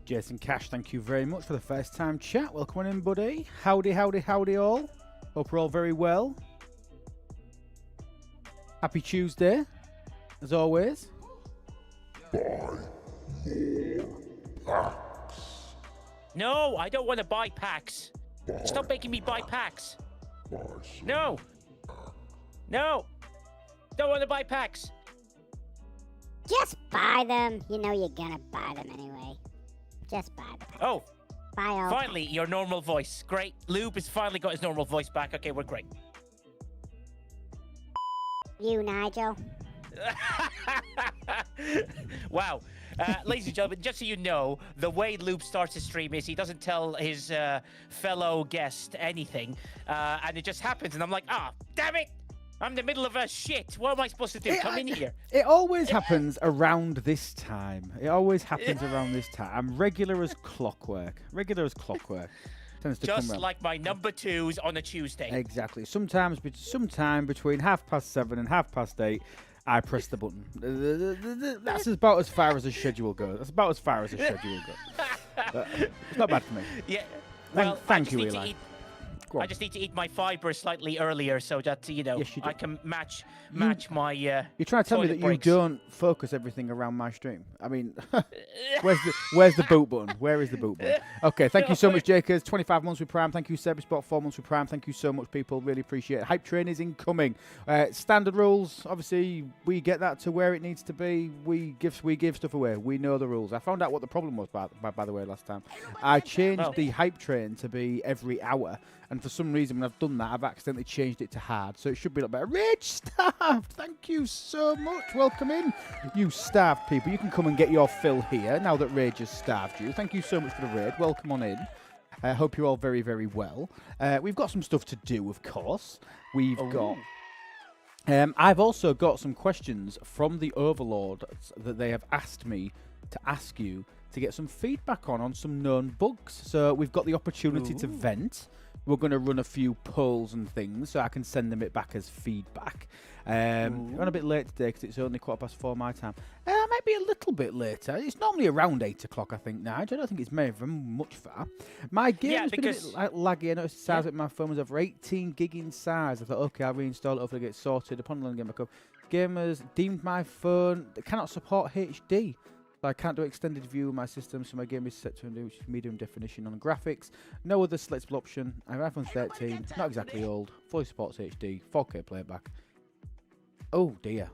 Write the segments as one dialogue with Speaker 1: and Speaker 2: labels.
Speaker 1: Jason Cash, thank you very much for the first time chat. Welcome on in, buddy. Howdy, howdy, howdy all. Hope we're all very well. Happy Tuesday, as always.
Speaker 2: No, I don't want to buy packs. Stop making me buy packs. No. No. Don't want to buy packs.
Speaker 3: Just buy them. You know you're gonna buy them anyway. Just buy them.
Speaker 2: Oh.
Speaker 3: Buy all.
Speaker 2: Finally, your normal voice. Great. Lube has finally got his normal voice back. Okay, we're great.
Speaker 3: You, Nigel.
Speaker 2: Wow. Ladies and gentlemen, just so you know, the way Lube starts his stream is he doesn't tell his fellow guest anything, and it just happens, and I'm like, damn it! I'm in the middle of a shit. What am I supposed to do? Come in here.
Speaker 1: It always happens around this time. It always happens around this time. I'm regular as clockwork. Regular as clockwork. Tends to
Speaker 2: Just
Speaker 1: come
Speaker 2: like my number twos on a Tuesday.
Speaker 1: Exactly. Sometimes, sometime between 7:30 and 8:30, I press the button. That's about as far as the schedule goes. That's about as far as the schedule goes. It's not bad for me.
Speaker 2: Yeah. Well,
Speaker 1: thank you, Eli.
Speaker 2: I just need to eat my fiber slightly earlier so that, you know, I can match my
Speaker 1: You're trying to tell me that
Speaker 2: breaks.
Speaker 1: you don't focus everything around my stream. I mean, where's the boot button? Where is the boot button? Okay, thank you so much, Jakers. 25 months with Prime. Thank you, Sebespot. 4 months with Prime. Thank you so much, people. Really appreciate it. Hype train is incoming. Standard rules. Obviously, we get that to where it needs to be. We give stuff away. We know the rules. I found out what the problem was, by the way, last time. I changed the hype train to be every hour. And for some reason, when I've done that, I've accidentally changed it to hard. So it should be a lot better. Rage Starved! Thank you so much. Welcome in, you starved people. You can come and get your fill here now that Rage has starved you. Thank you so much for the raid. Welcome on in. I hope you're all very, very well. We've got some stuff to do, of course. We've got... I've also got some questions from the Overlords that they have asked me to ask you to get some feedback on some known bugs. So we've got the opportunity to vent. We're going to run a few polls and things, so I can send them it back as feedback. I'm a bit late today because it's only 4:15 my time. I might be a little bit later. It's normally around 8 o'clock, I think, now. I don't think it's much far. My game's been a bit laggy. I noticed the size of my phone was over 18 gig in size. I thought, okay, I'll reinstall it, hopefully get sorted. Upon loading it back up, Gamers deemed my phone cannot support HD. So I can't do extended view of my system, so my game is set to which is medium definition on graphics. No other selectable option. I have iPhone 13, not exactly old, fully supports HD, 4K playback. Oh dear.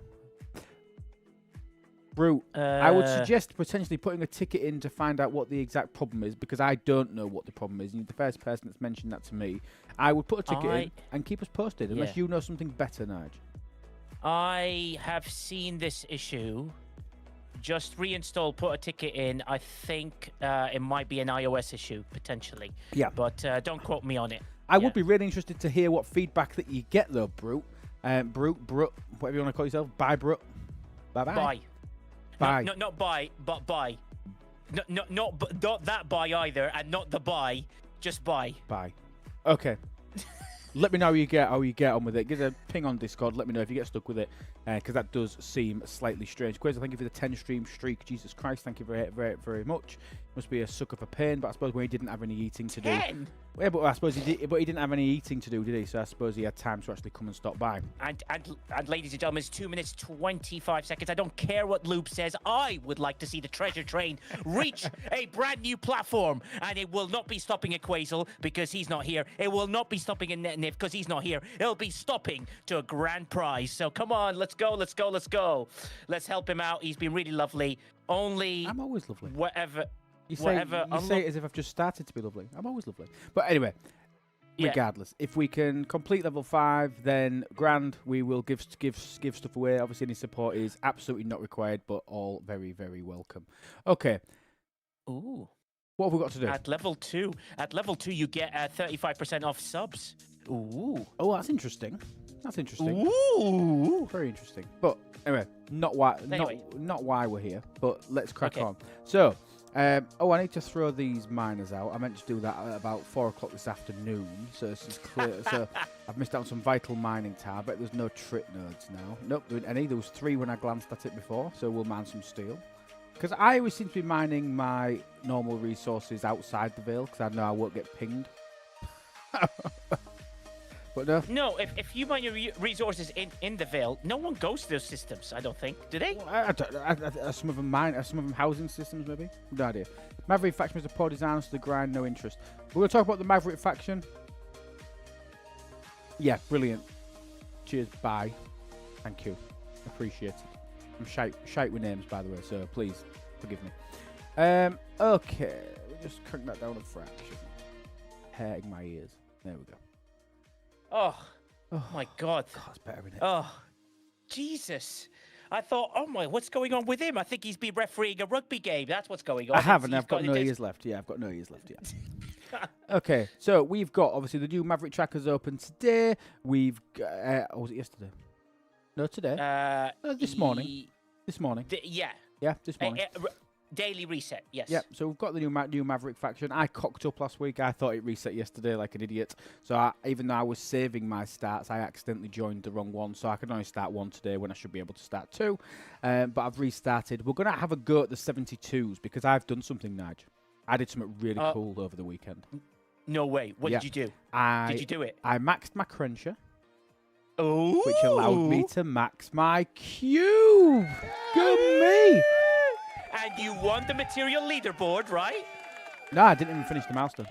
Speaker 1: Brute, I would suggest potentially putting a ticket in to find out what the exact problem is, because I don't know what the problem is. You're the first person that's mentioned that to me. I would put a ticket in and keep us posted, unless you know something better, Nige.
Speaker 2: I have seen this issue. Just reinstall, put a ticket in. I think it might be an iOS issue, potentially.
Speaker 1: Yeah.
Speaker 2: But don't quote me on it.
Speaker 1: I would be really interested to hear what feedback that you get, though, Brute. Brute, whatever you want to call yourself. Bye, Brute. Bye-bye.
Speaker 2: Bye.
Speaker 1: Bye.
Speaker 2: No, not bye, but bye. No, not that bye either, and not the bye. Just bye.
Speaker 1: Bye. Okay. Let me know how you get on with it. Give a ping on Discord. Let me know if you get stuck with it, because that does seem slightly strange. Quasar, thank you for the 10 stream streak. Jesus Christ, thank you very, very, very much. Must be a sucker for pain, but I suppose when he didn't have any eating to do.
Speaker 2: 10?
Speaker 1: Yeah, but I suppose he did. But he didn't have any eating to do, did he? So I suppose he had time to actually come and stop by.
Speaker 2: And ladies and gentlemen, it's 2 minutes 25 seconds. I don't care what Loop says. I would like to see the treasure train reach a brand new platform, and it will not be stopping at Quasar because he's not here. It will not be stopping at NetNif because he's not here. It'll be stopping to a grand prize. So come on, let's go, let's go, let's go. Let's help him out. He's been really lovely. Only
Speaker 1: I'm always lovely.
Speaker 2: Whatever.
Speaker 1: You say it as if I've just started to be lovely. I'm always lovely. But anyway, regardless, if we can complete level 5, then grand. We will give stuff away. Obviously, any support is absolutely not required, but all very, very welcome. Okay.
Speaker 2: Ooh.
Speaker 1: What have we got to do?
Speaker 2: At level 2, you get 35% off subs. Ooh.
Speaker 1: Oh, that's interesting. That's interesting.
Speaker 2: Ooh.
Speaker 1: Very interesting. But anyway, not why we're here. But let's crack on. So. I need to throw these miners out. I meant to do that at about 4 o'clock this afternoon, so this is clear. So I've missed out on some vital mining time. I bet there's no trip nodes now. Nope, doing any. There was 3 when I glanced at it before, so we'll mine some steel. Because I always seem to be mining my normal resources outside the Vale, because I know I won't get pinged. But no.
Speaker 2: No, if you mine your resources in the Vale, no one goes to those systems, I don't think. Do they?
Speaker 1: Well, some of them mine, some of them housing systems, maybe. No idea. Maverick faction is a poor design, so the grind, no interest. We're going to talk about the Maverick faction. Yeah, brilliant. Cheers, bye. Thank you. Appreciate it. I'm shite with names, by the way, so please forgive me. Okay, we'll just crank that down a fraction. Hurting my ears. There we go.
Speaker 2: Oh my God.
Speaker 1: That's better, isn't it?
Speaker 2: Oh, Jesus. I thought, oh my, what's going on with him? I think he's been refereeing a rugby game. That's what's going on.
Speaker 1: I haven't. I've got no ears left. Yeah, I've got no ears left yet. Okay, so we've got, obviously, the new Maverick trackers open today. We've got, was it yesterday? No, today. No, this morning. This morning.
Speaker 2: Yeah.
Speaker 1: Yeah, this morning.
Speaker 2: Daily reset, yes.
Speaker 1: Yep, so we've got the new Maverick faction. I cocked up last week. I thought it reset yesterday like an idiot. So even though I was saving my starts, I accidentally joined the wrong one. So I can only start 1 today when I should be able to start 2. But I've restarted. We're going to have a go at the 72s because I've done something, Nige. I did something really cool over the weekend.
Speaker 2: No way. What did you do? Did you do it?
Speaker 1: I maxed my Crenshaw.
Speaker 2: Ooh.
Speaker 1: Which allowed me to max my cube. Good me.
Speaker 2: And you won the material leaderboard, right?
Speaker 1: No, I didn't even finish the milestone.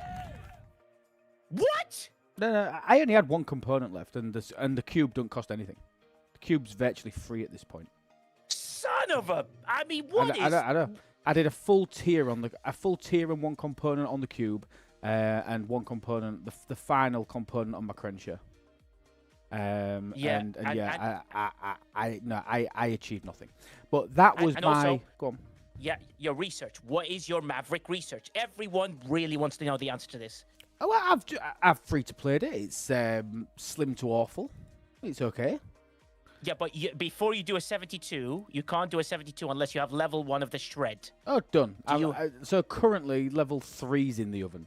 Speaker 2: What?
Speaker 1: No, I only had 1 component left, and the cube don't cost anything. The cube's virtually free at this point.
Speaker 2: Son of a! I mean, what is?
Speaker 1: I know. I did a full tier and 1 component on the cube, and 1 component, the final component on my Crenshaw. I achieved nothing. But that was
Speaker 2: also,
Speaker 1: go on.
Speaker 2: Yeah, your research. What is your Maverick research? Everyone really wants to know the answer to this.
Speaker 1: Oh, well, I've free to play it. It's slim to awful. It's okay.
Speaker 2: Yeah, but before you do a 72, you can't do a 72 unless you have level 1 of the shred.
Speaker 1: Oh, done. So currently level 3's in the oven.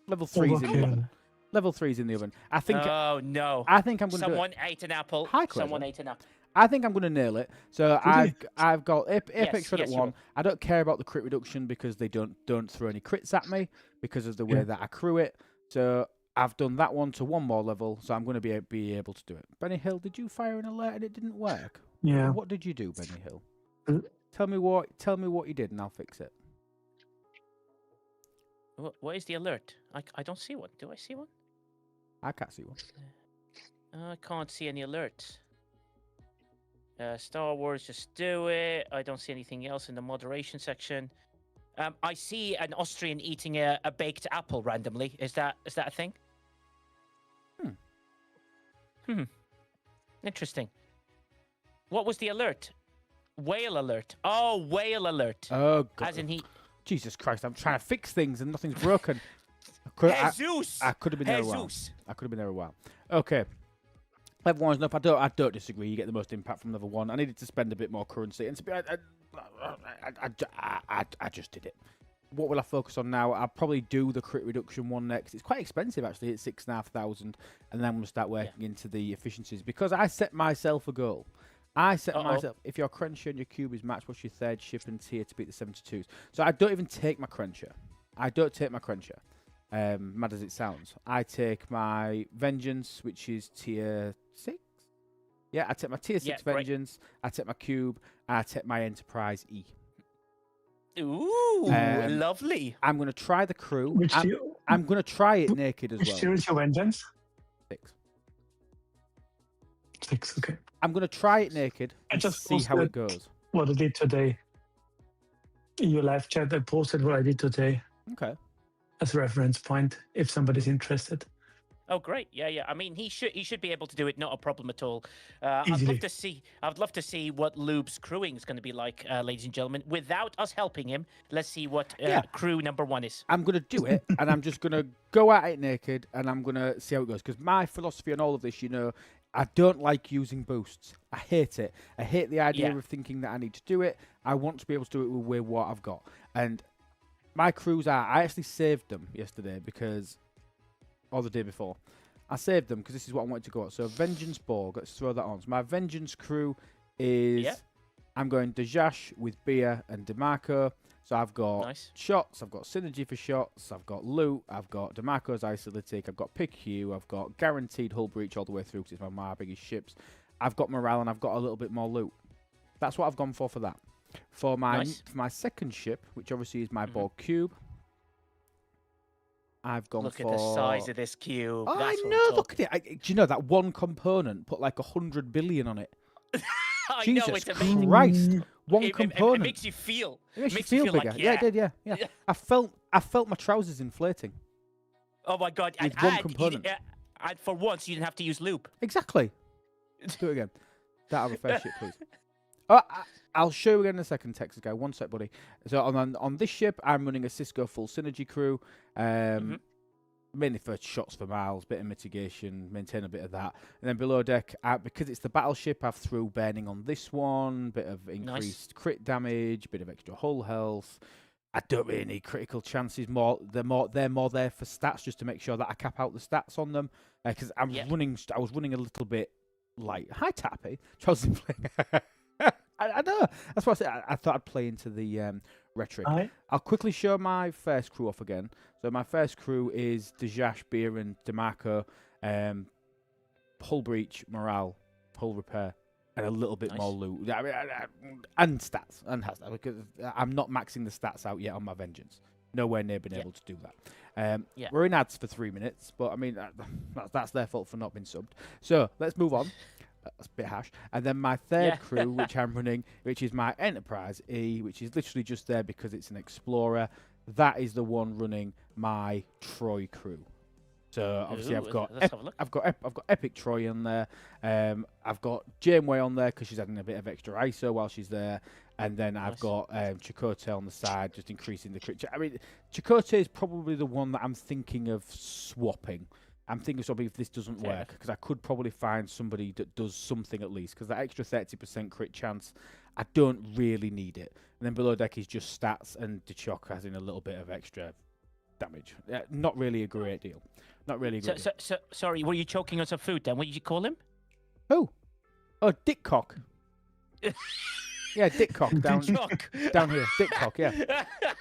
Speaker 1: Level 3's in the oven. Level 3's in the oven. I think.
Speaker 2: Oh no!
Speaker 1: I think I'm going to.
Speaker 2: Someone ate an apple.
Speaker 1: Hi,
Speaker 2: someone ate an apple.
Speaker 1: I think I'm going to nail it. So I've got Apex Shred at 1. I don't care about the crit reduction because they don't throw any crits at me because of the way that I crew it. So I've done that one to one more level, so I'm going to be able to do it. Benny Hill, did you fire an alert and it didn't work?
Speaker 4: Yeah.
Speaker 1: What did you do, Benny Hill?
Speaker 4: Uh,
Speaker 1: Tell me what you did, and I'll fix it.
Speaker 2: What is the alert? I don't see one. Do I see one?
Speaker 1: I can't see one.
Speaker 2: I can't see any alerts. Star Wars, just do it. I don't see anything else in the moderation section. I see an Austrian eating a baked apple randomly. Is that a thing? Interesting. What was the alert? Whale alert. Oh, whale alert.
Speaker 1: Oh, God.
Speaker 2: As in he...
Speaker 1: Jesus Christ, I'm trying to fix things and nothing's broken.
Speaker 2: Jesus!
Speaker 1: I could have been there a while.
Speaker 2: Jesus!
Speaker 1: I could have been there a while. Okay. Level 1's enough. I don't disagree. You get the most impact from level 1. I needed to spend a bit more currency. And to be, I just did it. What will I focus on now? I'll probably do the crit reduction one next. It's quite expensive, actually. It's 6,500. And then I'm going to start working into the efficiencies. Because I set myself a goal. I set myself, if your Crenshaw and your cube is matched, what's your third ship and tier to beat the 72s? So I don't even take my Crenshaw. I don't take my Crenshaw. Mad as it sounds. I take my Vengeance, which is tier 6. Yeah, I take my tier 6 Vengeance. I take my cube. And I take my Enterprise E.
Speaker 2: Ooh, lovely.
Speaker 1: I'm going to try the crew. I'm going to try it naked as well.
Speaker 4: Which tier is your Vengeance?
Speaker 1: 6.
Speaker 4: 6, okay.
Speaker 1: I'm going to try it naked and
Speaker 4: just
Speaker 1: see how it goes.
Speaker 4: What I did today. In your live chat, I posted what I did today.
Speaker 1: Okay.
Speaker 4: As a reference point, if somebody's interested.
Speaker 2: Oh, great! Yeah. I mean, he should be able to do it. Not a problem at all.
Speaker 4: Easily.
Speaker 2: I'd love to see what Lube's crewing is going to be like, ladies and gentlemen. Without us helping him, let's see what crew number 1 is.
Speaker 1: I'm going to do it, and I'm just going to go at it naked, and I'm going to see how it goes. Because my philosophy on all of this, I don't like using boosts. I hate it. I hate the idea of thinking that I need to do it. I want to be able to do it with what I've got. And my crews I actually saved them yesterday or the day before. I saved them because this is what I wanted to go at. So Vengeance Borg, let's throw that on. So my Vengeance crew is, I'm going Dejash with Beer and DeMarco. So I've got shots, I've got synergy for shots, I've got loot, I've got DeMarco's Isolytic, I've got PQ, I've got guaranteed hull breach all the way through because it's my biggest ships. I've got morale and I've got a little bit more loot. That's what I've gone for that. For my second ship, which obviously is my Borg cube, I've gone
Speaker 2: Look
Speaker 1: for...
Speaker 2: Look at the size of this cube.
Speaker 1: Oh,
Speaker 2: That's
Speaker 1: I know, look at it. Do you know that one component put like 100 billion on it?
Speaker 2: I
Speaker 1: Jesus
Speaker 2: know, it's amazing.
Speaker 1: Christ. One component.
Speaker 2: It makes you feel.
Speaker 1: It makes you feel bigger.
Speaker 2: Like,
Speaker 1: yeah, it did, yeah. I felt my trousers inflating.
Speaker 2: Oh my God.
Speaker 1: With one component.
Speaker 2: And for once, you didn't have to use loop.
Speaker 1: Exactly. Let's do it again. That other first ship, please. Oh, I'll show you again in a second, Texas guy. One sec, buddy. So on this ship, I'm running a Cisco full synergy crew. Mainly for shots for miles, bit of mitigation, maintain a bit of that. And then below deck, because it's the battleship, I've threw burning on this one, bit of increased crit damage, bit of extra hull health. I don't really need critical chances. They're more there for stats, just to make sure that I cap out the stats on them. Because I was running a little bit light. Hi, Tappy. Chelsea playing. I know. That's what I said. I thought I'd play into the rhetoric. I'll quickly show my first crew off again. So my first crew is Dejash, Beer, and DeMarco. Hull breach, morale, hull repair, and a little bit more loot. And stats. And has that, because I'm not maxing the stats out yet on my Vengeance. Nowhere near being able to do that. We're in ads for 3 minutes, but I mean, that's their fault for not being subbed. So let's move on. That's a bit harsh. And then my third crew, which I'm running, which is my Enterprise E, which is literally just there because it's an Explorer. That is the one running my Troy crew. So obviously I've got Epic Troy on there. I've got Janeway on there because she's adding a bit of extra ISO while she's there. And then I've got Chakotay on the side, just increasing the crit. I mean, Chakotay is probably the one that I'm thinking of swapping. I'm thinking something if this doesn't work, because I could probably find somebody that does something at least, because that extra 30% crit chance, I don't really need it. And then below deck is just stats, and Dechok has in a little bit of extra damage. Not really a great deal. Not really a great deal.
Speaker 2: So, sorry, were you choking on some food then? What did you call him?
Speaker 1: Who? Oh, Dickcock. Yeah, dick cock down
Speaker 2: Chuck.
Speaker 1: down here. Dick cock. Yeah.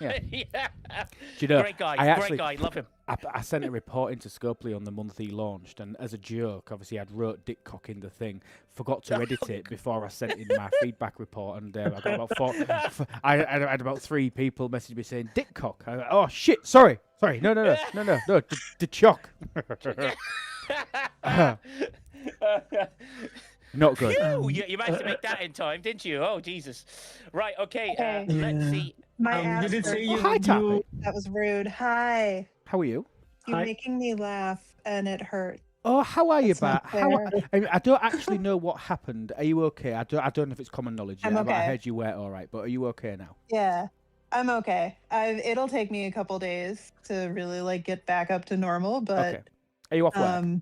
Speaker 1: Yeah.
Speaker 2: Yeah.
Speaker 1: Do you know?
Speaker 2: Great guy.
Speaker 1: I actually,
Speaker 2: Great guy. Love him.
Speaker 1: I sent a report into Scopely on the month he launched, and as a joke, obviously I'd wrote dick cock in the thing, forgot to edit it before I sent in my feedback report, and I got about I had about 3 people message me saying dick cock. I went, oh shit! Sorry. No, the chock. Not good.
Speaker 2: Phew, you managed to make that in time, didn't you? Oh, Jesus. Right, okay.
Speaker 5: Okay.
Speaker 2: Let's
Speaker 4: Yeah.
Speaker 2: see.
Speaker 5: My
Speaker 4: You
Speaker 5: ass
Speaker 4: did say
Speaker 5: hurt.
Speaker 1: Hi, Tappy.
Speaker 4: you
Speaker 5: That was rude. Hi.
Speaker 1: How are you?
Speaker 5: You're
Speaker 4: Hi.
Speaker 5: making me laugh, and it hurt.
Speaker 1: Oh, how are you,
Speaker 5: That's
Speaker 1: Bat?
Speaker 5: not
Speaker 1: How?
Speaker 5: fair.
Speaker 1: I don't actually know what happened. Are you okay? I don't know if it's common knowledge yet.
Speaker 5: I'm
Speaker 1: But I
Speaker 5: okay.
Speaker 1: heard you were all right. But are you okay now?
Speaker 5: Yeah, I'm okay. It'll take me a couple days to really like get back up to normal, but
Speaker 1: Okay. Are you off work?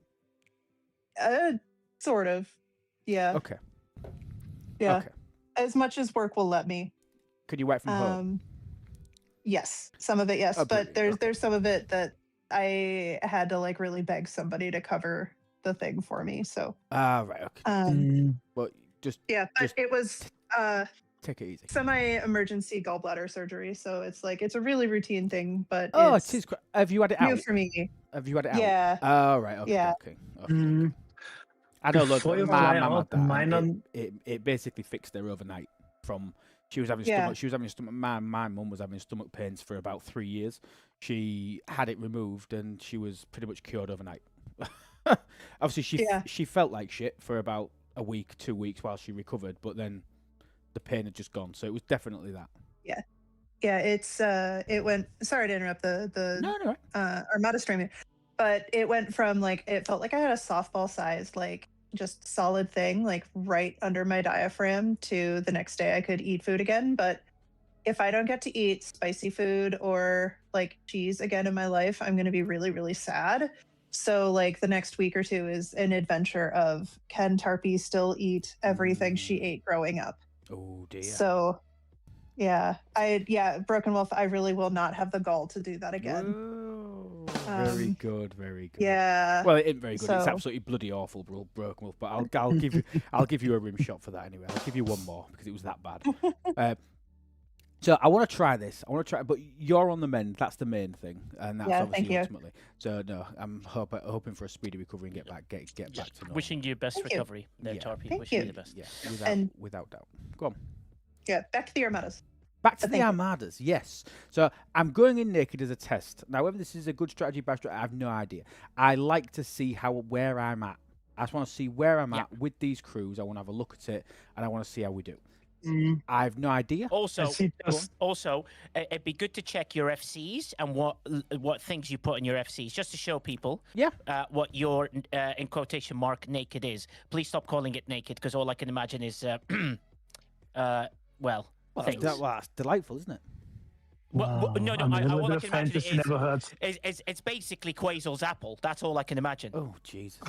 Speaker 5: Sort of. Yeah.
Speaker 1: Okay.
Speaker 5: Yeah.
Speaker 1: Okay.
Speaker 5: As much as work will let me.
Speaker 1: Could you work from home?
Speaker 5: Yes, some of it, yes,
Speaker 1: Oh,
Speaker 5: but
Speaker 1: brilliant,
Speaker 5: there's some of it that I had to like really beg somebody to cover the thing for me. So
Speaker 1: Ah, right. Okay. But just
Speaker 5: yeah, but
Speaker 1: just
Speaker 5: it was
Speaker 1: take it easy.
Speaker 5: semi-emergency gallbladder surgery, so it's like it's a really routine thing, but
Speaker 1: Oh,
Speaker 5: it's
Speaker 1: it is. Have you had it
Speaker 5: new
Speaker 1: out?
Speaker 5: for me.
Speaker 1: Have you had it out?
Speaker 5: Yeah.
Speaker 1: Oh, right. Okay.
Speaker 5: Yeah.
Speaker 1: Okay. I know. Look,
Speaker 4: Before you
Speaker 1: my
Speaker 4: fly
Speaker 1: mum had
Speaker 4: out,
Speaker 1: that. and
Speaker 4: mine on-
Speaker 1: it basically fixed her overnight. From she was having
Speaker 5: Yeah.
Speaker 1: stomach. She was having stomach. My mum was having stomach pains for about 3 years. She had it removed, and she was pretty much cured overnight. Obviously,
Speaker 5: Yeah.
Speaker 1: she felt like shit for about a week, 2 weeks while she recovered, but then the pain had just gone. So it was definitely that.
Speaker 5: Yeah, it went, sorry to interrupt the
Speaker 1: No.
Speaker 5: Armada stream, but it went from like it felt like I had a softball sized like just solid thing like right under my diaphragm to the next day I could eat food again. But if I don't get to eat spicy food or like cheese again in my life, I'm gonna be really, really sad. So like the next week or 2 is an adventure of can Tarpy still eat everything she ate growing up?
Speaker 1: Oh dear.
Speaker 5: So yeah, Broken Wolf, I really will not have the gall to do that again.
Speaker 1: Whoa. Very
Speaker 5: Um,
Speaker 1: good. Very good.
Speaker 5: Yeah.
Speaker 1: Well, it isn't very good. It's
Speaker 5: So-
Speaker 1: absolutely bloody awful, Broken Wolf. But I'll give you a rim shot for that anyway. I'll give you one more because it was that bad. So I want to try this. But you're on the mend. That's the main thing, and that's
Speaker 5: Yeah,
Speaker 1: obviously
Speaker 5: thank you.
Speaker 1: ultimately. So no, I'm hoping for a speedy recovery and get back to normal.
Speaker 2: Wishing you best
Speaker 5: Thank you.
Speaker 2: recovery there,
Speaker 1: Yeah.
Speaker 2: Tarpy.
Speaker 5: Thank
Speaker 2: Wishing you
Speaker 5: you.
Speaker 2: the best.
Speaker 1: Yeah,
Speaker 5: And-
Speaker 1: without doubt. Go on.
Speaker 5: Yeah, back to the Armadas.
Speaker 1: Back to
Speaker 5: Thank
Speaker 1: the
Speaker 5: you.
Speaker 1: Armadas, yes. So I'm going in naked as a test. Now, whether this is a good strategy, bad strategy, I have no idea. I like to see where I'm at. I just want to see where I'm
Speaker 2: Yeah.
Speaker 1: at with these crews. I want to have a look at it, and I want to see how we do.
Speaker 4: Mm,
Speaker 1: I have no idea.
Speaker 2: Also,
Speaker 4: I see just
Speaker 2: also, it'd be good to check your FCs and what things you put in your FCs, just to show people
Speaker 1: Yeah.
Speaker 2: what your in quotation mark naked is. Please stop calling it naked, because all I can imagine is
Speaker 1: Well,
Speaker 2: things.
Speaker 1: that's delightful, isn't it?
Speaker 2: Well, no,
Speaker 4: I'm a
Speaker 2: I
Speaker 4: little
Speaker 2: all
Speaker 4: bit
Speaker 2: I
Speaker 4: of
Speaker 2: can imagine
Speaker 4: fantasy never hurts.
Speaker 2: it's basically Quazel's apple. That's all I can imagine.
Speaker 1: Oh, Jesus.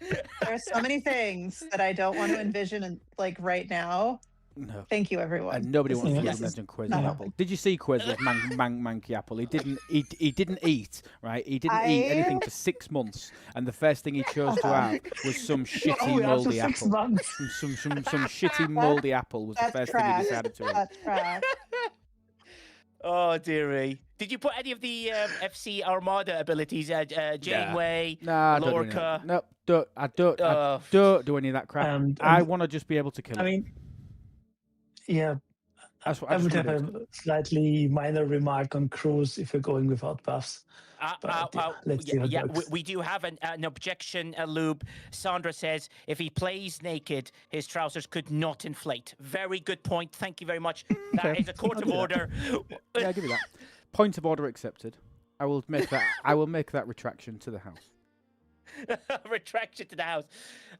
Speaker 5: There are so many things that I don't want to envision and like right now.
Speaker 1: No.
Speaker 5: Thank you, everyone.
Speaker 1: And nobody
Speaker 5: This
Speaker 1: wants
Speaker 5: is-
Speaker 1: to
Speaker 5: this is
Speaker 1: mention Quazel's
Speaker 5: not
Speaker 1: apple. Did you see Quazel's manky apple? He didn't eat, right? He didn't eat anything for 6 months, and the first thing he chose to have was some shitty
Speaker 4: Oh, after
Speaker 1: mouldy
Speaker 4: 6
Speaker 1: apple.
Speaker 4: months.
Speaker 1: Some shitty mouldy apple was the
Speaker 5: That's
Speaker 1: first thing he
Speaker 5: trash.
Speaker 1: decided to eat.
Speaker 5: That's trash.
Speaker 2: Oh dearie. Did you put any of the FC Armada abilities? Janeway,
Speaker 1: Nah, I don't do any of
Speaker 2: Lorca.
Speaker 1: that. No, I don't do any of that crap.
Speaker 4: And
Speaker 1: I want to just be able to kill
Speaker 4: I
Speaker 1: it.
Speaker 4: mean, yeah,
Speaker 1: That's what
Speaker 4: I
Speaker 1: I
Speaker 4: would
Speaker 1: just
Speaker 4: have
Speaker 1: wanna do.
Speaker 4: a slightly minor remark on crews if you're going without buffs. But yeah, let's see how it works.
Speaker 2: we do have an objection, Lube. Sandra says if he plays naked, his trousers could not inflate. Very good point. Thank you very much. That
Speaker 1: Okay,
Speaker 2: is a court
Speaker 1: I'll
Speaker 2: of
Speaker 1: do that.
Speaker 2: order.
Speaker 1: Yeah, I'll give you that. Point of order accepted. I will make that retraction to the house.
Speaker 2: Retraction to the house.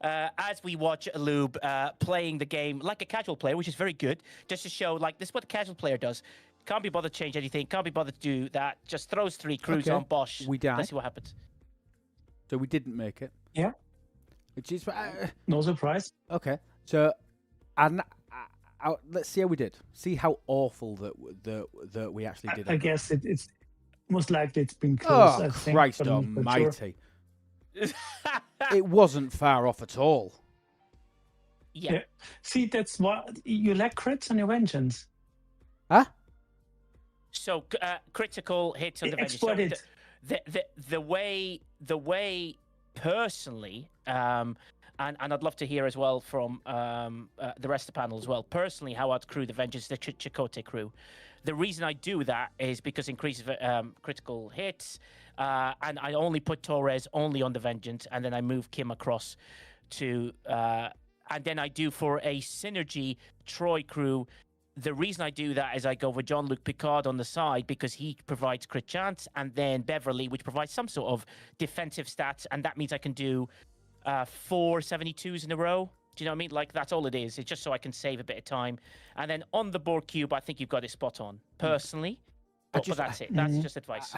Speaker 2: As we watch Lube playing the game like a casual player, which is very good, just to show like this is what a casual player does. Can't be bothered to change anything. Can't be bothered to do that. Just throws 3 crews
Speaker 1: Okay,
Speaker 2: on Bosch.
Speaker 1: we die.
Speaker 2: Let's see what happens.
Speaker 1: So we didn't make it.
Speaker 4: Yeah.
Speaker 1: Which is
Speaker 4: No surprise.
Speaker 1: okay. So, let's see how we did. See how awful that we actually did.
Speaker 4: I guess it's most likely it's been close.
Speaker 1: Oh
Speaker 4: I think,
Speaker 1: Christ
Speaker 4: but I'm not sure.
Speaker 1: Almighty! It wasn't far off at all.
Speaker 2: Yeah.
Speaker 4: See, that's what you lack crits on your vengeance.
Speaker 1: Huh?
Speaker 2: So critical hits on the vengeance.
Speaker 4: Export it.
Speaker 2: The way personally, and I'd love to hear as well from the rest of the panel as well. Personally, how I'd crew the vengeance, the Chakotay crew. The reason I do that is because increases critical hits, and I only put Torres only on the vengeance, and then I move Kim across to, and then I do for a synergy Troy crew. The reason I do that is I go with Jean-Luc Picard on the side because he provides crit chance, and then Beverly, which provides some sort of defensive stats, and that means I can do 4 72s in a row. Do you know what I mean? Like, that's all it is. It's just so I can save a bit of time. And then on the board cube, I think you've got it spot on, personally. But that's it. That's just advice.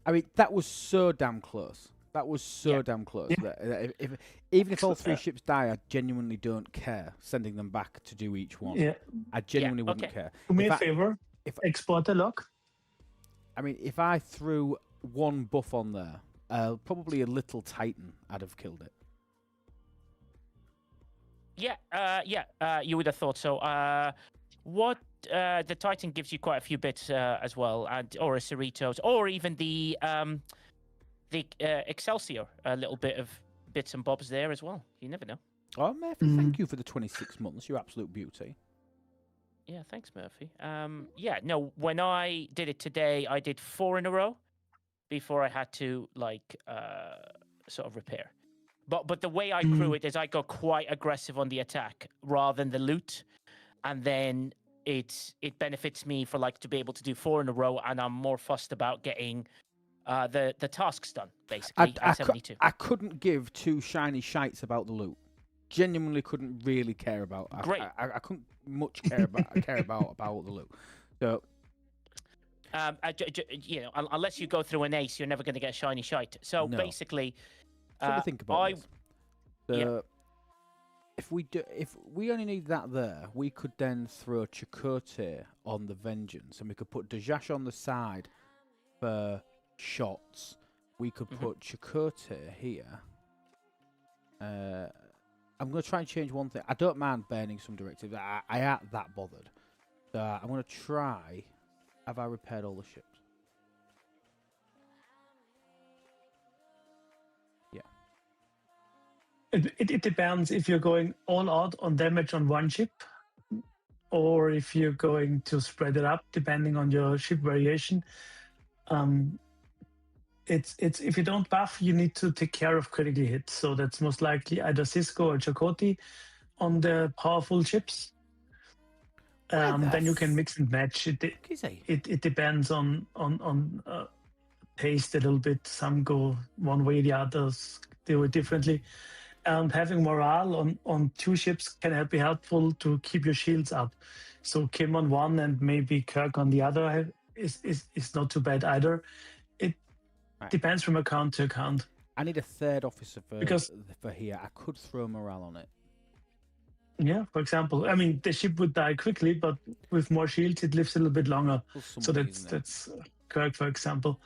Speaker 1: I mean, that was so damn close. That was so damn close.
Speaker 4: Yeah.
Speaker 1: Even if all 3 ships die, I genuinely don't care sending them back to do each one.
Speaker 4: Yeah.
Speaker 1: I genuinely wouldn't care.
Speaker 4: Do me a favor. Export the log.
Speaker 1: I mean, if I threw 1 buff on there, probably a little Titan, I'd have killed it.
Speaker 2: You would have thought so. The Titan gives you quite a few bits as well, or a Cerritos, or even the Excelsior, a little bit of bits and bobs there as well. You never know.
Speaker 1: Oh, Murphy, thank you for the 26 months. You absolute beauty.
Speaker 2: Yeah, thanks, Murphy. When I did it today, I did 4 in a row before I had to sort of repair. But the way I crew it is I go quite aggressive on the attack rather than the loot, and then it benefits me for to be able to do 4 in a row, and I'm more fussed about getting the tasks done basically at 72.
Speaker 1: I couldn't give 2 shiny shites about the loot. Genuinely couldn't really care about.
Speaker 2: Great.
Speaker 1: I couldn't much care about the loot. So.
Speaker 2: Unless you go through an ace, you're never going to get a shiny shite. So basically.
Speaker 1: So think about this. If we only need that there, we could then throw Chakotay on the vengeance, and we could put Dajash on the side for shots. We could put Chakotay here. I'm going to try and change one thing. I don't mind burning some directives. I ain't that bothered. So I'm going to try. Have I repaired all the ships?
Speaker 4: It depends if you're going all out on damage on 1 ship, or if you're going to spread it up, depending on your ship variation. It's if you don't buff, you need to take care of critical hits. So that's most likely either Cisco or Chakotay on the powerful ships. Then you can mix and match. It depends on taste a little bit. Some go one way, the others do it differently. And having morale on 2 ships can be helpful to keep your shields up. So Kim on 1 and maybe Kirk on the other is not too bad either. It depends from account to account.
Speaker 1: I need a 3rd officer for here. I could throw morale on it.
Speaker 4: Yeah, for example, I mean the ship would die quickly, but with more shields it lives a little bit longer. So that's Kirk, for example.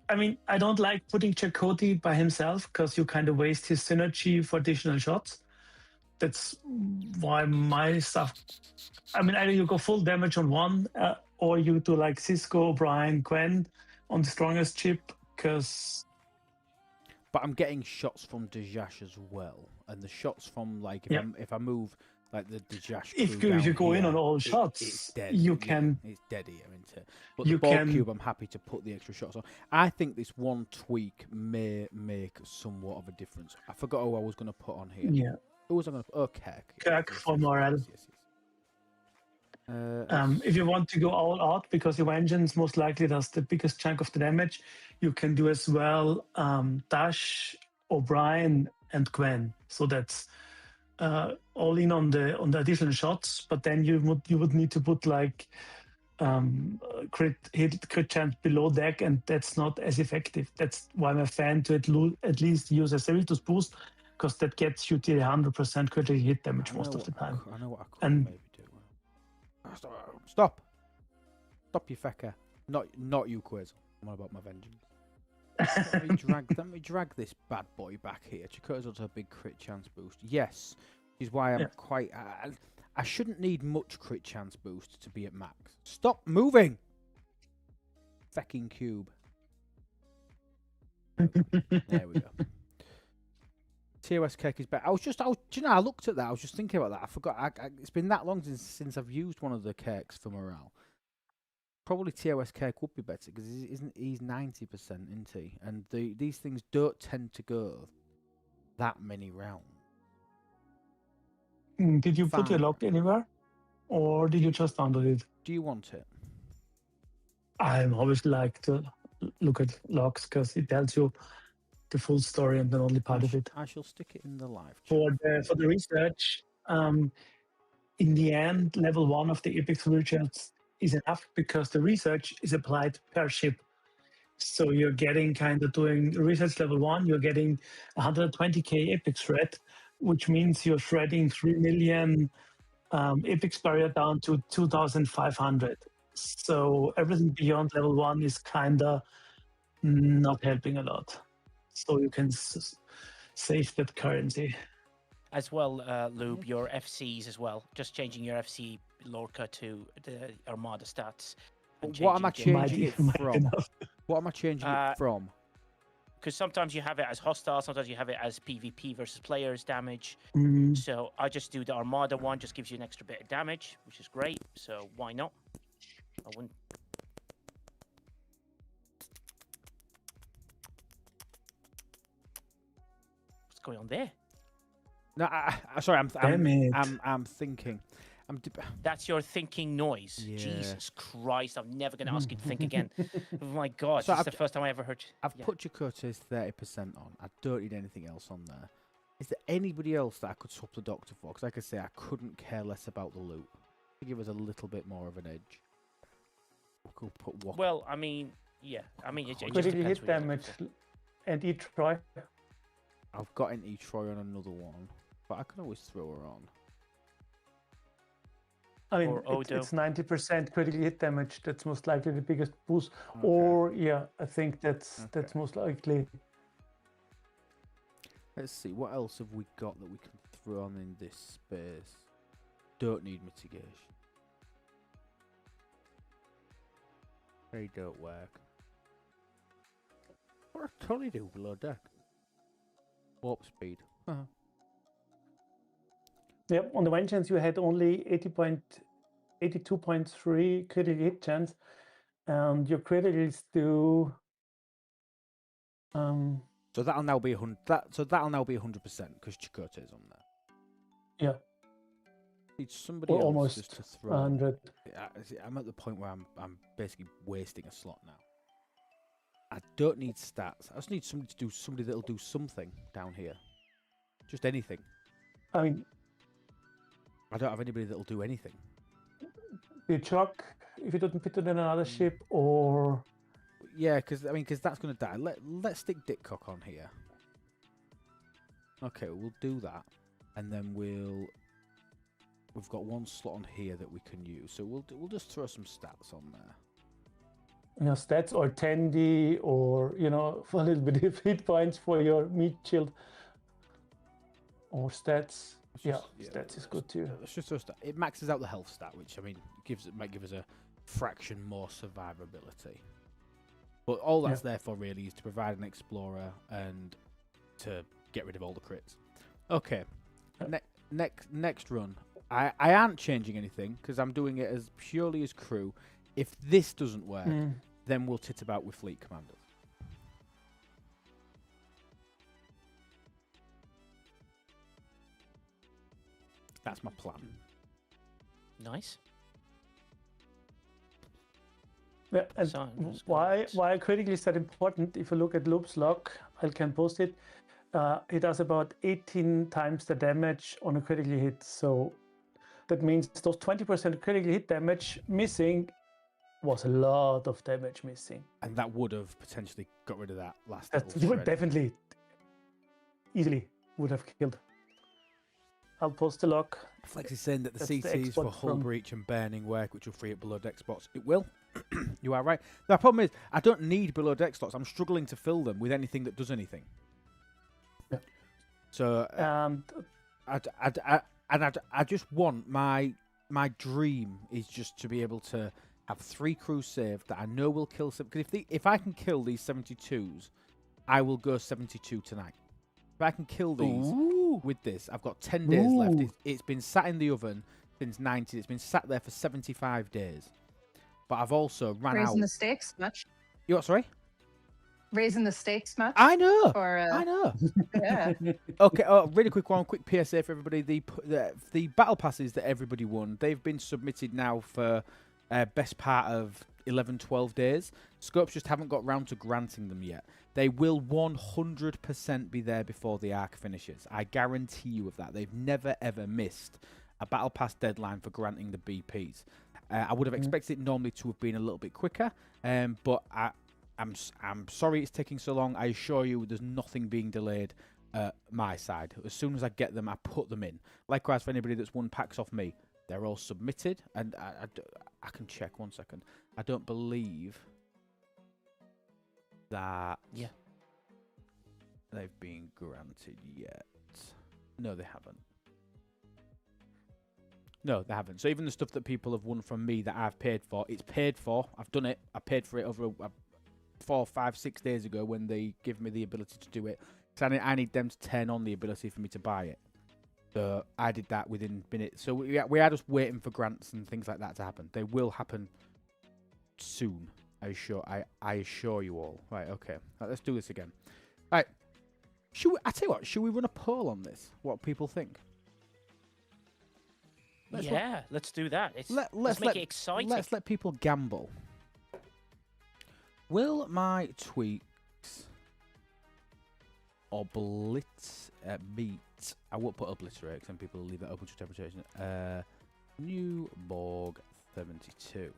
Speaker 4: I mean, I don't like putting Chakotay by himself because you kind of waste his synergy for additional shots. That's why my stuff. I mean, either you go full damage on 1, or you do like Cisco, O'Brien, Gwen on the strongest ship. Because.
Speaker 1: But I'm getting shots from Dajash as well, and the shots from if I move the Dajash.
Speaker 4: If you go in on all shots,
Speaker 1: it's dead.
Speaker 4: You can.
Speaker 1: It's dead here, isn't it? But the ball cube, I'm happy to put the extra shots on. I think this 1 tweak may make somewhat of a difference. I forgot who I was going to put on here.
Speaker 4: Yeah.
Speaker 1: Who was I going to put? Oh, Kirk.
Speaker 4: Kirk for morale. If you want to go all out because your vengeance most likely does the biggest chunk of the damage, you can do as well Dash, O'Brien, and Gwen. So that's all in on the additional shots. But then you would need to put crit chance below deck, and that's not as effective. That's why I'm a fan to at least use a Cerritos boost, because that gets you to 100% critical hit damage most of the time.
Speaker 1: I know what I could maybe do. Stop, you fecker. Not you, Quiz. I'm on about my vengeance. let me drag this bad boy back here. Chakotay's got a big crit chance boost. Yes, Which is why I'm quite... I shouldn't need much crit chance boost to be at max. Stop moving! Fucking cube. There we go. TOS cake is better. Do you know, I looked at that. I was just thinking about that. I forgot. It's been that long since I've used one of the cakes for morale. Probably TOS cake would be better because he's 90%, isn't he? And these things don't tend to go that many rounds.
Speaker 4: Did you put your lock anywhere, or did you just download it?
Speaker 1: Do you want it?
Speaker 4: I always like to look at logs because it tells you the full story and not only part of it.
Speaker 1: I shall stick it in the live chat.
Speaker 4: For the research, in the end, level 1 of the Epic research is enough because the research is applied per ship. So you're getting kind of doing research level 1, you're getting 120k Epic thread, which means you're shredding 3 million Epic barrier down to 2,500. So everything beyond level 1 is kind of not helping a lot. So you can save that currency.
Speaker 2: As well, Lube, your FCs as well. Just changing your FC Lorca to the Armada stats.
Speaker 1: What am I changing it from? What am I changing it from?
Speaker 2: Because sometimes you have it as hostile, sometimes you have it as PvP versus players damage. So I just do the Armada one, just gives you an extra bit of damage, which is great. So why not? I wouldn't. What's going on there?
Speaker 1: No, sorry, I'm thinking.
Speaker 2: That's your thinking noise.
Speaker 1: Yeah.
Speaker 2: Jesus Christ, I'm never going to ask you to think again. Oh my God,
Speaker 1: So
Speaker 2: this is the first time I ever heard.
Speaker 1: I've put Chakotay's 30% on. I don't need anything else on there. Is there anybody else that I could swap the Doctor for? Because like I say, I couldn't care less about the loot. To give us a little bit more of an edge.
Speaker 2: Well, I mean, yeah. I mean, it just
Speaker 6: Critical
Speaker 2: depends
Speaker 6: hit
Speaker 2: what you
Speaker 6: damage and each Troy.
Speaker 1: I've got an E-Troy on another one, but I can always throw her on.
Speaker 6: I mean,
Speaker 2: Or Odo.
Speaker 6: it's 90% critical hit damage. That's most likely the biggest boost.
Speaker 1: Okay.
Speaker 6: Or yeah, I think that's most likely.
Speaker 1: Let's see, what else have we got that we can throw on in this space? Don't need mitigation. They don't work. What a totally do below deck. Warp speed.
Speaker 6: Yep, on the one chance you had only 82.3 critical hit chance, and your criticals do.
Speaker 1: So that'll now be 100. So that'll now be 100% because Chakotay is on there.
Speaker 6: Yeah.
Speaker 1: Need somebody
Speaker 6: Or
Speaker 1: else
Speaker 6: almost
Speaker 1: just to throw.
Speaker 6: 100.
Speaker 1: I'm at the point where I'm basically wasting a slot now. I don't need stats. I just need somebody that'll do something down here. Just anything.
Speaker 6: I mean,
Speaker 1: I don't have anybody that'll do anything.
Speaker 6: the truck, if it doesn't fit in another ship, or
Speaker 1: Yeah, because that's gonna die. Let's stick Dickcock on here. Okay, we'll do that, and then we've got one slot on here that we can use. So we'll just throw some stats on there.
Speaker 6: stats or Tandy, or for a little bit of hit points for your meat shield, or stats. Stats is good too.
Speaker 1: Let's just throw stat. It maxes out the health stat, which might give us a fraction more survivability. But all that's there for really is to provide an explorer and to get rid of all the crits. Okay, next run. I aren't changing anything because I'm doing it as purely as crew. If this doesn't work, then we'll tit about with fleet commanders. That's my plan.
Speaker 2: Nice.
Speaker 6: Yeah, and
Speaker 2: Sounds
Speaker 6: why
Speaker 2: good.
Speaker 6: critically is that important? If you look at Loop's log, I can post it. He does about 18 times the damage on a critically hit. So that means those 20% critical hit damage missing was a lot of damage missing.
Speaker 1: And that would have potentially got rid of that last.
Speaker 6: That
Speaker 1: little
Speaker 6: would
Speaker 1: shred.
Speaker 6: definitely, easily would have killed. I'll post the log.
Speaker 1: Flex is saying that the
Speaker 6: That's the
Speaker 1: CTs for
Speaker 6: export
Speaker 1: hull
Speaker 6: from-
Speaker 1: breach and burning work, which will free up below deck spots. It will. You are right. The problem is, I don't need below deck slots. I'm struggling to fill them with anything that does anything.
Speaker 6: Yeah.
Speaker 1: So
Speaker 6: And
Speaker 1: and I just want my dream is just to be able to have 3 crews saved that I know will kill some. Because if I can kill these 72s, I will go 72 tonight. If I can kill these with this, I've got 10 days left. It's been sat in the oven since 90. It's been sat there for 75 days. But I've also ran out.
Speaker 5: Raising the stakes much?
Speaker 1: You what? Sorry.
Speaker 5: Raising the stakes much?
Speaker 1: I know.
Speaker 5: Or,
Speaker 1: I know.
Speaker 5: Yeah.
Speaker 1: Okay. Really quick one. Quick PSA for everybody. The battle passes that everybody won, they've been submitted now for best part of 11, 12 days. Scopes just haven't got round to granting them yet. They will 100% be there before the arc finishes. I guarantee you of that. They've never ever missed a battle pass deadline for granting the BPs. I would have expected it normally to have been a little bit quicker, but I'm sorry it's taking so long. I assure you there's nothing being delayed my side. As soon as I get them, I put them in. Likewise for anybody that's won packs off me, they're all submitted, and I can check 1 second. I don't believe that they've been granted yet. No, they haven't. No, they haven't. So even the stuff that people have won from me that I've paid for, it's paid for. I've done it. I paid for it over 4, 5, 6 days ago when they give me the ability to do it. So I need them to turn on the ability for me to buy it. So I did that within minutes. So we are just waiting for grants and things like that to happen. They will happen soon. I assure you all. Right, okay. Right, let's do this again. Right. I tell you what, should we run a poll on this? What people think?
Speaker 2: Let's do that. Let's make it exciting.
Speaker 1: Let's let people gamble. Will my tweaks meet? I won't put obliterate because some people leave that open to interpretation. New Borg 72.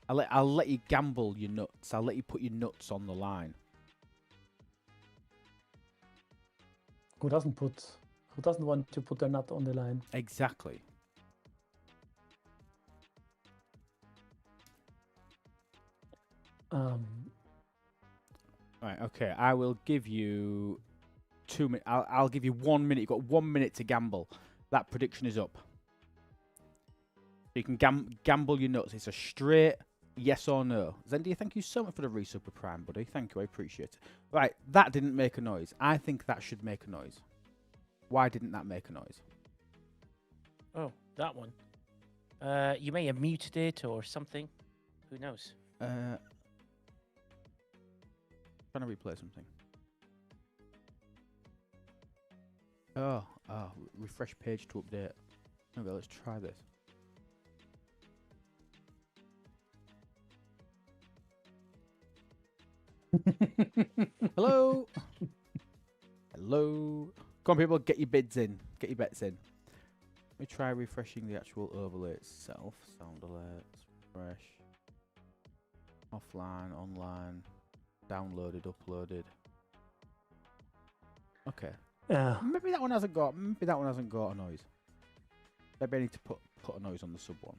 Speaker 1: I'll let you gamble your nuts. I'll let you put your nuts on the line.
Speaker 6: Who doesn't want to put their nut on the line?
Speaker 1: Exactly. Right, okay. I will give you 2 minutes. I'll give you 1 minute. You've got 1 minute to gamble. That prediction is up. You can gamble your nuts. It's a straight yes or no. Zendia, thank you so much for the resub with Prime, buddy. Thank you. I appreciate it. Right, that didn't make a noise. I think that should make a noise. Why didn't that make a noise?
Speaker 2: Oh, that one. You may have muted it or something. Who knows?
Speaker 1: Trying to replay something. Oh, refresh page to update. Okay, let's try this. Hello. Hello. Come on, people, get your bids in. Get your bets in. Let me try refreshing the actual overlay itself. Sound alerts, refresh. Offline, online. Downloaded, uploaded. Okay.
Speaker 6: Yeah.
Speaker 1: Maybe that one hasn't got. Maybe that one hasn't got a noise. Maybe I need to put a noise on the sub one.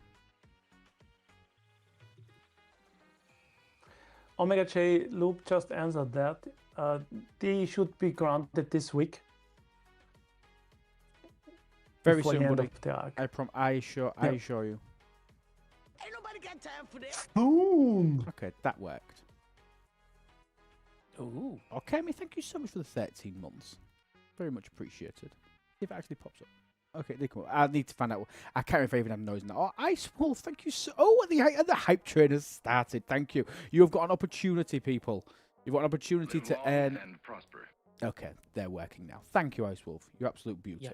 Speaker 6: Omega J Loop just answered that. They should be granted this week.
Speaker 1: Very soon, buddy. I assure you.
Speaker 7: Ain't nobody got time for that.
Speaker 6: Boom.
Speaker 1: Okay, that worked.
Speaker 2: Ooh.
Speaker 1: Okay, mate, thank you so much for the 13 months. Very much appreciated. If it actually pops up. Okay, they come up. I need to find out. I can't remember if I even had a noise in that. Oh, Ice Wolf, thank you so. Oh, the hype train has started. Thank you. You have got an opportunity, people. You've got an opportunity to earn.
Speaker 8: And prosper.
Speaker 1: Okay, they're working now. Thank you, Ice Wolf. You're absolute beauty.
Speaker 2: Yeah.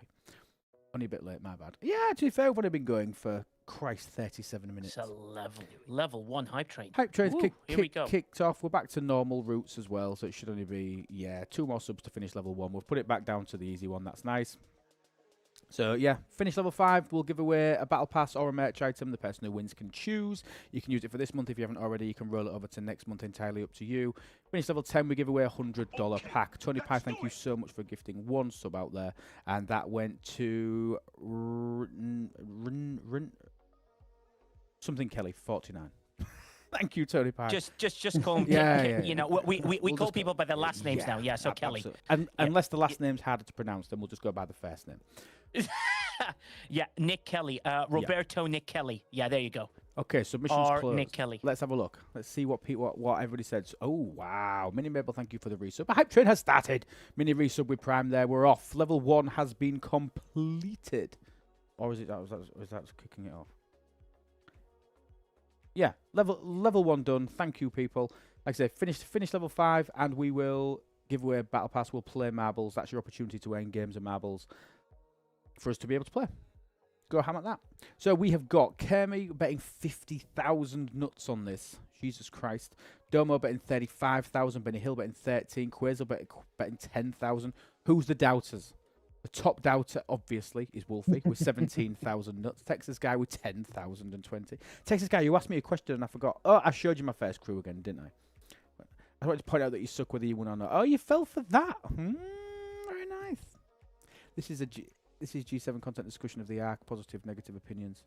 Speaker 1: Only a bit late, my bad. Yeah, to be fair, I've only been going for, Christ, 37 minutes.
Speaker 2: It's a level 1 hype train.
Speaker 1: Hype train's
Speaker 2: Ooh,
Speaker 1: kicked off. We're back to normal routes as well, so it should only be, 2 more subs to finish level 1. We've put it back down to the easy one. That's nice. So, yeah, finish level 5. We'll give away a battle pass or a merch item. The person who wins can choose. You can use it for this month if you haven't already. You can roll it over to next month, entirely up to you. Finish level 10, we give away a $100 pack. Tony Pie, thank you so much for gifting 1 sub out there. And that went to something Kelly, 49. Thank you, Tony Pie.
Speaker 2: Just call him.
Speaker 1: Yeah.
Speaker 2: You know, we call people by their last names now. Yeah, so Kelly.
Speaker 1: Absolutely. And unless the last name's harder to pronounce, then we'll just go by the first name.
Speaker 2: Yeah, Nick Kelly. Roberto Nick Kelly. Yeah, there you go.
Speaker 1: Okay, submissions
Speaker 2: Or
Speaker 1: closed.
Speaker 2: Nick Kelly.
Speaker 1: Let's have a look. Let's see what everybody said. Oh, wow. Mini Mabel, thank you for the resub. The hype train has started. Mini resub with Prime there. We're off. Level 1 has been completed. Or is it that kicking it off? Yeah, level 1 done. Thank you, people. Like I say, finish level 5, and we will give away a battle pass. We'll play marbles. That's your opportunity to earn games of marbles for us to be able to play. Go ham at that. So we have got Kermi betting 50,000 nuts on this. Jesus Christ. Domo betting 35,000. Benny Hill betting 13. Quasar betting 10,000. Who's the doubters? The top doubter, obviously, is Wolfie with 17,000 nuts. Texas guy with 10,020. Texas guy, you asked me a question and I forgot. Oh, I showed you my first crew again, didn't I? I wanted to point out that you suck whether you won or not. Oh, you fell for that. Very nice. This is G7 content discussion of the ARC, positive, negative opinions.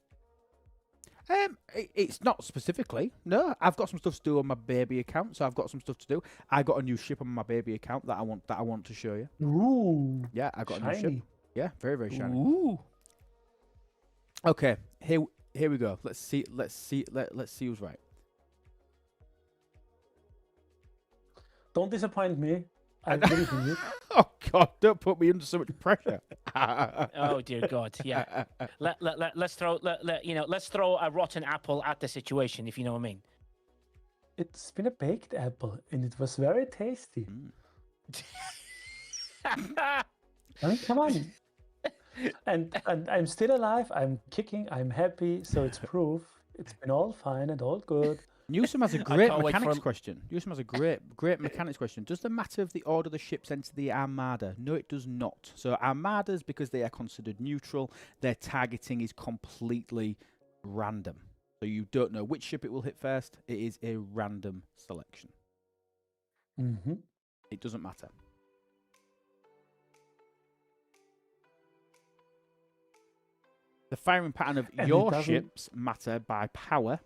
Speaker 1: It's not specifically. No, I've got some stuff to do on my baby account, so I've got some stuff to do. I got a new ship on my baby account that I want to show you.
Speaker 6: Ooh.
Speaker 1: Yeah, I got
Speaker 6: shiny.
Speaker 1: a new ship. Yeah, very, very shiny.
Speaker 2: Ooh.
Speaker 1: Okay, here we go. Let's see who's right.
Speaker 6: Don't disappoint me. I believe in you.
Speaker 1: Oh God! Don't put me under so much pressure.
Speaker 2: Oh dear God! Yeah. Let's throw a rotten apple at the situation, if you know what I mean.
Speaker 6: It's been a baked apple, and it was very tasty. I mean, come on. And I'm still alive. I'm kicking. I'm happy. So it's proof. It's been all fine and all good.
Speaker 1: Newsom has a great mechanics question. Newsom has a great mechanics question. Does the matter of the order the ships enter the Armada? No, it does not. So Armadas, because they are considered neutral, their targeting is completely random. So you don't know which ship it will hit first. It is a random selection.
Speaker 6: Mm-hmm.
Speaker 1: It doesn't matter. The firing pattern of your ships matter by power.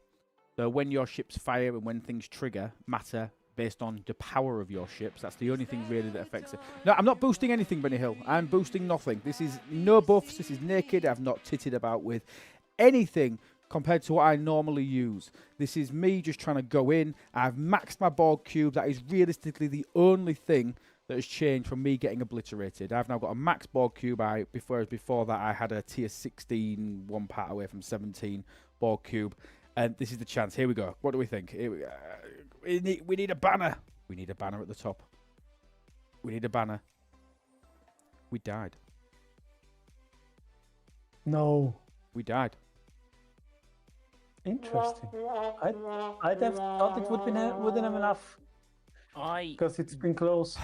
Speaker 1: So when your ships fire and when things trigger matter based on the power of your ships. That's the only thing really that affects it. No, I'm not boosting anything, Benny Hill. I'm boosting nothing. This is no buffs. This is naked. I've not titted about with anything compared to what I normally use. This is me just trying to go in. I've maxed my board cube. That is realistically the only thing that has changed from me getting obliterated. I've now got a max board cube. Before that, I had a tier 16, one part away from 17 board cube. And this is the chance. Here we go. What do we think? We need a banner. We need a banner at the top. We need a banner. We died.
Speaker 6: No.
Speaker 1: We died.
Speaker 6: Interesting. I'd have thought it wouldn't have enough. Because it's been close.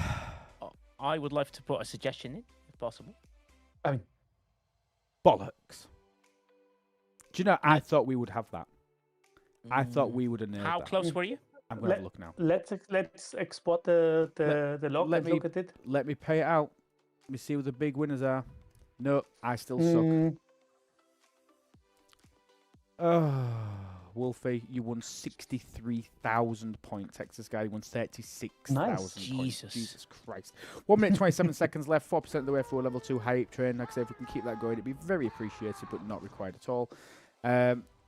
Speaker 2: I would like to put a suggestion in, if possible.
Speaker 6: I mean,
Speaker 1: bollocks. Do you know, I thought we would have that. I thought we would have nailed that.
Speaker 2: How close were you?
Speaker 1: I'm going to have a look now.
Speaker 6: Let's export the log. Let's look at it.
Speaker 1: Let me pay it out. Let me see what the big winners are. No, I still suck. Oh, Wolfie, you won 63,000 points. Texas guy, you won 36,000 points. Jesus Christ. 1 minute, 27 seconds left. 4% of the way through a level 2 hype train. Like I say, if we can keep that going, it'd be very appreciated, but not required at all.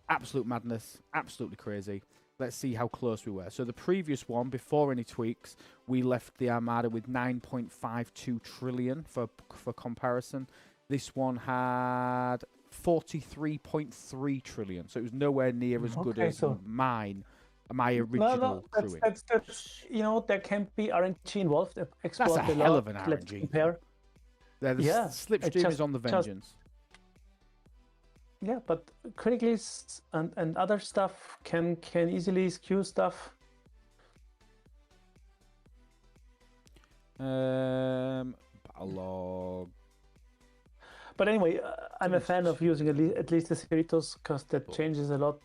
Speaker 1: Absolute madness. Absolutely crazy. Let's see how close we were. So the previous one, before any tweaks, we left the Armada with 9.52 trillion for comparison. This one had 43.3 trillion. So it was nowhere near as good as my original crewing.
Speaker 6: That's, there can be RNG involved.
Speaker 1: That's a hell of an RNG.
Speaker 6: Let's compare.
Speaker 1: The slipstream is on the vengeance.
Speaker 6: Yeah, but criticals and other stuff can easily skew stuff.
Speaker 1: Battle log.
Speaker 6: But anyway, I'm a fan of using at least the Cerritos because that changes a lot.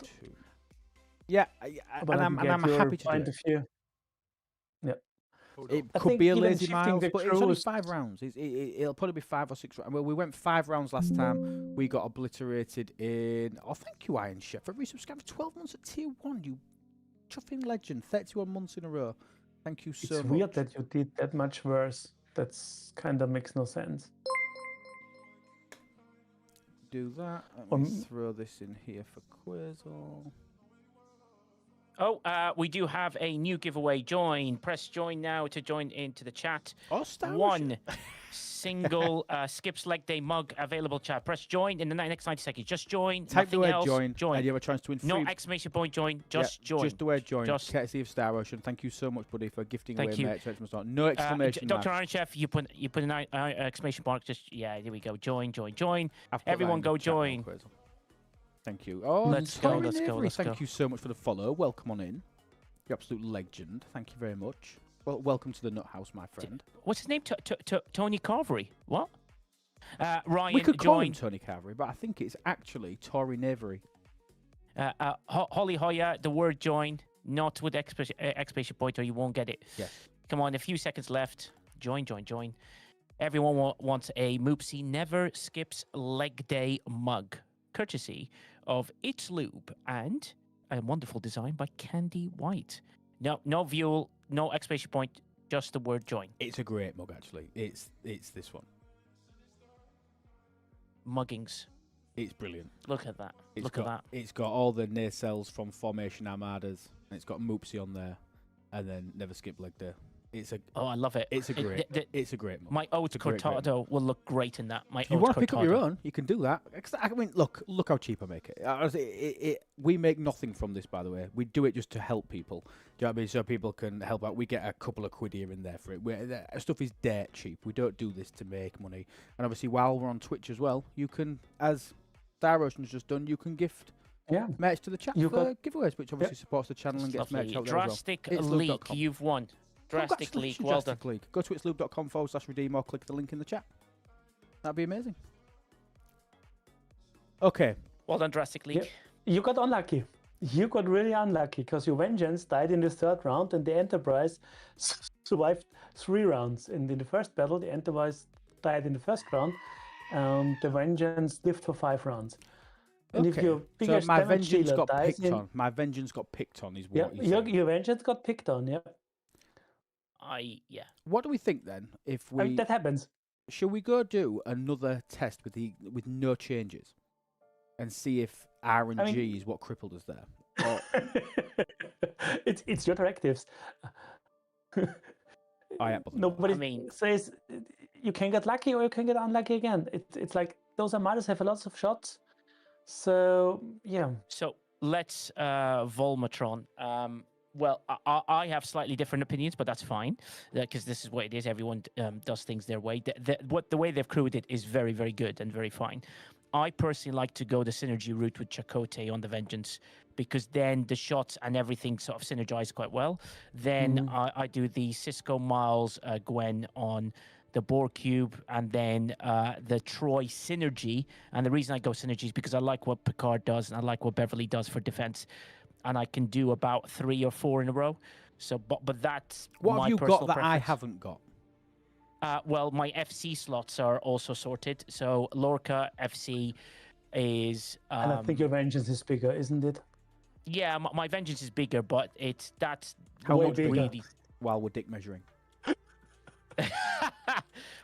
Speaker 1: Yeah, and I'm happy to do it.
Speaker 6: Yeah.
Speaker 1: It could be a lazy miles, but it's only 5 rounds. It'll probably be 5 or 6 rounds. Well, we went 5 rounds last time. We got obliterated in... Oh, thank you, Iron Chef, for resubscribing for 12 months at Tier 1. You chuffing legend. 31 months in a row. Thank you so much.
Speaker 6: It's weird that you did that much worse. That's kind of makes no sense.
Speaker 1: do that. Let me throw this in here for Quasel.
Speaker 2: Oh, we do have a new giveaway. Join. Press join now to join into the chat.
Speaker 1: Oh, Star
Speaker 2: One single Skips Leg Day mug available, chat. Press join in the next 90 seconds. Just join.
Speaker 1: Type the
Speaker 2: nothing
Speaker 1: word
Speaker 2: else.
Speaker 1: join.
Speaker 2: Join.
Speaker 1: And you have a chance to win free.
Speaker 2: No exclamation point join. Just join.
Speaker 1: Just the word join.
Speaker 2: Just
Speaker 1: Courtesy of Star Ocean. Thank you so much, buddy, for gifting
Speaker 2: Thank
Speaker 1: away
Speaker 2: you.
Speaker 1: merch. No exclamation mark.
Speaker 2: Dr. Iron Chef, you put an exclamation mark. Just there we go. Join.
Speaker 1: I've put that
Speaker 2: Everyone
Speaker 1: in
Speaker 2: go
Speaker 1: the chat now,
Speaker 2: join.
Speaker 1: Quasel. Thank you. Oh,
Speaker 2: Let's go,
Speaker 1: Tori
Speaker 2: let's go,
Speaker 1: Navery,
Speaker 2: let's
Speaker 1: thank
Speaker 2: go.
Speaker 1: you so much for the follow. Welcome on in. You're absolute legend. Thank you very much. Well, welcome to the Nut House, my friend.
Speaker 2: What's his name? Tony Carvery. What? Ryan,
Speaker 1: We could call him
Speaker 2: join.
Speaker 1: Tony Carvery, but I think it's actually Tori Navery.
Speaker 2: Holly Hoya, the word join, not with exclamation point, or you won't get it.
Speaker 1: Yes.
Speaker 2: Come on, a few seconds left. Join. Everyone wants a Moopsy Never Skips Leg Day mug, courtesy of It's Lube and a wonderful design by Candy White. No view, no exclamation point, just the word join.
Speaker 1: It's a great mug, actually. It's this one.
Speaker 2: Muggings.
Speaker 1: It's brilliant.
Speaker 2: Look at that.
Speaker 1: It's got all the nacelles from Formation Armadas, and it's got Moopsy on there, and then Never Skip Leg Day.
Speaker 2: Oh, I love it.
Speaker 1: It's a great mug.
Speaker 2: My oat cortado will look great in that.
Speaker 1: If you want to pick up your own, you can do that. I mean, look how cheap I make it. We make nothing from this, by the way. We do it just to help people. Do you know what I mean? So people can help out. We get a couple of quid here and there for it. Stuff is dirt cheap. We don't do this to make money. And obviously, while we're on Twitch as well, you can, as Star Ocean's just done, you can gift merch to the chat for giveaways, which obviously supports the channel and gets merch out there as well.
Speaker 2: Drastic Leak, you've won. Drastic Leak, well done.
Speaker 1: League. Go to itslube.com/redeem or click the link in the chat. That'd be amazing. Okay.
Speaker 2: Well done, Drastic Leak.
Speaker 6: Yeah. You got unlucky. You got really unlucky because your Vengeance died in the third round and the Enterprise survived 3 rounds. And in the first battle, the Enterprise died in the first round and the Vengeance lived for 5 rounds. And if your biggest
Speaker 1: my
Speaker 6: damage
Speaker 1: Vengeance
Speaker 6: dealer
Speaker 1: got
Speaker 6: dies
Speaker 1: picked on. My Vengeance got picked on is what
Speaker 6: your Vengeance got picked on,
Speaker 1: What do we think then? If we
Speaker 6: that happens.
Speaker 1: Should we go do another test with no changes and see if RNG is what crippled us there? Or...
Speaker 6: it's your directives. Nobody says you can get lucky or you can get unlucky again. It's like those Armadas have lots of shots. So yeah.
Speaker 2: So let's Volmatron. Well, I have slightly different opinions, but that's fine because this is what it is. Everyone does things their way. The way they've crewed it is very, very good and very fine. I personally like to go the synergy route with Chakotay on the Vengeance because then the shots and everything sort of synergize quite well. Then I do the Cisco Miles Gwen on the Boar Cube and then the Troy synergy. And the reason I go synergy is because I like what Picard does and I like what Beverly does for defense. And I can do about 3 or 4 in a row. So, but that's
Speaker 1: what have you got that
Speaker 2: preference.
Speaker 1: I haven't got?
Speaker 2: Well, my FC slots are also sorted. So Lorca FC is.
Speaker 6: And I think your Vengeance is bigger, isn't it?
Speaker 2: Yeah, my Vengeance is bigger, but that's
Speaker 1: how much
Speaker 6: bigger?
Speaker 2: Really.
Speaker 1: While we're dick measuring.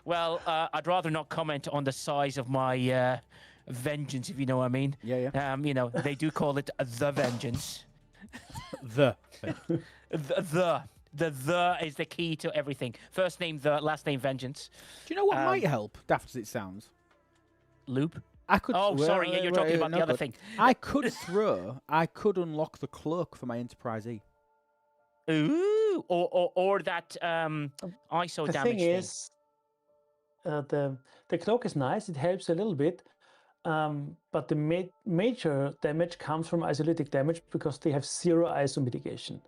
Speaker 2: Well, I'd rather not comment on the size of my Vengeance, if you know what I mean.
Speaker 1: Yeah.
Speaker 2: They do call it the Vengeance.
Speaker 1: The
Speaker 2: is the key to everything. First name the, last name Vengeance.
Speaker 1: Do you know what might help? Daft as it sounds.
Speaker 2: Loop.
Speaker 1: I could.
Speaker 2: Oh, sorry. You're talking about the other thing.
Speaker 1: I could unlock the cloak for my Enterprise E.
Speaker 2: Ooh, or that ISO
Speaker 6: the
Speaker 2: damage
Speaker 6: thing is, the cloak is nice. It helps a little bit. But the major damage comes from isolytic damage because they have 0 ISO mitigation.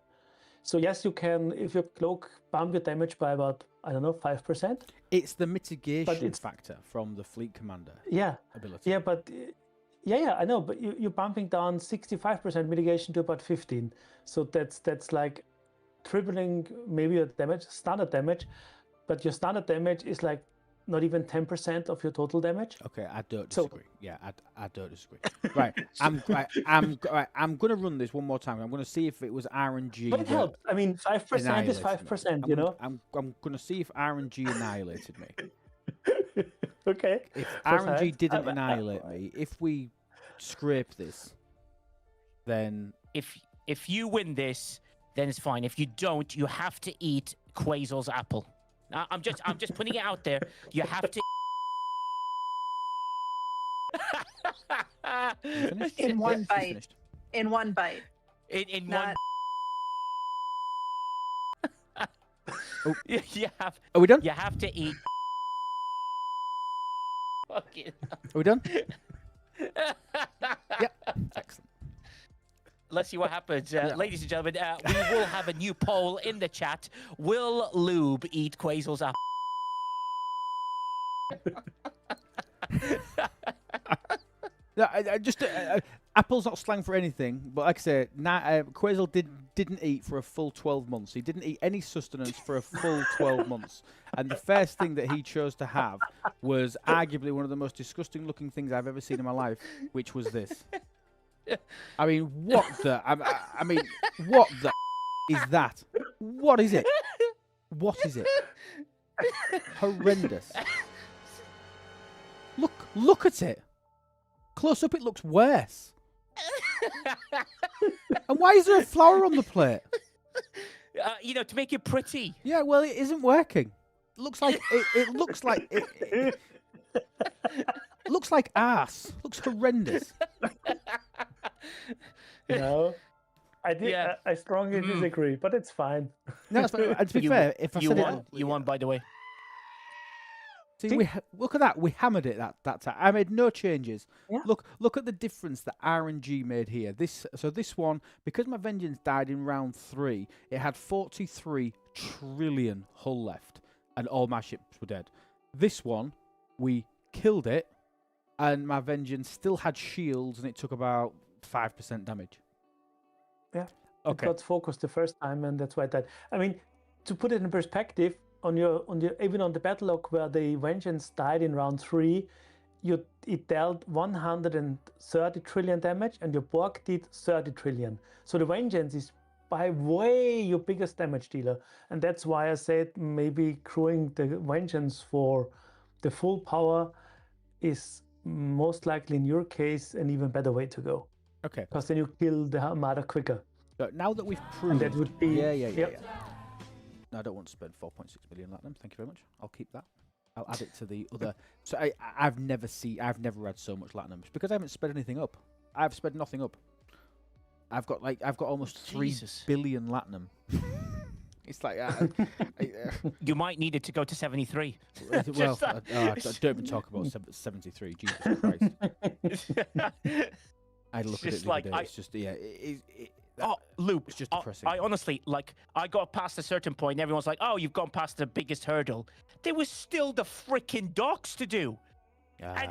Speaker 6: So yes, you can, if your cloak bump your damage by about, 5%.
Speaker 1: It's the mitigation factor from the fleet commander ability.
Speaker 6: Yeah, but I know, but you're bumping down 65% mitigation to about 15. So that's like tripling maybe your standard damage, but your standard damage is like not even 10% of your total damage.
Speaker 1: Okay, I don't disagree. I don't disagree. Right, I'm going to run this one more time. I'm going to see if it was RNG.
Speaker 6: But it helps. I mean, 5% is 5%.
Speaker 1: I'm going to see if RNG annihilated me.
Speaker 6: Okay.
Speaker 1: If
Speaker 6: For
Speaker 1: RNG
Speaker 6: science,
Speaker 1: didn't annihilate me, if we scrape this, then
Speaker 2: If you win this, then it's fine. If you don't, you have to eat Quazel's apple. I'm just putting it out there. You have to.
Speaker 1: finished?
Speaker 5: In one
Speaker 1: He's
Speaker 5: bite.
Speaker 1: finished.
Speaker 5: In one bite.
Speaker 2: In
Speaker 5: Not-
Speaker 2: one. You have.
Speaker 1: Are we done?
Speaker 2: You have to eat. Fucking.
Speaker 1: Are we done? Yep. Excellent.
Speaker 2: Let's see what happens. Ladies and gentlemen, we will have a new poll in the chat. Will Lube eat Quazel's apple?
Speaker 1: No, I just apple's not slang for anything, but like I say, Quazel didn't eat for a full 12 months. He didn't eat any sustenance for a full 12 months, and the first thing that he chose to have was arguably one of the most disgusting-looking things I've ever seen in my life, which was this. I mean, what the? I mean, what the is that? What is it? What is it? Horrendous. Look at it. Close up, it looks worse. And why is there a flower on the plate?
Speaker 2: To make it pretty.
Speaker 1: Yeah, well, it isn't working. It looks like it looks like it looks like ass. Looks horrendous.
Speaker 6: No, I did.
Speaker 2: Yeah.
Speaker 6: I strongly disagree, but it's fine.
Speaker 1: No, it's fine. And to be fair, if I
Speaker 2: You
Speaker 1: said
Speaker 2: won.
Speaker 1: it,
Speaker 2: You won, by the way.
Speaker 1: see, look at that. We hammered it that time. I made no changes.
Speaker 6: Yeah.
Speaker 1: Look at the difference that RNG made here. This one, because my vengeance died in round 3, it had 43 trillion hull left, and all my ships were dead. This one, we killed it, and my vengeance still had shields, and it took about 5% damage.
Speaker 6: Yeah.
Speaker 1: Okay.
Speaker 6: It got focused the first time, and that's why it died. I mean, to put it in perspective, on your even on the battle log where the vengeance died in round 3, it dealt 130 trillion damage, and your Borg did 30 trillion. So the vengeance is by way your biggest damage dealer, and that's why I said maybe crewing the vengeance for the full power is most likely in your case an even better way to go.
Speaker 1: Okay.
Speaker 6: Because then you kill the Armada quicker.
Speaker 1: So now that we've proved,
Speaker 6: And that would be
Speaker 1: yeah. No, I don't want to spend 4.6 billion latinum. Thank you very much. I'll keep that. I'll add it to the other. So I've never had so much latinum. It's because I haven't sped anything up. I've sped nothing up. I've got almost 3 billion latinum. It's like
Speaker 2: You might need it to go to 73.
Speaker 1: well, I don't even talk about 73. Jesus Christ! I look at it the other day. It's just
Speaker 2: Loop.
Speaker 1: It's just depressing.
Speaker 2: I honestly, I got past a certain point, and everyone's like, "Oh, you've gone past the biggest hurdle." There was still the freaking docks to do, and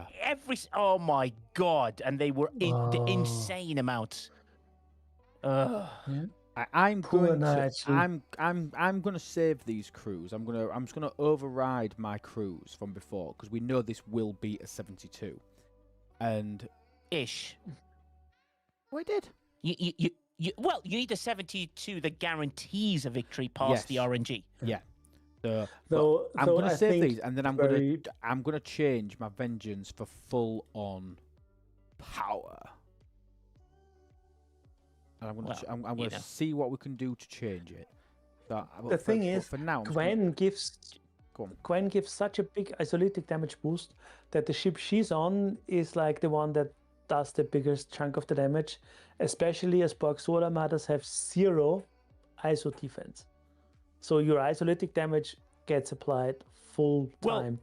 Speaker 2: oh my god, and they were the insane amounts.
Speaker 1: I'm going to save these crews. I'm just gonna override my crews from before because we know this will be a 72, and
Speaker 2: ish.
Speaker 1: Oh, I did.
Speaker 2: You need a 72 that guarantees a victory past the RNG.
Speaker 1: Yeah. So I'm going to save these, and then I'm going to change my vengeance for full on power. And I'm going to see what we can do to change it.
Speaker 6: The thing is,
Speaker 1: for now,
Speaker 6: Gwen gives such a big isolated damage boost that the ship she's on is like the one that does the biggest chunk of the damage, especially as Borg Solar Armadas have 0 ISO defense. So your isolated damage gets applied full time.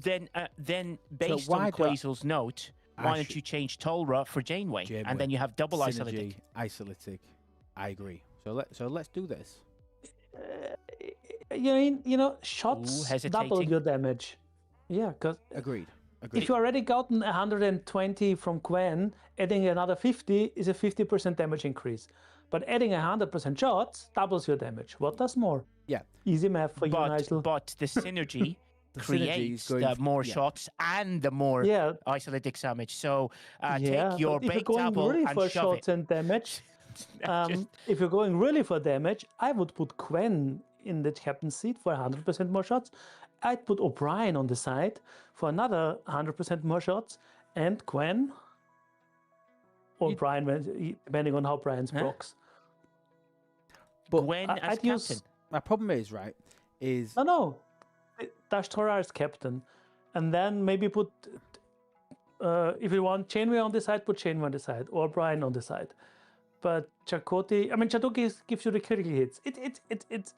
Speaker 2: Well, then based on Quazel's note, why don't you change Tolra for Janeway, and then you have double
Speaker 1: synergy, isolatic. I agree. So let's do this.
Speaker 6: Shots double your damage. Yeah, because
Speaker 1: agreed.
Speaker 6: If you already gotten 120 from Gwen, adding another 50 is a 50% damage increase. But adding 100% shots doubles your damage. What does more?
Speaker 1: Yeah.
Speaker 6: Easy math for you, Nigel.
Speaker 2: But the synergy creates the more shots and the more isolated damage. So take your baked apple
Speaker 6: really
Speaker 2: and
Speaker 6: for
Speaker 2: shove
Speaker 6: shots
Speaker 2: it.
Speaker 6: and damage, if you're going really for damage, I would put Gwen in the captain's seat for 100% more shots I'd put O'Brien on the side for another 100% more shots, and Gwen or Brian, depending on how Brian's procs.
Speaker 1: But
Speaker 2: Gwen as
Speaker 6: I'd
Speaker 2: captain.
Speaker 6: use.
Speaker 1: my problem is, right, is
Speaker 6: No. Dash Torah as captain, and then maybe put. If you want Chainway on the side, put Chainway on the side, or Brian on the side. But Chakotay, I mean, Chakotay gives you the critical hits.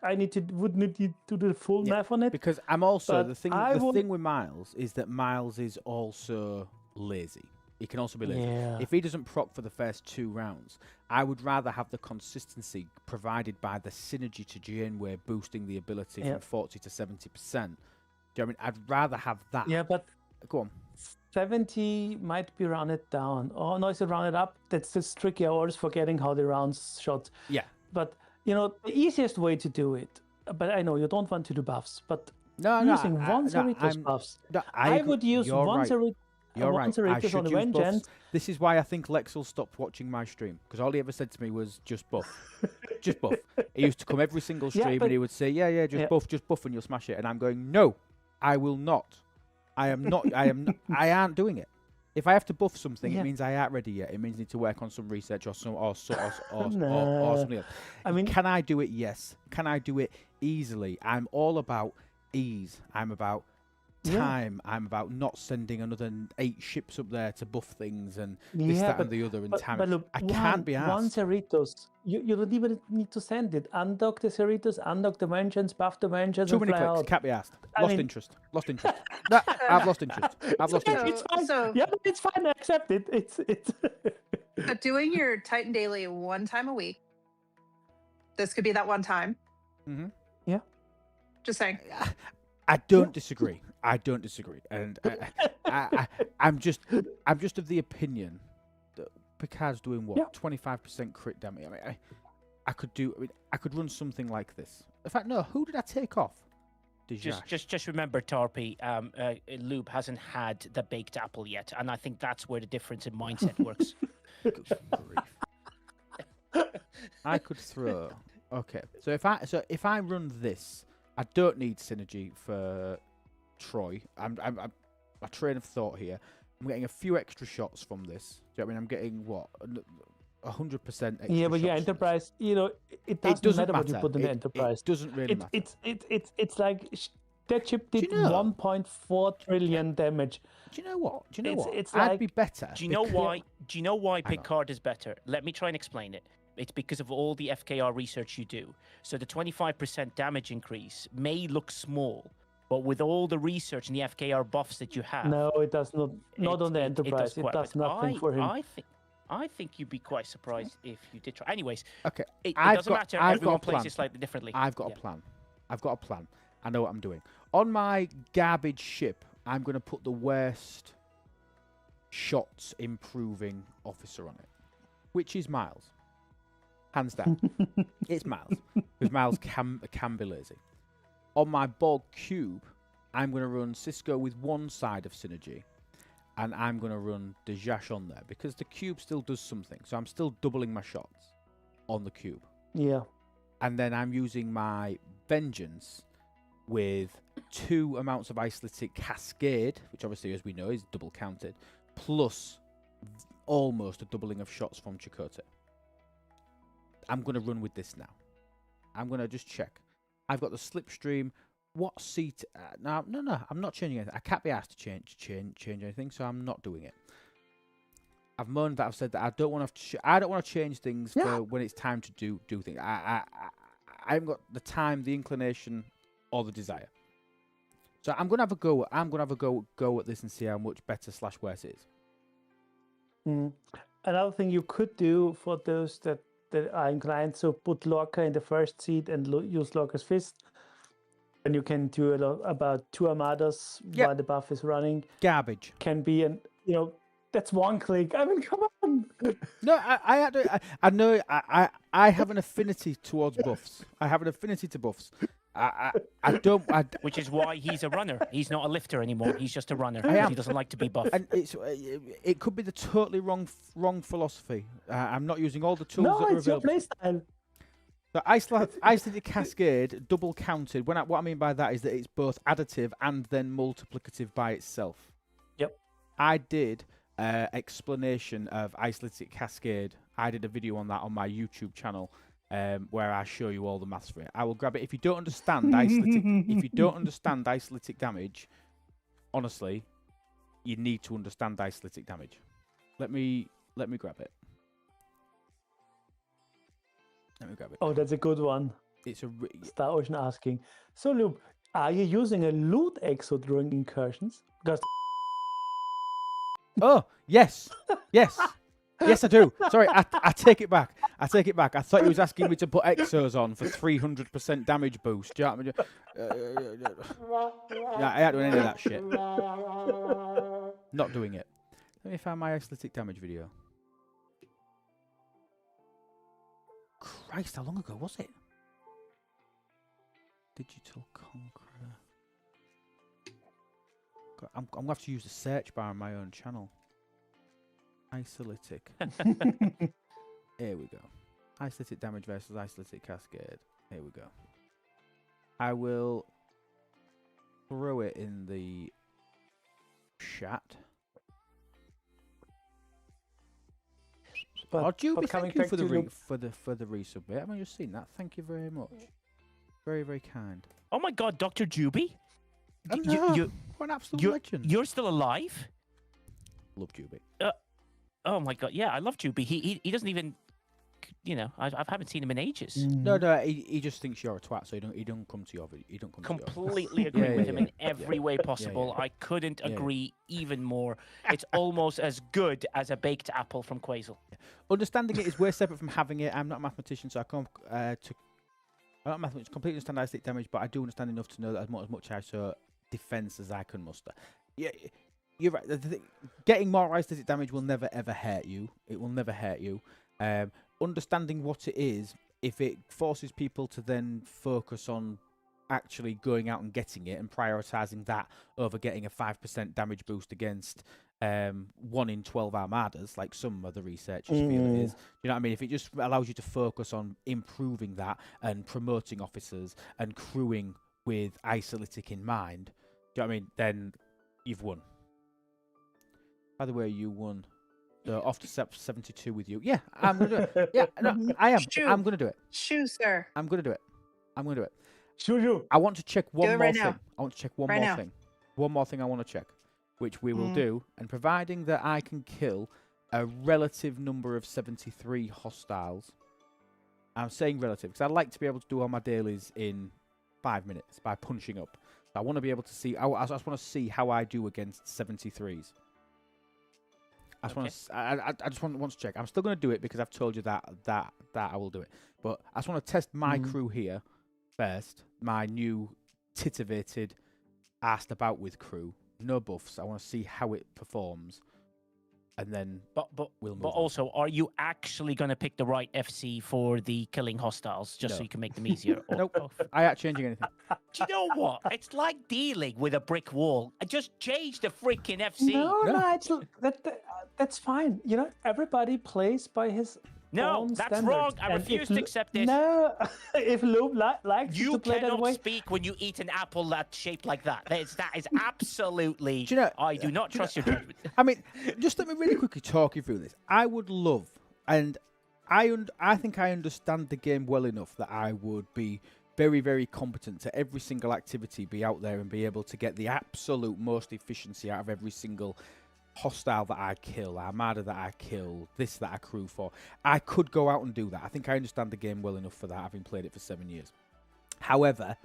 Speaker 6: I would need to do the full math on it.
Speaker 1: because I'm also
Speaker 6: but
Speaker 1: the thing.
Speaker 6: I
Speaker 1: The
Speaker 6: would-
Speaker 1: thing with Miles is that Miles is also lazy. He can also be lazy.
Speaker 6: Yeah.
Speaker 1: If he doesn't proc for the first 2 rounds, I would rather have the consistency provided by the synergy to Janeway boosting the ability from 40 to 70%. Do you know what I mean? I'd rather have that.
Speaker 6: Yeah, but
Speaker 1: Go on.
Speaker 6: 70 might be rounded down. Oh no, is it rounded up? That's tricky. I'm always forgetting how the rounds shot.
Speaker 1: Yeah.
Speaker 6: But the easiest way to do it. But I know you don't want to do buffs. But
Speaker 1: No,
Speaker 6: using
Speaker 1: no,
Speaker 6: one
Speaker 1: no,
Speaker 6: Cerritos buffs,
Speaker 1: no,
Speaker 6: I
Speaker 1: agree.
Speaker 6: would use
Speaker 1: You're
Speaker 6: one
Speaker 1: right.
Speaker 6: Cerritos.
Speaker 1: You're
Speaker 6: one
Speaker 1: right. I
Speaker 6: Cerritos
Speaker 1: should
Speaker 6: on the
Speaker 1: use buffs.
Speaker 6: Vengeance.
Speaker 1: This is why I think Lexel stopped watching my stream, because all he ever said to me was just buff, just buff. He used to come every single
Speaker 6: Yeah,
Speaker 1: stream
Speaker 6: but-
Speaker 1: and he would say, yeah, just buff, and you'll smash it. And I'm going, no, I will not. I am not. I aren't doing it. If I have to buff something,
Speaker 6: Yeah.
Speaker 1: it means I aren't ready yet. It means I need to work on some research or something else.
Speaker 6: Nah.
Speaker 1: Something else.
Speaker 6: I mean,
Speaker 1: Can I do it? Yes. Can I do it easily? I'm all about ease. I'm about time. I'm about not sending another 8 ships up there to buff things and this, that, and the other. And time.
Speaker 6: But look,
Speaker 1: I can't be
Speaker 6: one
Speaker 1: asked.
Speaker 6: Cerritos, you don't even need to send it. Undock the Cerritos, undock the Vengeance, buff the Vengeance,
Speaker 1: Too
Speaker 6: and
Speaker 1: many
Speaker 6: fly
Speaker 1: clicks.
Speaker 6: out.
Speaker 1: Can't be asked.
Speaker 6: I
Speaker 1: Lost
Speaker 6: mean-
Speaker 1: interest. Lost interest. No, I've lost interest. I've lost
Speaker 5: So-
Speaker 1: interest.
Speaker 6: It's fine.
Speaker 5: So-
Speaker 6: Yeah, but it's fine. I accept it. It's.
Speaker 5: But doing your Titan Daily 1 time a week, this could be that one time.
Speaker 1: Mhm.
Speaker 6: Yeah.
Speaker 5: Just saying.
Speaker 1: I don't disagree. I don't disagree, and I'm just of the opinion that Picard's doing what 25% crit damage. I mean, I could run something like this. In fact, no. Who did I take off?
Speaker 2: Just remember, Tarpy, Lube hasn't had the baked apple yet, and I think that's where the difference in mindset works.
Speaker 1: Good grief. I could throw. Okay, so if I run this, I don't need synergy for Troy. I'm my train of thought here. I'm getting a few extra shots from this. Do you know what I mean? I'm getting what 100% extra.
Speaker 6: Yeah, but
Speaker 1: shots from this.
Speaker 6: Enterprise, it
Speaker 1: It
Speaker 6: doesn't matter what you
Speaker 1: matter.
Speaker 6: put in the Enterprise.
Speaker 1: It doesn't really matter.
Speaker 6: It's like that chip did
Speaker 1: you know-
Speaker 6: 1.4 trillion damage.
Speaker 1: Do you know what?
Speaker 6: It's
Speaker 1: I'd
Speaker 6: like-
Speaker 1: be better.
Speaker 2: Do you know
Speaker 1: because-
Speaker 2: why? Do you know why
Speaker 1: Hang on.
Speaker 2: Picard is better? Let me try and explain it. It's because of all the FKR research you do. So the 25% damage increase may look small, but with all the research and the FKR buffs that you have,
Speaker 6: No, it does not. Not on the Enterprise. It
Speaker 2: quite a
Speaker 6: does
Speaker 2: bit.
Speaker 6: nothing for him.
Speaker 2: I think you'd be quite surprised if you did try. Anyways,
Speaker 1: Okay,
Speaker 2: it
Speaker 1: I've
Speaker 2: doesn't
Speaker 1: got-
Speaker 2: matter.
Speaker 1: I've
Speaker 2: Everyone
Speaker 1: got a
Speaker 2: plays
Speaker 1: plan.
Speaker 2: it slightly differently.
Speaker 1: I've got
Speaker 2: Yeah.
Speaker 1: a plan. I've got a plan. I know what I'm doing. On my garbage ship, I'm going to put the worst shots improving officer on it, which is Miles. Hands down. It's Miles. Because Miles can be lazy. On my Borg cube, I'm going to run Cisco with one side of synergy, and I'm going to run Dejash on there, because the cube still does something. So I'm still doubling my shots on the cube.
Speaker 6: Yeah.
Speaker 1: And then I'm using my Vengeance with 2 amounts of Isolytic Cascade, which obviously, as we know, is double counted, plus almost a doubling of shots from Chakotay. I'm going to run with this now. I'm going to just check. I've got the slipstream. What seat? No, I'm not changing anything. I can't be asked to change anything, so I'm not doing it. I've moaned that I've said that I don't want to change things for when it's time to do things. I haven't got the time, the inclination, or the desire. So I'm gonna have a go. I'm gonna have a go at this and see how much better / worse it is.
Speaker 6: Another thing you could do for those that are inclined, so put Lorca in the first seat and use Lorca's Fist. And you can do about 2 armadas while the buff is running.
Speaker 1: Garbage.
Speaker 6: Can be, that's one click. I mean, come on.
Speaker 1: No, I know. I have an affinity towards buffs. I have an affinity to buffs. I don't.
Speaker 2: Which is why he's a runner. He's not a lifter anymore. He's just a runner.
Speaker 1: I am.
Speaker 2: He doesn't like to be buffed.
Speaker 1: And it could be the totally wrong philosophy. I'm not using all the tools
Speaker 6: No,
Speaker 1: that are
Speaker 6: it's your
Speaker 1: available.
Speaker 6: playstyle.
Speaker 1: The isolated cascade double counted. What I mean by that is that it's both additive and then multiplicative by itself.
Speaker 6: Yep.
Speaker 1: I did explanation of isolated cascade. I did a video on that on my YouTube channel where I show you all the maths for it. I will grab it. If you don't understand isolated damage, honestly, you need to understand isolated damage. Let me grab it. Let me grab it.
Speaker 6: Oh, that's a good one.
Speaker 1: It's a
Speaker 6: Star Ocean asking. So, Loop, are you using a loot exo during incursions? Because
Speaker 1: Oh, yes. Yes. Yes, I do. Sorry, I take it back. I take it back. I thought he was asking me to put exos on for 300% damage boost. Do you know what I mean? Yeah, I ain't doing any of that shit. Not doing it. Let me find my isolated damage video. Christ, how long ago was it? Digital Conqueror. God, I'm going to have to use the search bar on my own channel. Isolated. Here we go. Isolated damage versus isolated cascade. Here we go. I will throw it in the chat.
Speaker 6: But
Speaker 1: Juby,
Speaker 6: coming
Speaker 1: thank you
Speaker 6: back
Speaker 1: for the
Speaker 6: to
Speaker 1: for the resubmit. Haven't just seen that? Thank you very much. Very, very kind.
Speaker 2: Oh my God, Dr. Juby?
Speaker 1: What an absolute legend.
Speaker 2: You're still alive?
Speaker 1: Love Juby.
Speaker 2: Oh my God, yeah, I love Juby. He doesn't even, you know, I haven't seen him in ages.
Speaker 1: No, he just thinks you're a twat, so he don't come to your video. He don't come
Speaker 2: Completely agree with him in every way possible. I couldn't agree even more. It's almost as good as a baked apple from Quasel.
Speaker 1: Understanding it is way separate from having it. I'm not a mathematician, so I can't I'm not completely understand isolated damage, but I do understand enough to know that as much I show defense as I can muster. Yeah, you're right. Getting more isolated damage will never ever hurt you. It will never hurt you. Understanding what it is, if it forces people to then focus on actually going out and getting it and prioritizing that over getting a 5% damage boost against 1 in 12 armadas, like some of the researchers feel it is. You know what I mean? If it just allows you to focus on improving that and promoting officers and crewing with isolatic in mind, do you know what I mean? Then you've won. By the way, you won. So off to 72 with you. Yeah, I'm gonna do it. Yeah, no, I am.
Speaker 5: Shoo.
Speaker 1: I'm gonna do it.
Speaker 5: Shoo, sir.
Speaker 1: I'm gonna do it. I'm gonna do it.
Speaker 6: Shoo.
Speaker 1: I want to check one
Speaker 5: it
Speaker 1: more
Speaker 5: right
Speaker 1: thing.
Speaker 5: now.
Speaker 1: I want to check one
Speaker 5: Right
Speaker 1: more
Speaker 5: now.
Speaker 1: thing. One more thing I want to check, which we will do. And providing that I can kill a relative number of 73 hostiles. I'm saying relative because I like to be able to do all my dailies in 5 minutes by punching up. So I want to be able to see. I just want to see how I do against 73s. I just want to check. I'm still going to do it because I've told you that I will do it. But I just want to test my crew here first. My new titivated, asked about with crew. No buffs. I want to see how it performs, and then we'll move on.
Speaker 2: Also, are you actually going to pick the right FC for the killing hostiles just so you can make them easier?
Speaker 1: Nope. I ain't changing anything.
Speaker 2: Do you know what? It's like dealing with a brick wall. I just change the freaking FC.
Speaker 6: No, that's fine. You know, everybody plays by his own
Speaker 2: that's
Speaker 6: standards.
Speaker 2: wrong. I
Speaker 6: And
Speaker 2: refuse
Speaker 6: if
Speaker 2: to accept this.
Speaker 6: No, if Loop likes
Speaker 2: You
Speaker 6: to play that
Speaker 2: cannot
Speaker 6: way,
Speaker 2: speak when you eat an apple that's shaped like that. That is absolutely.
Speaker 1: Do you know,
Speaker 2: I do not trust your judgment.
Speaker 1: I mean, just let me really quickly talk you through this. I would love, and I think I understand the game well enough that I would be very, very competent to every single activity, be out there and be able to get the absolute most efficiency out of every single hostile that I kill, armada that I kill, this that I crew for. I could go out and do that. I think I understand the game well enough for that, having played it for 7 years. However,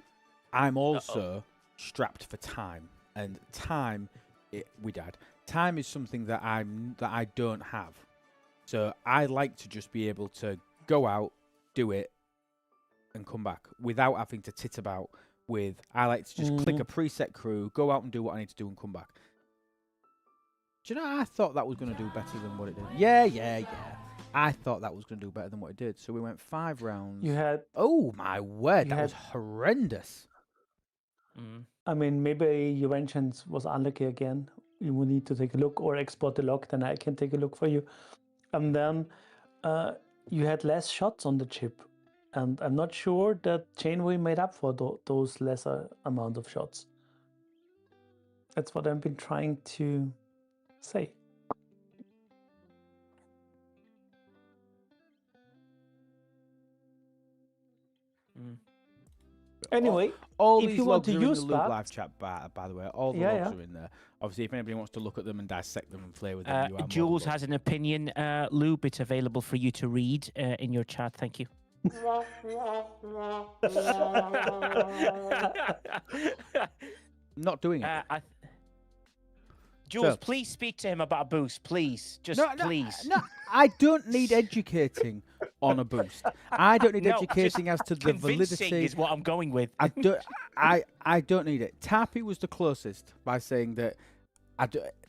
Speaker 1: I'm also strapped for time, and time is something that I don't have. So I like to just be able to go out, do it, and come back without having to tit about with. I like to just click a preset crew, go out and do what I need to do, and come back. Do you know, I thought that was going to do better than what it did. Yeah. I thought that was going to do better than what it did. So we went 5 rounds.
Speaker 6: you had.
Speaker 1: Oh, my word. That was horrendous.
Speaker 6: I mean, maybe your vengeance was unlucky again. You will need to take a look or export the log. Then I can take a look for you. And then you had less shots on the chip. and I'm not sure that Chainway made up for those lesser amount of shots. That's what I've been trying to say. Anyway,
Speaker 1: all
Speaker 6: if
Speaker 1: these
Speaker 6: you want
Speaker 1: logs
Speaker 6: to
Speaker 1: are in the
Speaker 6: use
Speaker 1: loop
Speaker 6: that,
Speaker 1: live chat, by the way. All the
Speaker 6: Yeah,
Speaker 1: logs
Speaker 6: yeah.
Speaker 1: are in there. Obviously, if anybody wants to look at them and dissect them and play with them, you are more than
Speaker 2: Jules
Speaker 1: welcome.
Speaker 2: has an opinion, Lube. It's available for you to read in your chat. Thank you.
Speaker 1: Not doing it.
Speaker 2: Jules,
Speaker 1: So-
Speaker 2: please speak to him about a boost, please. Just
Speaker 1: No,
Speaker 2: please.
Speaker 1: No, I don't need educating on a boost. I don't need
Speaker 2: No,
Speaker 1: educating as to the
Speaker 2: Convincing
Speaker 1: validity.
Speaker 2: is what I'm going with.
Speaker 1: I don't need it. Tarpy was the closest by saying that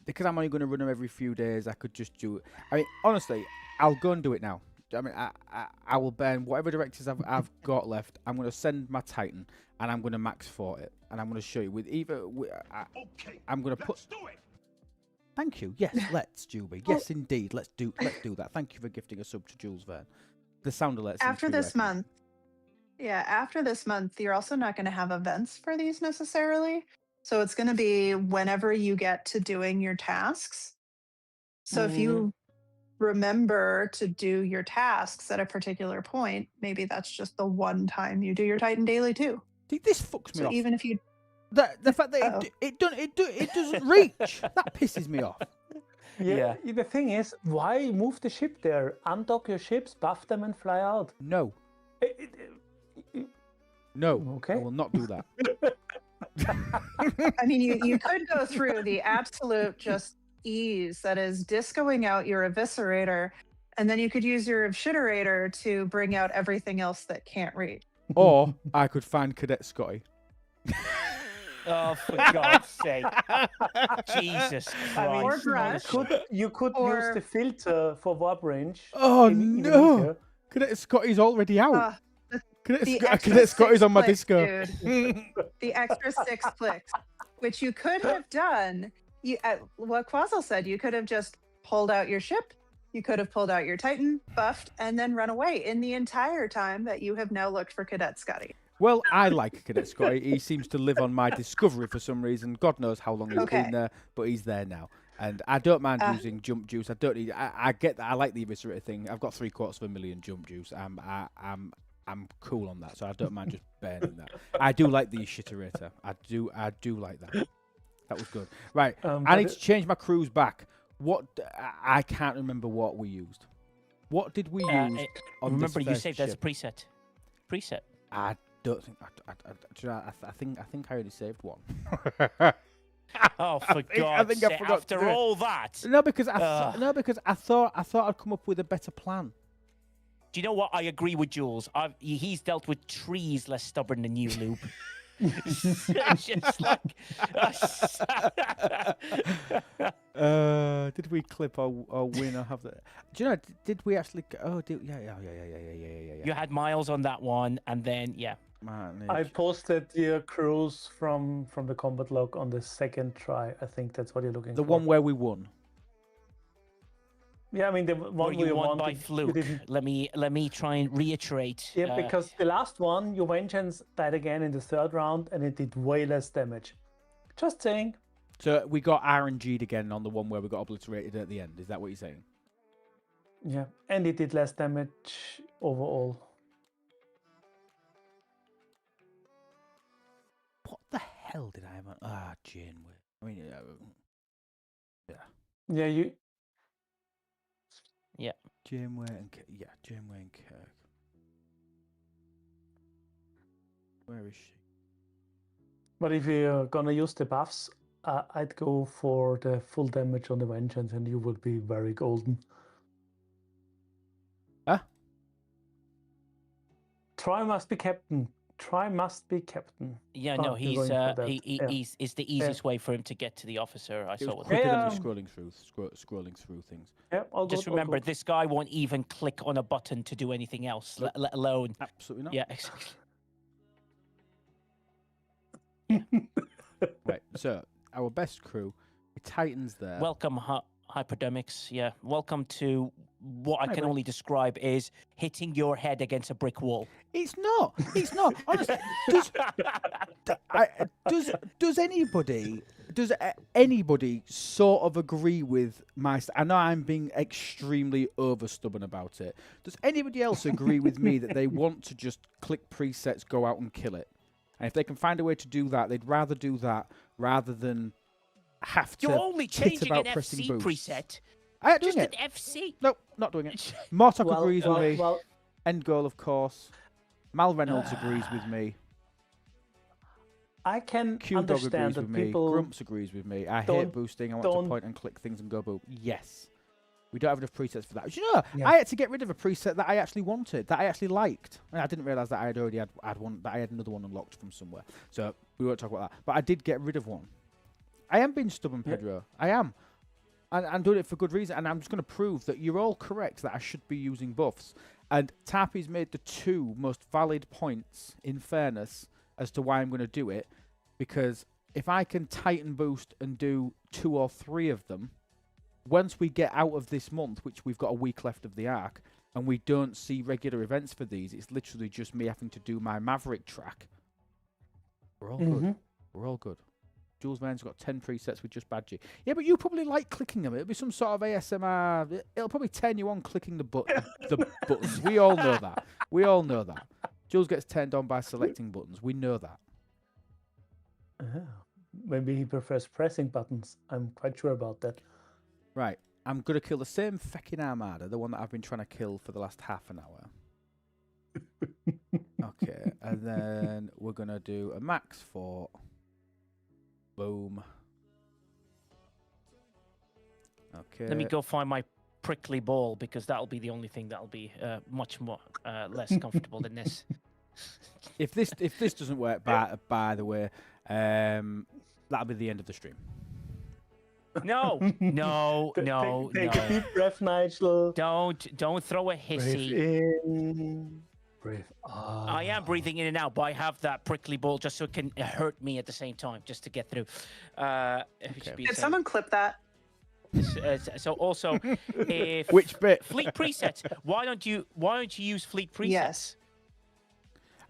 Speaker 1: because I'm only going to run them every few days, I could just do it. I mean, honestly, I'll go and do it now. I mean, I will burn whatever directives I've got left. I'm going to send my Titan and I'm going to max for it, and I'm going to show you with either. I'm going to put.
Speaker 7: Do it.
Speaker 1: Thank you. Yes, let's, Juby. Yes, indeed. Let's do that. Thank you for gifting a sub to Jules Verne. The sound alert.
Speaker 5: After this month, after this month, you're also not going to have events for these necessarily. So it's going to be whenever you get to doing your tasks. So if you remember to do your tasks at a particular point, maybe that's just the one time you do your Titan daily too.
Speaker 1: This fucks me
Speaker 5: So
Speaker 1: off.
Speaker 5: even if you
Speaker 1: The fact that it doesn't reach, that pisses me off.
Speaker 6: Yeah. The thing is, why move the ship there? Undock your ships, buff them, and fly out.
Speaker 1: No. No.
Speaker 6: Okay.
Speaker 1: I will not do that.
Speaker 5: I mean, you could go through the absolute just ease that is discoing out your eviscerator, and then you could use your shiterator to bring out everything else that can't read.
Speaker 1: Or I could find Cadet Scotty.
Speaker 2: Oh, for God's sake. Jesus Christ.
Speaker 6: I
Speaker 5: Or
Speaker 6: mean,
Speaker 5: Grush.
Speaker 6: you could use
Speaker 5: Or-
Speaker 6: the filter for warp range.
Speaker 1: Oh,
Speaker 6: even
Speaker 1: no.
Speaker 6: easier.
Speaker 1: Cadet Scotty's already out.
Speaker 5: The extra
Speaker 1: Cadet Scotty's
Speaker 5: 6
Speaker 1: on my
Speaker 5: clicks,
Speaker 1: disco.
Speaker 5: dude. The extra 6 clicks, which you could have done. What Quazzle said, you could have just pulled out your ship, you could have pulled out your Titan, buffed, and then run away in the entire time that you have now looked for Cadet Scotty.
Speaker 1: Well, I like Cadet Scotty. He seems to live on my discovery for some reason. God knows how long he's been there, but he's there now. And I don't mind using jump juice. I don't need. I get that. I like the eviscerator thing. I've got 750,000 jump juice. I'm cool on that, so I don't mind just burning that. I do like the shiterator. I do like that. That was good. Right, I need to change my crews back. What? I can't remember what we used. What did we use? On
Speaker 2: Remember,
Speaker 1: this
Speaker 2: you
Speaker 1: first
Speaker 2: saved as a
Speaker 1: ship?
Speaker 2: preset.
Speaker 1: I don't think. I think I only saved one.
Speaker 2: Oh, for God's
Speaker 1: think I
Speaker 2: sake!
Speaker 1: forgot to
Speaker 2: After
Speaker 1: do it.
Speaker 2: all that,
Speaker 1: No, because I thought I'd come up with a better plan.
Speaker 2: do you know what? I agree with Jules. He's dealt with trees less stubborn than you, Lube. Just like.
Speaker 1: Did we clip our win or have that? Do you know? Did we actually? Yeah.
Speaker 2: You had Miles on that one, and then
Speaker 6: I posted the crews from the combat log on the second try. I think that's what you're looking
Speaker 1: the
Speaker 6: for.
Speaker 1: one where we won.
Speaker 6: Yeah, I mean the one
Speaker 2: where you won by
Speaker 6: you
Speaker 2: fluke.
Speaker 6: didn't-
Speaker 2: Let me try and reiterate.
Speaker 6: Yeah, because the last one, your vengeance died again in the third round, and it did way less damage. Just saying.
Speaker 1: So we got RNG'd again on the one where we got obliterated at the end. Is that what you're saying?
Speaker 6: Yeah, and it did less damage overall.
Speaker 1: What the hell did I have on? Janeway. I mean, yeah.
Speaker 6: Yeah, you.
Speaker 1: Janeway and Janeway and Kirk. Where is she?
Speaker 6: But if you're gonna use the buffs, I'd go for the full damage on the vengeance, and you would be very golden.
Speaker 1: Huh?
Speaker 6: Try must be captain. Try must be captain.
Speaker 2: Yeah,
Speaker 6: Oh,
Speaker 2: no,
Speaker 6: you're
Speaker 2: he's
Speaker 6: going for that. Yeah.
Speaker 2: he's the easiest way for him to get to the officer. I
Speaker 1: It
Speaker 2: saw
Speaker 1: was
Speaker 2: with
Speaker 1: quicker
Speaker 6: Yeah.
Speaker 1: than me scrolling through things.
Speaker 6: Yeah, all
Speaker 2: Just
Speaker 6: good, all
Speaker 2: remember,
Speaker 6: good.
Speaker 2: this guy won't even click on a button to do anything else,
Speaker 1: Nope.
Speaker 2: let alone.
Speaker 1: Absolutely not.
Speaker 2: Yeah, exactly.
Speaker 1: Right. So our best crew, the Titans there.
Speaker 2: Welcome, Hypodermics. Yeah, welcome to what I can only describe is hitting your head against a brick wall.
Speaker 1: It's not. It's not. Honestly, does anybody sort of agree with my? I know I'm being extremely over stubborn about it. Does anybody else agree with me that they want to just click presets, go out and kill it? And if they can find a way to do that, they'd rather do that rather than have to.
Speaker 2: You're only changing an
Speaker 1: pressing
Speaker 2: FC
Speaker 1: boost.
Speaker 2: preset.
Speaker 1: I ain't doing
Speaker 2: Just
Speaker 1: it.
Speaker 2: an FC.
Speaker 1: Nope, not doing it. Mortok
Speaker 6: Well,
Speaker 1: agrees with me.
Speaker 6: well,
Speaker 1: End goal, of course. Mal Reynolds agrees with me.
Speaker 6: I can
Speaker 1: Q-Dog
Speaker 6: understand
Speaker 1: agrees with
Speaker 6: that
Speaker 1: me.
Speaker 6: people
Speaker 1: Grumps agrees with me. I hate
Speaker 6: don't-
Speaker 1: boosting. I want to
Speaker 6: don't-
Speaker 1: point and click things and go boom. Yes. We don't have enough presets for that. Do you know,
Speaker 6: Yeah.
Speaker 1: I had to get rid of a preset that I actually wanted, that I actually liked. And I didn't realise that I had already had one, that I had another one unlocked from somewhere. So we won't talk about that. But I did get rid of one. I am being stubborn,
Speaker 6: Yeah.
Speaker 1: Pedro. I am. And I'm doing it for good reason. And I'm just going to prove that you're all correct that I should be using buffs. And Tarpy's made the two most valid points, in fairness, as to why I'm going to do it. Because if I can Titan boost and do 2 or 3 of them, once we get out of this month, which we've got a week left of the arc, and we don't see regular events for these, it's literally just me having to do my Maverick track. We're all good. We're all good. Jules Vane's got 10 presets with just Badgie. Yeah, but you probably like clicking them. It'll be some sort of ASMR. It'll probably turn you on clicking the buttons. We all know that. We all know that. Jules gets turned on by selecting buttons. We know that.
Speaker 6: Maybe he prefers pressing buttons. I'm quite sure about that.
Speaker 1: Right. I'm going to kill the same fucking Armada, the one that I've been trying to kill for the last half an hour. Okay. And then we're going to do a max fort. Boom. Okay.
Speaker 2: Let me go find my prickly ball because that'll be the only thing that'll be much more less comfortable than this.
Speaker 1: If this doesn't work, by the way, that'll be the end of the stream.
Speaker 2: No, no, no,
Speaker 6: Take a
Speaker 2: no.
Speaker 6: deep breath, Nigel.
Speaker 2: Don't throw a
Speaker 6: Breathe
Speaker 2: hissy.
Speaker 6: in. Breathe out.
Speaker 2: I am breathing in and out, but I have that prickly ball just so it can hurt me at the same time, just to get through. It should be
Speaker 5: Did
Speaker 2: the same.
Speaker 5: someone clip that?
Speaker 2: So also, if
Speaker 1: Which bit?
Speaker 2: fleet presets, why don't you use fleet presets?
Speaker 5: Yes.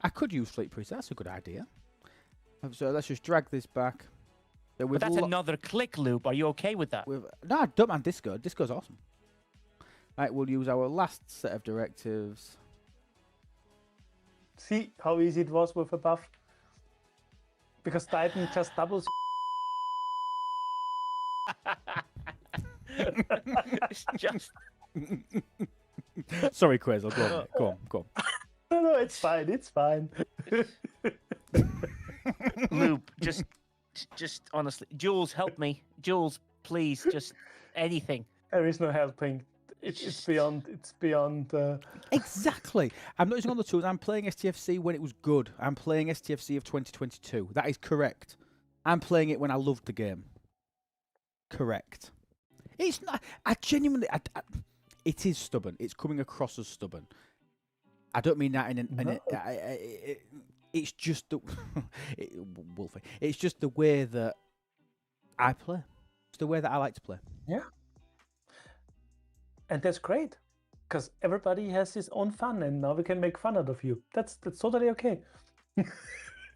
Speaker 1: I could use fleet presets. That's a good idea. So let's just drag this back. So
Speaker 2: But that's another click loop. Are you okay with that?
Speaker 1: no, I don't mind Disco. Disco's awesome. Right, we'll use our last set of directives.
Speaker 6: See how easy it was with a buff? Because Titan just doubles.
Speaker 2: It's just
Speaker 1: Sorry, Quazel. Go on, mate. Go on.
Speaker 6: No, it's fine. It's fine.
Speaker 2: loop. Just honestly, Jules, help me. Jules, please, just anything.
Speaker 6: There is no helping. It's beyond. It's beyond.
Speaker 1: Exactly. I'm not using all the tools. I'm playing STFC when it was good. I'm playing STFC of 2022. That is correct. I'm playing it when I loved the game. Correct. It's not. I genuinely. It is stubborn. It's coming across as stubborn. I don't mean that it's just the Wolfie. It's just the way that I play. It's the way that I like to play.
Speaker 6: Yeah. And that's great, because everybody has his own fun, and now we can make fun out of you. That's totally okay.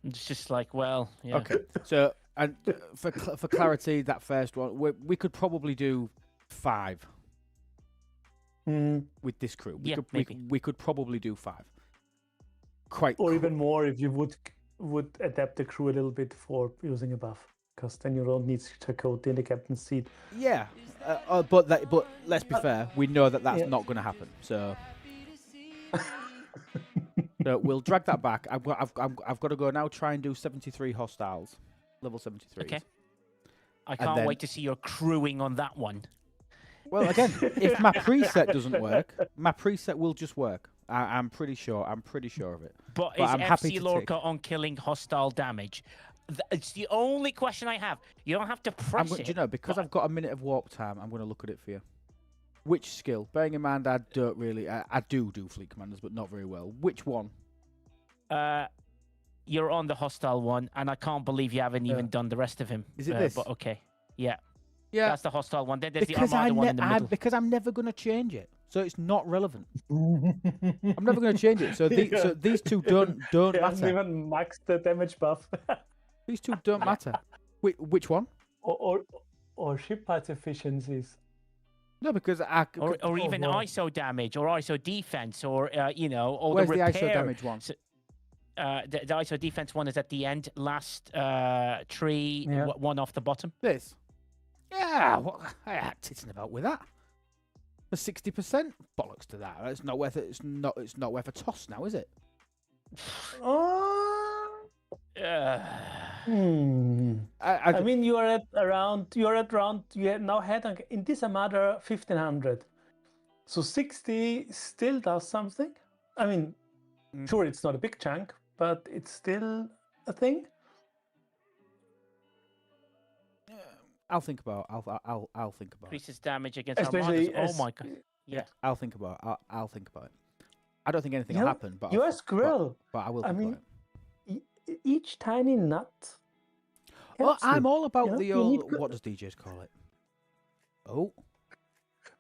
Speaker 2: It's just like, well, yeah.
Speaker 1: Okay. So, and for clarity, that first one, we could probably do 5 with this crew. We could probably do 5.
Speaker 6: Or even more if you would adapt the crew a little bit for using a buff, because then you don't need to code in the captain's seat.
Speaker 1: Yeah. But let's be fair. We know that that's not going to happen. So. So we'll drag that back. I've got to go now. Try and do 73 hostiles, level 73.
Speaker 2: Okay. I can't wait to see your crewing on that one.
Speaker 1: Well, again, if my preset doesn't work, my preset will just work. I'm pretty sure. I'm pretty sure of it.
Speaker 2: But is
Speaker 1: I'm happy
Speaker 2: FC
Speaker 1: to
Speaker 2: Lorca on killing hostile damage? It's the only question I have. You don't have to press it.
Speaker 1: Do you know, because I've got a minute of warp time, I'm going to look at it for you. Which skill? Bearing in mind, I don't really. I do fleet commanders, but not very well. Which one?
Speaker 2: You're on the hostile one, and I can't believe you haven't even done the rest of him.
Speaker 1: Is it this?
Speaker 2: But okay, yeah.
Speaker 1: Yeah.
Speaker 2: That's the hostile one. Then there's
Speaker 1: Because
Speaker 2: the Armada one in the middle.
Speaker 1: Because I'm never going to change it. So it's not relevant. I'm never going to change it. So, so these two don't matter.
Speaker 6: Even max the damage buff.
Speaker 1: These two don't matter. Which one?
Speaker 6: Or ship parts efficiencies.
Speaker 1: No, because
Speaker 2: or even ISO damage, or ISO defense, or or
Speaker 1: where's
Speaker 2: the
Speaker 1: the
Speaker 2: repair.
Speaker 1: ISO damage one?
Speaker 2: So, the ISO defense one is at the end, last tree, one off the bottom.
Speaker 1: This. Yeah, what I had titting about with that. For 60%, bollocks to that. It's not worth it. It's not worth a toss now, is it?
Speaker 6: I mean, you are now head in this Armada 1500. So 60 still does something. I mean, sure, it's not a big chunk, but it's still a thing.
Speaker 1: I'll think about. I'll think about.
Speaker 2: Increases damage against
Speaker 6: Especially
Speaker 2: Armadas. Oh my god. Yeah.
Speaker 1: I'll think about. I'll think about it. I don't think anything will happen, but
Speaker 6: you're a squirrel.
Speaker 1: But I will. Think about it.
Speaker 6: Each tiny nut.
Speaker 1: Well, I'm all about the old. What does DJs call it? Oh,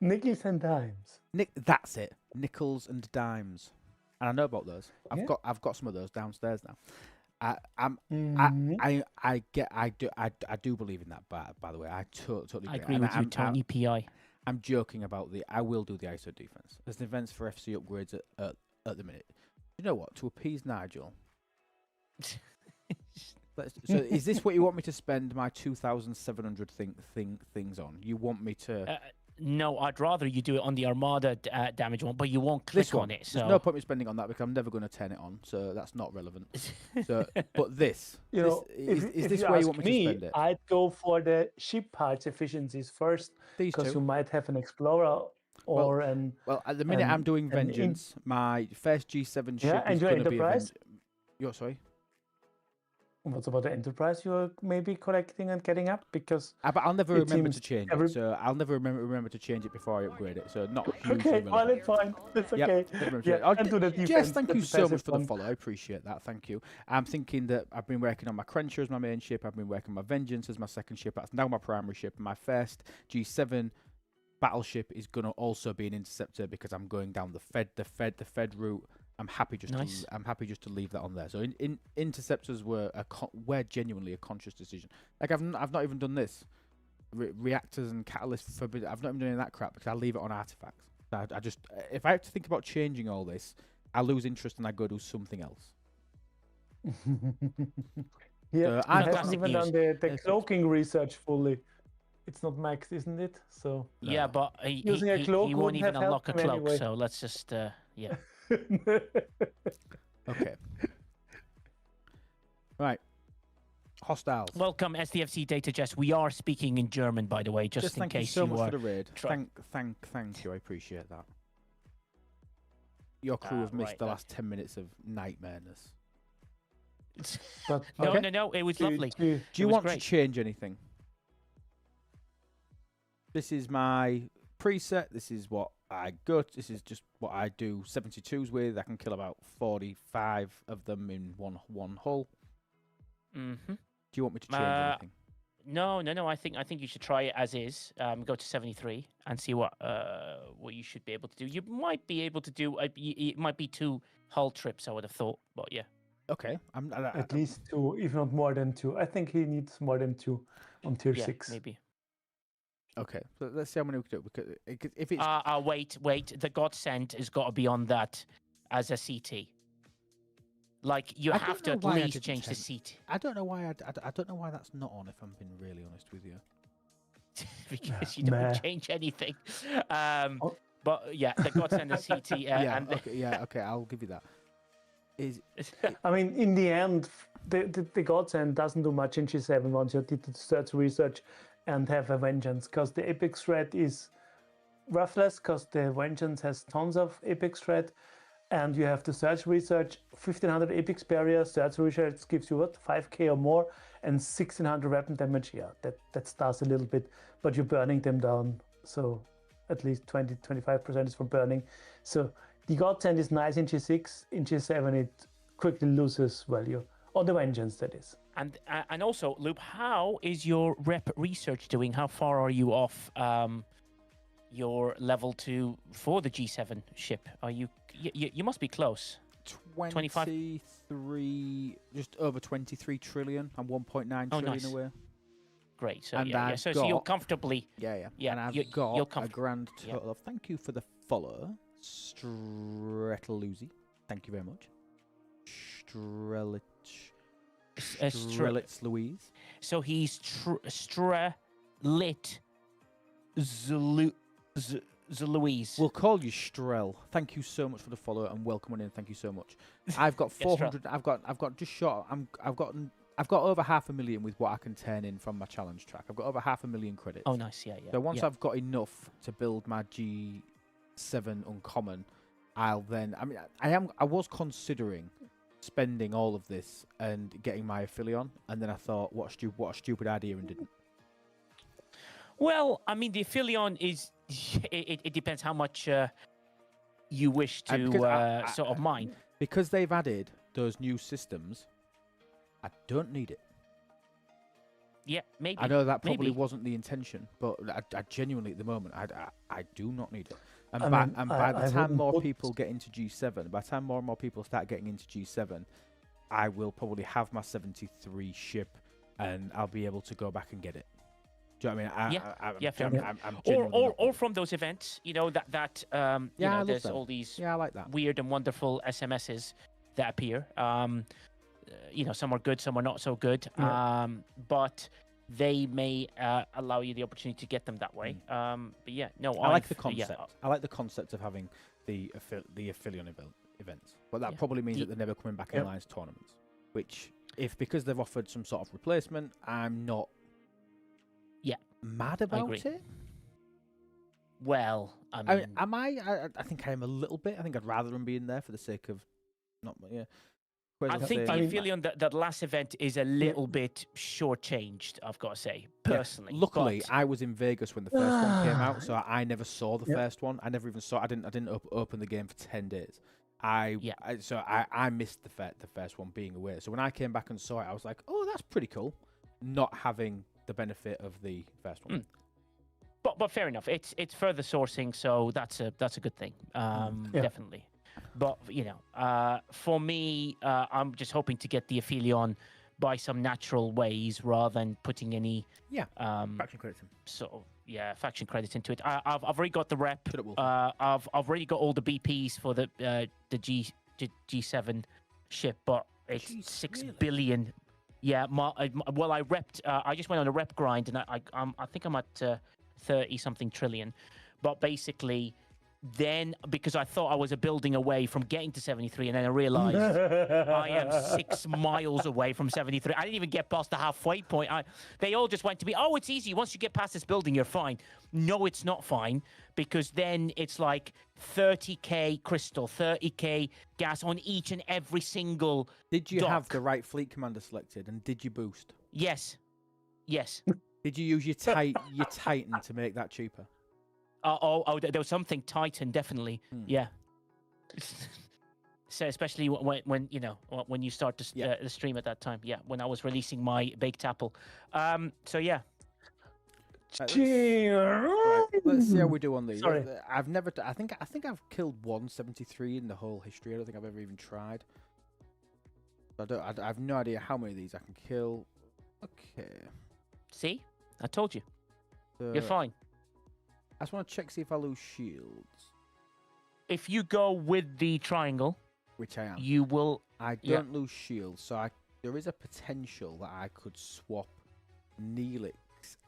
Speaker 6: nickels and dimes.
Speaker 1: That's it. Nickels and dimes. And I know about those. I've got some of those downstairs now. I do believe in that. By the way, I totally
Speaker 2: agree with you, Tony PI.
Speaker 1: I'm joking about I will do the ISO defense. There's events for FC upgrades at the minute. You know what? To appease Nigel. So is this what you want me to spend my 2,700 things on? You want me to?
Speaker 2: No, I'd rather you do it on the Armada damage one, but you won't click on it. So
Speaker 1: there's no point in spending on that because I'm never going to turn it on, so that's not relevant. So, but this, is this where you want me to spend it?
Speaker 6: I'd go for the ship parts efficiencies first, because you might have an Explorer or
Speaker 1: Well, at the minute I'm doing Vengeance. My first G7 ship is going to be sorry.
Speaker 6: What about the Enterprise you're maybe collecting and getting up? Because
Speaker 1: but I'll never remember to change it. So I'll never remember to change it before I upgrade it. So not hugely relevant.
Speaker 6: Well, it's fine. It's okay.
Speaker 1: Jess, thank you so much for the follow. I appreciate that. Thank you. I'm thinking that I've been working on my Crenshaw as my main ship. I've been working on my Vengeance as my second ship. That's now my primary ship. My first G7 battleship is going to also be an interceptor because I'm going down the Fed route. I'm happy just to leave that on there. So in interceptors were genuinely a conscious decision. Like I've not even done this. Reactors and catalysts forbidden. I've not even done any of that crap because I leave it on artifacts. I just if I have to think about changing all this, I lose interest and I go do something else.
Speaker 6: I haven't even done the cloaking research fully. It's not max, isn't it? So
Speaker 2: yeah, but he won't even unlock a cloak. Anyway. So let's just yeah.
Speaker 1: Okay. Right. Hostiles.
Speaker 2: Welcome, STFC Data Jess. We are speaking in German, by the way, just in case you
Speaker 1: so much for the raid. Thank you. I appreciate that. Your crew have missed the last 10 minutes of nightmareness.
Speaker 2: No. It was lovely.
Speaker 1: Do you want to change anything? This is my preset. This is what I got. This is just what I do 72s with. I can kill about 45 of them in one hull.
Speaker 2: Mm-hmm.
Speaker 1: Do you want me to change anything?
Speaker 2: No. I think you should try it as is. Go to 73 and see what you should be able to do. You might be able to do. It might be 2 hull trips. I would have thought, but yeah.
Speaker 1: Okay.
Speaker 6: At least 2, if not more than 2. I think he needs more than 2 on tier 6.
Speaker 2: Maybe.
Speaker 1: Okay, so let's see how many we can do. Because if it's
Speaker 2: wait, the Godsend has got to be on that as a CT. Like you have to at least change the CT.
Speaker 1: I don't know why. I don't know why that's not on. If I'm being really honest with you,
Speaker 2: because you don't change anything. But yeah, the Godsend and CT.
Speaker 1: Okay, I'll give you that.
Speaker 6: I mean, in the end, the Godsend doesn't do much in G7 once you did the search research and have a Vengeance, because the Apex threat is ruthless, because the Vengeance has tons of Apex threat, and you have to search research 1500 Apex barrier. Search research gives you 5k or more, and 1600 weapon damage. Yeah, that starts a little bit, but you're burning them down, so at least 20-25% is for burning. So the Godsend is nice in G6. In G7 it quickly loses value. On the Vengeance, that is.
Speaker 2: And also, Loop, how is your rep research doing? How far are you off your level 2 for the G7 ship? Are you? You must be close. 25?
Speaker 1: 23, just over 23 trillion. I'm 1.9 trillion
Speaker 2: nice.
Speaker 1: away.
Speaker 2: Great. So
Speaker 1: And
Speaker 2: yeah,
Speaker 1: I've
Speaker 2: so you're
Speaker 1: got-
Speaker 2: comfortably.
Speaker 1: Yeah.
Speaker 2: Yeah,
Speaker 1: And I've
Speaker 2: you're
Speaker 1: got a
Speaker 2: comfortable.
Speaker 1: grand
Speaker 2: Yeah.
Speaker 1: total of. Thank you for the follow, Stretaluzzi. Thank you very much. Strelitz Louise.
Speaker 2: So he's Strelit Louise.
Speaker 1: We'll call you Strel. Thank you so much for the follow and welcome on in. Thank you so much. I've got
Speaker 2: Yeah, Strel.
Speaker 1: 400. I've got just short. I've got over 500,000 with what I can turn in from my challenge track. I've got over 500,000 credits.
Speaker 2: Oh, nice. Yeah.
Speaker 1: So once
Speaker 2: yeah.
Speaker 1: I've got enough to build my G7 uncommon, I'll then. I mean, I was considering spending all of this and getting my Affilion, and then I thought, what a stupid idea, and didn't.
Speaker 2: Well, I mean, the Affilion is. It depends how much you wish to
Speaker 1: because
Speaker 2: sort of mine.
Speaker 1: Because they've added those new systems, I don't need it.
Speaker 2: Yeah, maybe.
Speaker 1: I know that probably
Speaker 2: maybe.
Speaker 1: wasn't the intention, but I genuinely, at the moment, I do not need it. And
Speaker 6: I
Speaker 1: by,
Speaker 6: mean,
Speaker 1: and by
Speaker 6: I
Speaker 1: the time
Speaker 6: wouldn't
Speaker 1: more
Speaker 6: put-
Speaker 1: people get into G7, by the time more and more people start getting into G7, I will probably have my 73 ship, and I'll be able to go back and get it. Do you know what I mean?
Speaker 2: Yeah, fair
Speaker 1: I'm genuinely not
Speaker 2: or from those events, you know that you
Speaker 1: Yeah, I
Speaker 2: know,
Speaker 1: love
Speaker 2: there's
Speaker 1: them.
Speaker 2: all these
Speaker 1: Yeah, I like that.
Speaker 2: weird and wonderful SMSs that appear. You know, some are good, some are not so good.
Speaker 6: Yeah.
Speaker 2: But they may allow you the opportunity to get them that way. But yeah, no,
Speaker 1: I like the
Speaker 2: yeah,
Speaker 1: concept. I like the concept of having the Affilion events, but that
Speaker 2: Yeah.
Speaker 1: probably means
Speaker 2: The-
Speaker 1: that they're never coming back
Speaker 6: Yep.
Speaker 1: in Alliance tournaments. Which, because they've offered some sort of replacement, I'm not.
Speaker 2: Yeah.
Speaker 1: Mad
Speaker 2: agree.
Speaker 1: about it.
Speaker 2: Well, I
Speaker 1: I
Speaker 2: mean,
Speaker 1: mean, am I? I think I am a little bit. I think I'd rather them be in there for the sake of not. Yeah.
Speaker 2: I
Speaker 1: Whereas
Speaker 2: think the
Speaker 1: say-
Speaker 2: Affilion that last event is a little bit shortchanged. I've got to say,
Speaker 1: Yeah,
Speaker 2: personally.
Speaker 1: luckily,
Speaker 2: but-
Speaker 1: I was in Vegas when the first one came out, so I never saw the
Speaker 6: Yeah.
Speaker 1: first one. I never even saw. I didn't open the game for 10 days.
Speaker 2: Yeah.
Speaker 1: I missed the first one being away. So when I came back and saw it, I was like, oh, that's pretty cool. Not having the benefit of the first one.
Speaker 2: But fair enough. It's further sourcing, so that's a good thing.
Speaker 6: Yeah.
Speaker 2: Definitely. But you know, for me, I'm just hoping to get the Affilion by some natural ways rather than putting any
Speaker 1: Yeah. Faction credits him.
Speaker 2: sort of faction credits into it. I've already got the rep.
Speaker 1: Shut up, Wolf.
Speaker 2: I've already got all the BPs for the G7 ship, but it's
Speaker 1: Jeez,
Speaker 2: 6
Speaker 1: really?
Speaker 2: billion. Yeah, well, I repped. I just went on a rep grind, and I think I'm at 30 something trillion. But basically, then because I thought I was a building away from getting to 73, and then I realized I am 6 miles away from 73. I didn't even get past the halfway point. They all just went to me, oh, it's easy. Once you get past this building, you're fine. No, it's not fine, because then it's like 30k crystal, 30k gas on each and every single.
Speaker 1: Did you have
Speaker 2: dock.
Speaker 1: the right fleet commander selected, and did you boost?
Speaker 2: Yes.
Speaker 1: Did you use your Titan to make that cheaper?
Speaker 2: There was something Titan, definitely. Yeah. So especially when you know when you start the stream at that time. Yeah, when I was releasing my baked apple. So yeah.
Speaker 1: Right, let's see how we do on these.
Speaker 6: Sorry.
Speaker 1: I've never. I think I've killed 173 in the whole history. I don't think I've ever even tried. I have no idea how many of these I can kill. Okay.
Speaker 2: See, I told you.
Speaker 1: So
Speaker 2: You're fine.
Speaker 1: I just want to check see if I lose shields,
Speaker 2: If you go with the triangle,
Speaker 1: which I am.
Speaker 2: you will.
Speaker 1: I
Speaker 2: yeah.
Speaker 1: don't lose shields, so there is a potential that I could swap Neelix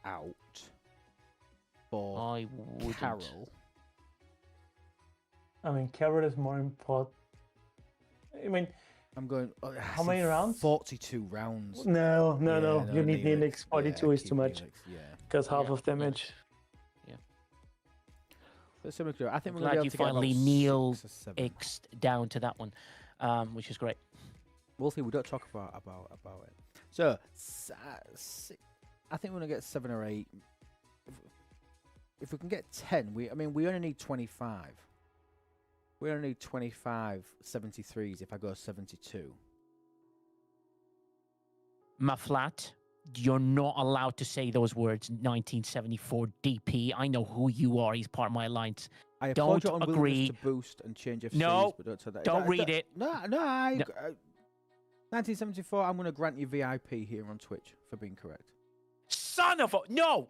Speaker 1: out for
Speaker 2: I wouldn't.
Speaker 1: Carol.
Speaker 6: I mean, Carrot is more important. I mean,
Speaker 1: I'm going.
Speaker 6: How many rounds?
Speaker 1: 42 rounds.
Speaker 6: no.
Speaker 1: Yeah,
Speaker 6: You need Neelix. 42 is
Speaker 1: keep
Speaker 6: too much.
Speaker 1: Neelix, yeah.
Speaker 6: Because half
Speaker 2: Yeah,
Speaker 6: of damage.
Speaker 1: Let's see what we can do. I think
Speaker 2: I'm
Speaker 1: we're going
Speaker 2: glad
Speaker 1: to
Speaker 2: you
Speaker 1: be able to
Speaker 2: finally
Speaker 1: get about
Speaker 2: kneel
Speaker 1: 6 or 7.
Speaker 2: X'd down to that one, which is great.
Speaker 1: We'll see. We don't talk about it. So, I think we're gonna get 7 or 8. If we can get 10, we only need 25. We only need 25 73s if I go 72.
Speaker 2: My flat, You're not allowed to say those words. 1974 DP. I know who you are. He's part of my alliance.
Speaker 1: I applaud
Speaker 2: Don't
Speaker 1: your unwillingness
Speaker 2: agree.
Speaker 1: to boost and change FCs,
Speaker 2: No,
Speaker 1: but don't say that.
Speaker 2: don't read it.
Speaker 1: No, 1974, I'm going to grant you VIP here on Twitch for being correct.
Speaker 2: Son of a... No!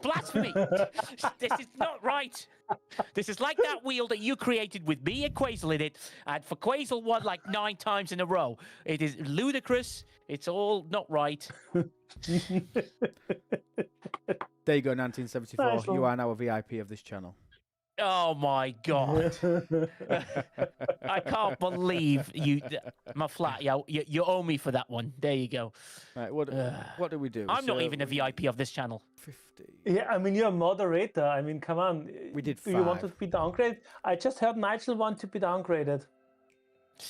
Speaker 2: Blasphemy! This is not right. This is like that wheel that you created with me and Quasel in it, and for Quasel won like 9 times in a row. It is ludicrous. It's all not right.
Speaker 1: There you go, 1974.
Speaker 6: Nice
Speaker 1: You
Speaker 6: one.
Speaker 1: are now a VIP of this channel.
Speaker 2: Oh my God. I can't believe you... My flat, you owe me for that one. There you go.
Speaker 1: Right, what do we do?
Speaker 2: I'm not
Speaker 1: So
Speaker 2: even a VIP of this channel.
Speaker 1: 50.
Speaker 6: Yeah, I mean, you're a moderator. I mean, come on.
Speaker 1: We did
Speaker 6: Do you want to
Speaker 1: 5.
Speaker 6: be downgraded? I just heard Nigel want to be downgraded.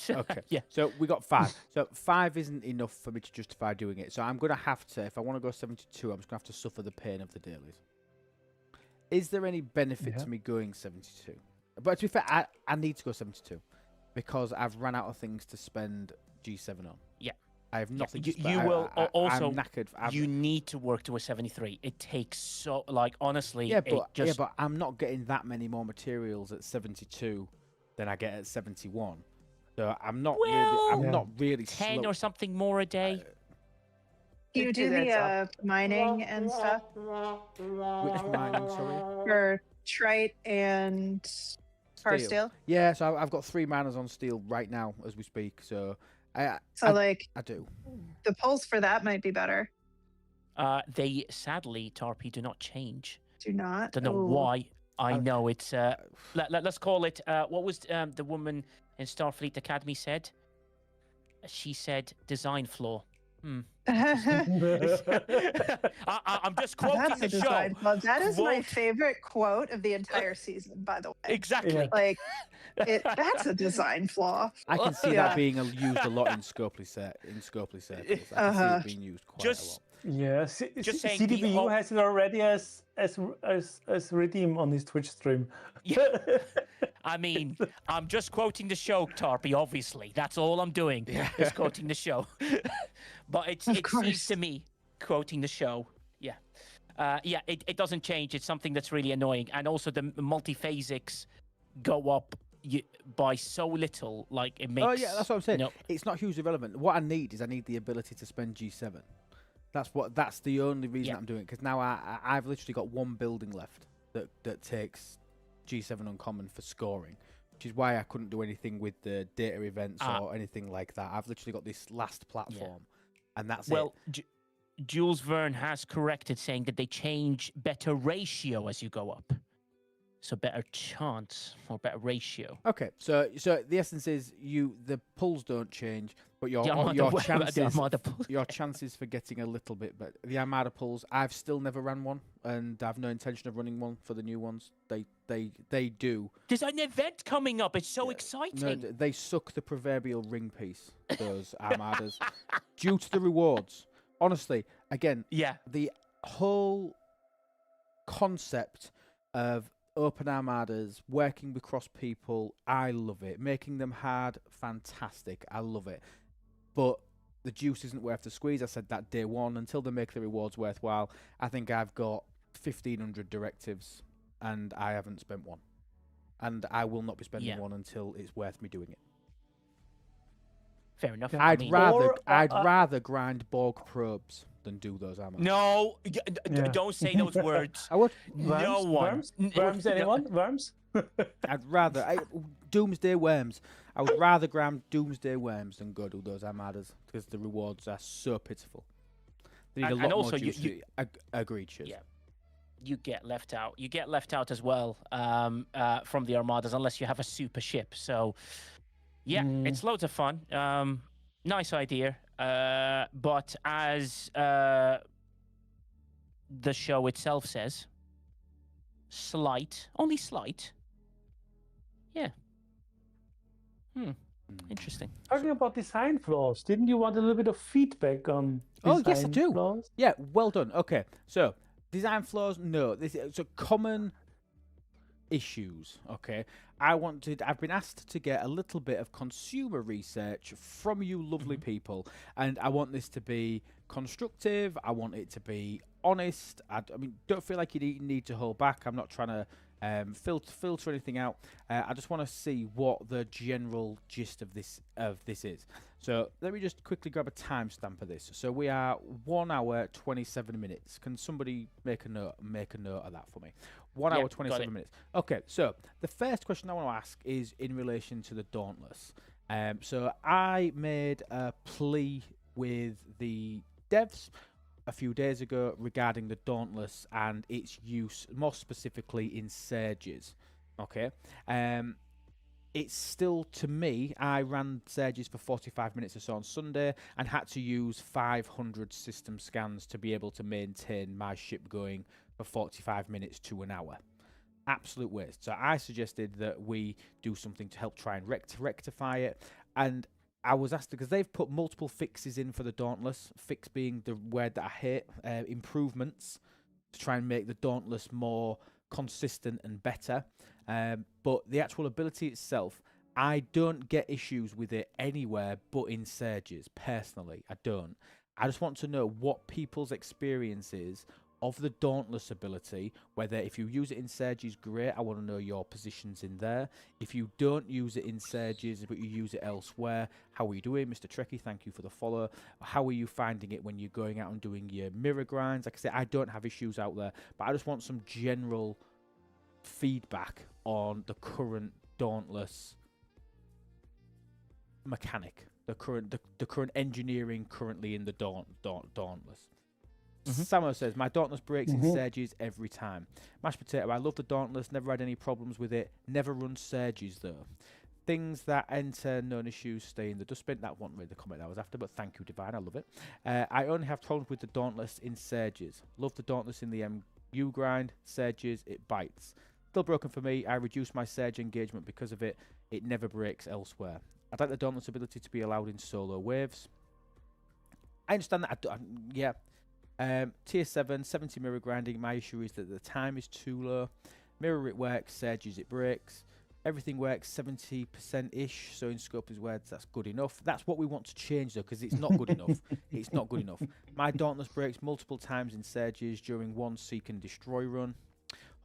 Speaker 1: Okay.
Speaker 2: Yeah.
Speaker 1: So we got 5. So 5 isn't enough for me to justify doing it. So I'm going to have to, if I want to go 72, I'm just going to have to suffer the pain of the dailies. Is there any benefit to me going 72? But to be fair, I need to go 72 because I've run out of things to spend G7 on.
Speaker 2: Yeah.
Speaker 1: I have nothing to
Speaker 2: You,
Speaker 1: spend.
Speaker 2: you will also...
Speaker 1: I'm knackered.
Speaker 2: You need to work to a 73. It takes so... Like, honestly,
Speaker 1: Yeah,
Speaker 2: it
Speaker 1: but
Speaker 2: just...
Speaker 1: I'm not getting that many more materials at 72 than I get at 71. So I'm not really
Speaker 2: 10
Speaker 1: slow.
Speaker 2: or something more a day.
Speaker 5: You do
Speaker 6: adds
Speaker 5: the mining and stuff
Speaker 1: Which mining, sorry?
Speaker 5: for trite and car steel.
Speaker 1: Yeah, so I've got 3 miners on steel right now as we speak. So I do.
Speaker 5: The pulls for that might be better.
Speaker 2: They, sadly, Tarpy, do not change.
Speaker 5: Do not.
Speaker 2: Don't know
Speaker 5: Ooh.
Speaker 2: why. I know it's... let's call it... what was the woman in Starfleet Academy said? She said design flaw. I'm just quoting
Speaker 5: That's
Speaker 2: the
Speaker 5: a
Speaker 2: show.
Speaker 5: design flaw. That is my
Speaker 2: Quote-
Speaker 5: favorite quote of the entire season, by the way.
Speaker 2: Exactly.
Speaker 5: Like, that's a design flaw.
Speaker 1: I can see
Speaker 5: Yeah.
Speaker 1: that being used a lot in Scopely circles. I can see it being used quite a lot.
Speaker 6: Yeah,
Speaker 2: Just saying the
Speaker 6: CDBU
Speaker 2: whole-
Speaker 6: has it already as redeem on his Twitch stream.
Speaker 2: Yeah. I mean, I'm just quoting the show, Tarpy, obviously. That's all I'm doing, is quoting the show. But it seems
Speaker 5: course.
Speaker 2: to me, quoting the show, it doesn't change. It's something that's really annoying. And also the multiphasics go up by so little, like it makes...
Speaker 1: Oh, yeah, that's what I'm saying.
Speaker 2: No.
Speaker 1: It's not hugely relevant. What I need is the ability to spend G7. That's the only reason I'm doing it, because now I've literally got 1 building left that takes G7 uncommon for scoring, which is why I couldn't do anything with the data events or anything like that. I've literally got this last platform, and that's it.
Speaker 2: Well, Jules Verne has corrected, saying that they change better ratio as you go up. So better chance or better ratio.
Speaker 1: Okay, so the essence is the pulls don't change, but your chances for getting a little bit better. The Armada pulls, I've still never ran one, and I've no intention of running one for the new ones. They do.
Speaker 2: There's an event coming up. It's so exciting.
Speaker 1: No, they suck the proverbial ring piece, those Armadas, due to the rewards. Honestly, again, the whole concept of open armadas, working with cross people, I love it. Making them hard, fantastic. I love it. But the juice isn't worth the squeeze. I said that day one. Until they make the rewards worthwhile, I think I've got 1,500 directives, and I haven't spent one. And I will not be spending one until it's worth me doing it.
Speaker 2: Fair enough.
Speaker 1: I'd rather grind Borg probes than do those armadas.
Speaker 2: No, don't say those words.
Speaker 1: I would.
Speaker 2: No one.
Speaker 6: Worms, anyone? Worms?
Speaker 1: I'd rather Doomsday Worms. I would rather grind Doomsday Worms than go do those armadas because the rewards are so pitiful. They need a lot
Speaker 2: also
Speaker 1: more juice. Agreed, Shiz.
Speaker 2: Yeah, you get left out. You get left out as well from the armadas unless you have a super ship. So yeah, it's loads of fun. Nice idea. But as the show itself says, only slight. Yeah. Interesting.
Speaker 6: Talking about design flaws, didn't you want a little bit of feedback on design
Speaker 1: yes, I do.
Speaker 6: flaws?
Speaker 1: Yeah, well done. Okay, so design flaws, no. It's a common issues, okay, I've been asked to get a little bit of consumer research from you lovely people, and I want this to be constructive. I want it to be honest. I mean, don't feel like you need to hold back. I'm not trying to filter anything out. I just want to see what the general gist of this is. So let me just quickly grab a timestamp of this. So we are 1 hour 27 minutes. Can somebody make a note of that for me? 1 hour 27 minutes. Okay, so the first question I want to ask is in relation to the Dauntless. So I made a plea with the devs a few days ago regarding the Dauntless and its use, more specifically in Surges. Okay, it's still, to me, I ran Surges for 45 minutes or so on Sunday and had to use 500 system scans to be able to maintain my ship going for 45 minutes to an hour. Absolute waste. So I suggested that we do something to help try and rectify it, and I was asked, because they've put multiple fixes in for the Dauntless, fix being the word that I hate, improvements to try and make the Dauntless more consistent and better. But the actual ability itself, I don't get issues with it anywhere but in Surges, personally. I don't. I just want to know what people's experience is of the Dauntless ability, whether if you use it in Surges, great, I want to know your positions in there. If you don't use it in Surges, but you use it elsewhere, how are you doing? Mr. Trekkie, thank you for the follow. How are you finding it when you're going out and doing your mirror grinds? Like I say, I don't have issues out there, but I just want some general feedback on the current Dauntless mechanic, the current engineering currently in the Dauntless. Samo says, my Dauntless breaks in Surges every time. Mashed potato, I love the Dauntless, never had any problems with it, never run Surges though. Things that enter known issues stay in the dustbin. That wasn't really the comment I was after, but thank you, Divine, I love it. I only have problems with the Dauntless in Surges. Love the Dauntless in the MU grind. Surges, it bites. Still broken for me. I reduce my Surge engagement because of it. It never breaks elsewhere. I'd like the Dauntless ability to be allowed in solo waves. I understand that. Yeah. Tier 7, 70 mirror grinding. My issue is that the time is too low. Mirror it works, Surges it breaks. Everything works 70%-ish, so in scope is where that's good enough. That's what we want to change though, because it's not good enough. It's not good enough. My Dauntless breaks multiple times in Surges during one seek and destroy run.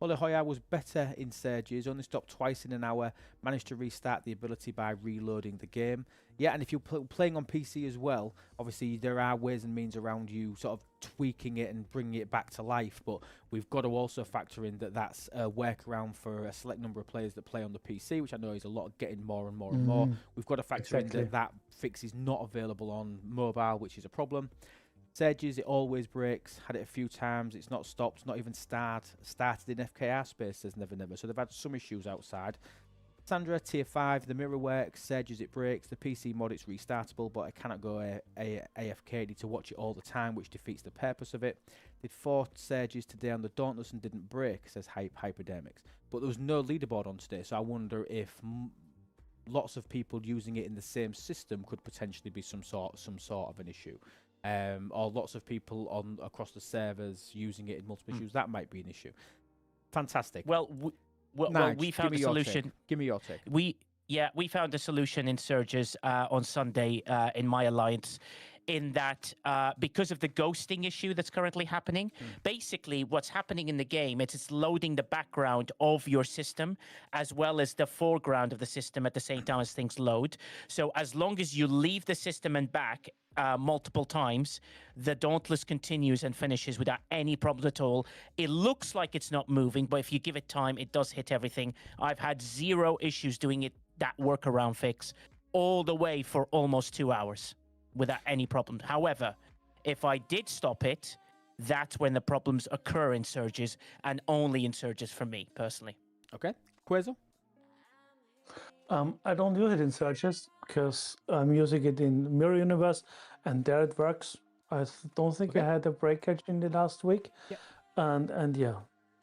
Speaker 1: Holy Hoya was better in Surges, only stopped twice in an hour, managed to restart the ability by reloading the game. Yeah, and if you're playing on PC as well, obviously there are ways and means around you sort of tweaking it and bringing it back to life, but we've got to also factor in that that's a workaround for a select number of players that play on the PC, which I know is a lot, getting more and more and more. We've got to factor in that that fix is not available on mobile, which is a problem. Surges, it always breaks. Had it a few times. It's not stopped. Not even started in FKR space. Says never. So they've had some issues outside. Sandra, tier 5. The mirror works. Surges, it breaks. The PC mod, it's restartable, but I cannot go AFK. I need to watch it all the time, which defeats the purpose of it. Did 4 Surges today on the Dauntless and didn't break. Says Hypodermics. But there was no leaderboard on today, so I wonder if lots of people using it in the same system could potentially be some sort of an issue. Or lots of people across the servers using it in multiple issues. That might be an issue. Fantastic.
Speaker 2: Well, we found a solution.
Speaker 1: Give me your take.
Speaker 2: We found a solution in Surges on Sunday in my alliance, in that because of the ghosting issue that's currently happening, basically what's happening in the game is it's loading the background of your system as well as the foreground of the system at the same time as things load. So as long as you leave the system and back multiple times, the Dauntless continues and finishes without any problems at all. It looks like it's not moving, but if you give it time, it does hit everything. I've had 0 issues doing it, that workaround fix, all the way for almost 2 hours without any problems. However, if I did stop it, that's when the problems occur in Surges, and only in Surges for me personally.
Speaker 1: Okay, Quasar?
Speaker 6: I don't use it in Surges because I'm using it in Mirror Universe, and there it works. I don't think I had a breakage in the last week.
Speaker 1: Yeah.
Speaker 6: And yeah.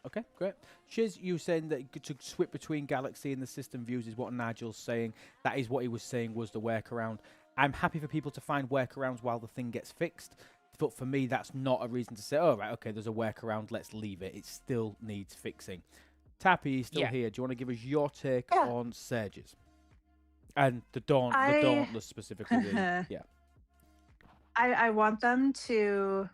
Speaker 1: Okay, great. Shiz, you saying that to switch between Galaxy and the system views is what Nigel's saying. That is what he was saying was the workaround. I'm happy for people to find workarounds while the thing gets fixed. But for me, that's not a reason to say, oh, right, okay, there's a workaround, let's leave it. It still needs fixing. Tappy is still
Speaker 2: Yeah.
Speaker 1: here. Do you want to give us your take
Speaker 5: Yeah.
Speaker 1: on Surges? And the Dauntless specifically. Yeah.
Speaker 5: I want them to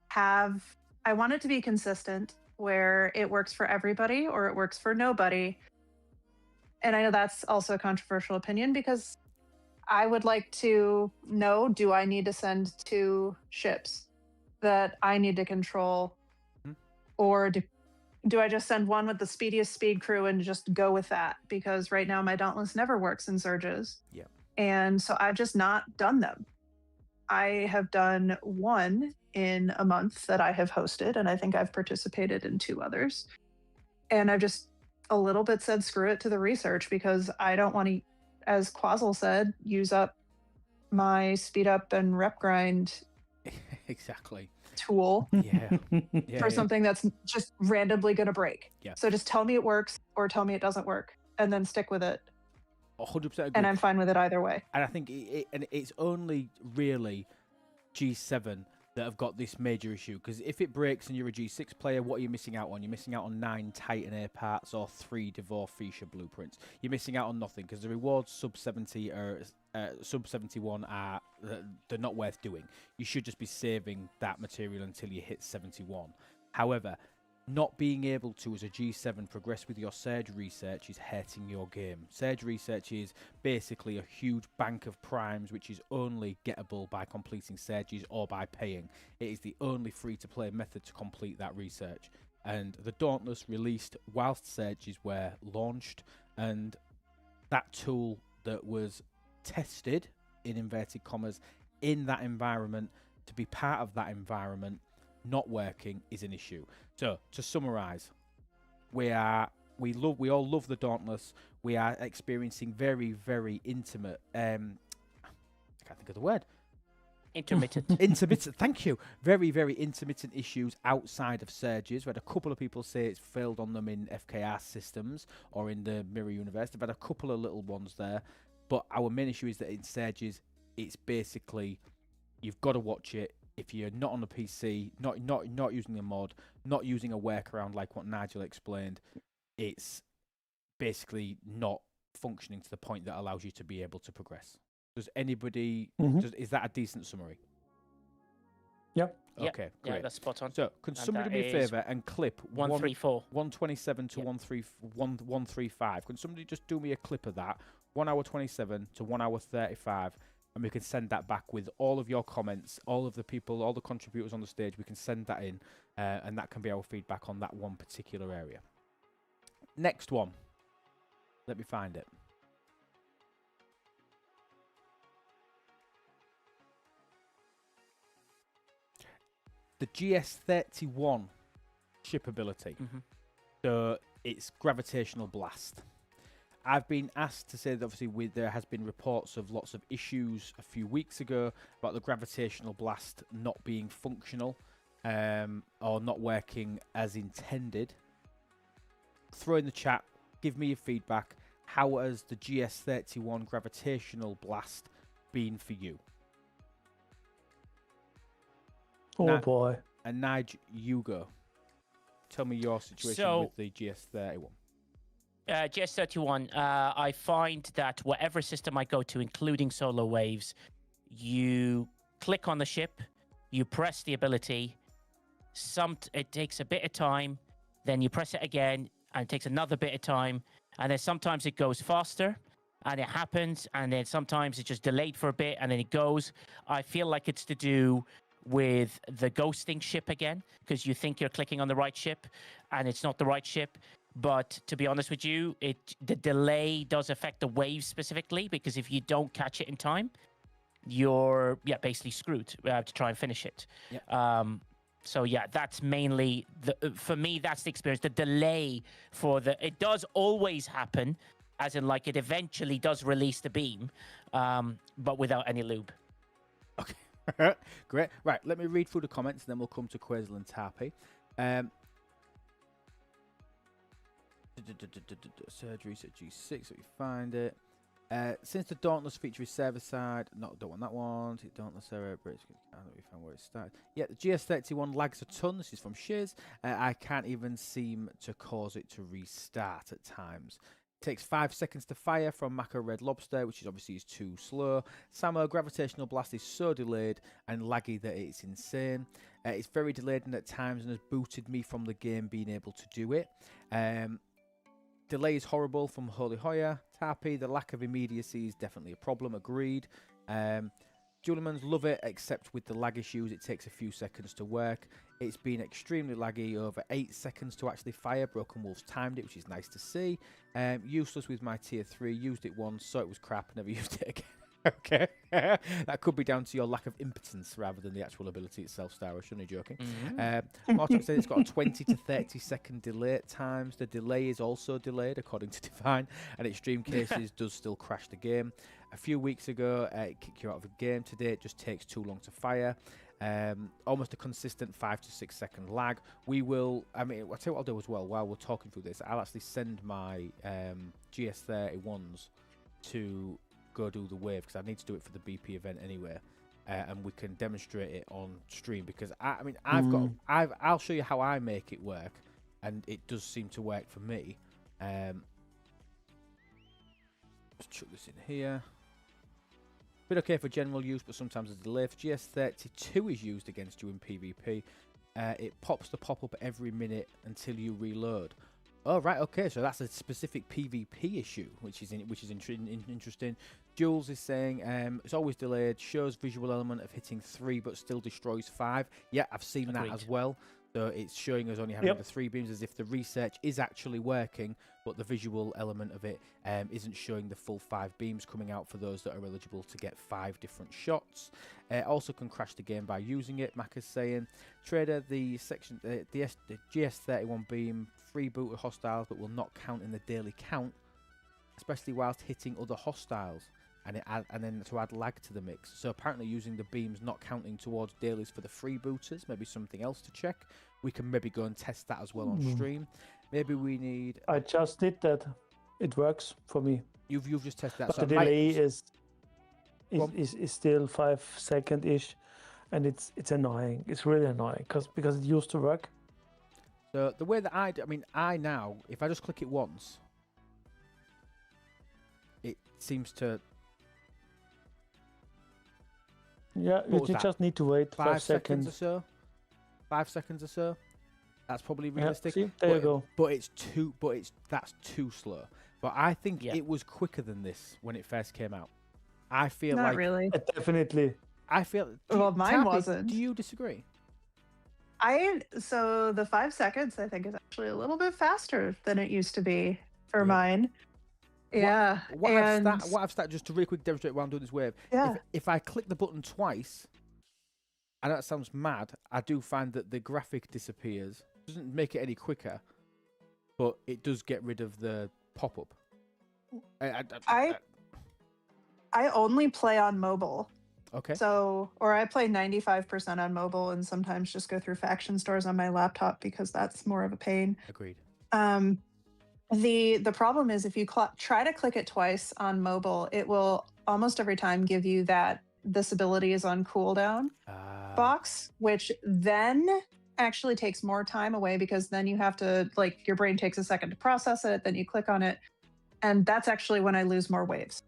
Speaker 5: have, I want it to be consistent where it works for everybody or it works for nobody. And I know that's also a controversial opinion because I would like to know, do I need to send 2 ships that I need to control? Or do I just send one with the speediest speed crew and just go with that? Because right now my Dauntless never works in Surges.
Speaker 1: Yeah.
Speaker 5: And so I've just not done them. I have done 1 in a month that I have hosted, and I think I've participated in 2 others. And I've just a little bit said screw it to the research because I don't want to, as Quazzle said, use up my speed up and rep grind
Speaker 1: Exactly.
Speaker 5: tool
Speaker 1: Yeah.
Speaker 5: for something that's just randomly going to break.
Speaker 1: Yeah.
Speaker 5: So just tell me it works or tell me it doesn't work and then stick with it.
Speaker 1: 100% agree.
Speaker 5: And I'm fine with it either way.
Speaker 1: And I think it's only really G7 that have got this major issue, because if it breaks and you're a G6 player, what are you missing out on? You're missing out on 9 Titan Air parts or 3 Devore Fisher blueprints. You're missing out on nothing because the rewards sub 70 or sub 71 are they're not worth doing. You should just be saving that material until you hit 71. However, not being able to, as a G7, progress with your Surge research is hurting your game. Surge research is basically a huge bank of primes which is only gettable by completing Surges or by paying. It is the only free-to-play method to complete that research. And the Dauntless released whilst Surges were launched, and that tool that was tested, in inverted commas, in that environment, to be part of that environment, not working is an issue. So to summarize, we all love the Dauntless. We are experiencing very, very intimate I can't think of the word.
Speaker 2: Intermittent.
Speaker 1: Intermittent, thank you. Very, very intermittent issues outside of Surges. We had a couple of people say it's failed on them in FKR systems or in the Mirror Universe. They've had a couple of little ones there. But our main issue is that in Surges, it's basically, you've got to watch it. If you're not on the PC, not using a mod, not using a workaround like what Nigel explained, it's basically not functioning to the point that allows you to be able to progress. Does anybody, is that a decent summary?
Speaker 6: Yep.
Speaker 1: Okay, great.
Speaker 2: Yeah, that's spot on.
Speaker 1: So, can somebody do me a favour and clip
Speaker 2: 134.
Speaker 1: 127 to 135? Can somebody just do me a clip of that? 1 hour 27 to 1 hour 35. And we can send that back with all of your comments, all of the people, all the contributors on the stage. We can send that in, and that can be our feedback on that one particular area. Next one. Let me find it. The GS31 shipability. So it's gravitational blast. I've been asked to say that obviously there has been reports of lots of issues a few weeks ago about the gravitational blast not being functional or not working as intended. Throw in the chat, give me your feedback. How has the GS31 gravitational blast been for you?
Speaker 6: Oh boy.
Speaker 1: And Nige, you go. Tell me your situation with the GS31.
Speaker 2: GS31, I find that whatever system I go to, including Solo Waves, you click on the ship, you press the ability, it takes a bit of time, then you press it again, and it takes another bit of time, and then sometimes it goes faster, and it happens, and then sometimes it's just delayed for a bit, and then it goes. I feel like it's to do with the ghosting ship again, because you think you're clicking on the right ship, and it's not the right ship. But to be honest with you, the delay does affect the waves specifically, because if you don't catch it in time, you're basically screwed to try and finish it.
Speaker 1: Yep.
Speaker 2: So yeah, that's mainly for me. That's the experience. The delay it does always happen, as in like it eventually does release the beam, but without any lube.
Speaker 1: Okay, great. Right, let me read through the comments, and then we'll come to Quazel and Tarpey. Surge research G6, let me find it. Since the Dauntless feature is server-side, don't want that one. Dauntless error, I don't know where it started. Yeah, the GS31 lags a ton. This is from Shiz. I can't even seem to cause it to restart at times. It takes 5 seconds to fire from Mako Red Lobster, which is obviously too slow. Samo Gravitational Blast is so delayed and laggy that it's insane. It's very delayed and at times and has booted me from the game being able to do it. Delay is horrible from Holy Hoya. Tarpy, the lack of immediacy is definitely a problem. Agreed. Julimans love it, except with the lag issues, it takes a few seconds to work. It's been extremely laggy, over 8 seconds to actually fire. Broken Wolves timed it, which is nice to see. Useless with my tier 3. Used it once, so it was crap. Never used it again. Okay. That could be down to your lack of impotence rather than the actual ability itself, Star. I shouldn't be joking. Mortok said it's got a 20 to 30 second delay at times. The delay is also delayed, according to Divine, and extreme cases does still crash the game. A few weeks ago, it kicked you out of the game. Today, it just takes too long to fire. Almost a consistent 5 to 6 second lag. We will, I'll tell you what I'll do as well while we're talking through this. I'll actually send my GS31s to go do the wave because I need to do it for the BP event anyway, and we can demonstrate it on stream because I'll show you how I make it work, and it does seem to work for me. Let's chuck this in here. Bit okay for general use, but sometimes a delay. If GS32 is used against you in PvP, it pops the pop-up every minute until you reload. Oh, right, okay, so that's a specific PvP issue, which is interesting. Jules is saying it's always delayed, shows visual element of hitting 3 but still destroys 5. Yeah, I've seen that as well. So it's showing us only having the 3 beams as if the research is actually working, but the visual element of it isn't showing the full 5 beams coming out for those that are eligible to get 5 different shots. Also can crash the game by using it. Mac is saying, Trader, the GS31 beam freebooted hostiles but will not count in the daily count, especially whilst hitting other hostiles. And then to add lag to the mix. So apparently using the beams not counting towards dailies for the freebooters, maybe something else to check. We can maybe go and test that as well on stream. Maybe we need...
Speaker 6: I just did that. It works for me.
Speaker 1: You've just tested that.
Speaker 6: But
Speaker 1: so
Speaker 6: the delay is still 5 second-ish, and it's annoying. It's really annoying because it used to work.
Speaker 1: So the way that I now, if I just click it once, it seems to...
Speaker 6: Yeah, you just need to wait 5
Speaker 1: seconds or so. 5 seconds or so. That's probably realistic.
Speaker 6: Yeah, see, there you go.
Speaker 1: That's too slow. But I think it was quicker than this when it first came out. I feel
Speaker 5: Not really.
Speaker 6: Definitely.
Speaker 1: I feel.
Speaker 5: Mine wasn't.
Speaker 1: Do you disagree?
Speaker 5: So the 5 seconds I think is actually a little bit faster than it used to be for mine. Yeah.
Speaker 1: What I've started, just to really quick demonstrate while I'm doing this wave.
Speaker 5: Yeah.
Speaker 1: If I click the button twice, I know that sounds mad, I do find that the graphic disappears. It doesn't make it any quicker, but it does get rid of the pop-up.
Speaker 5: I only play on mobile.
Speaker 1: Okay.
Speaker 5: Or I play 95% on mobile and sometimes just go through faction stores on my laptop because that's more of a pain.
Speaker 1: Agreed.
Speaker 5: The problem is if you try to click it twice on mobile, it will almost every time give you that this ability is on cooldown box, which then actually takes more time away because then you have to, your brain takes a second to process it, then you click on it, and that's actually when I lose more waves.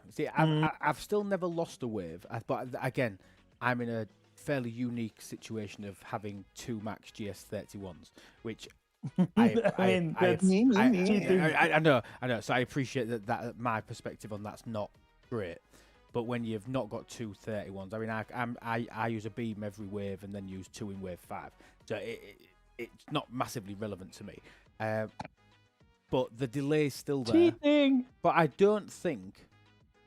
Speaker 1: See, I've still never lost a wave, but again, I'm in a fairly unique situation of having 2 max GS31s, which I know. So I appreciate that my perspective on that's not great. But when you've not got 2 31s, I use a beam every wave and then use 2 in wave 5. So it's not massively relevant to me. But the delay is still there.
Speaker 6: Cheating.
Speaker 1: But I don't think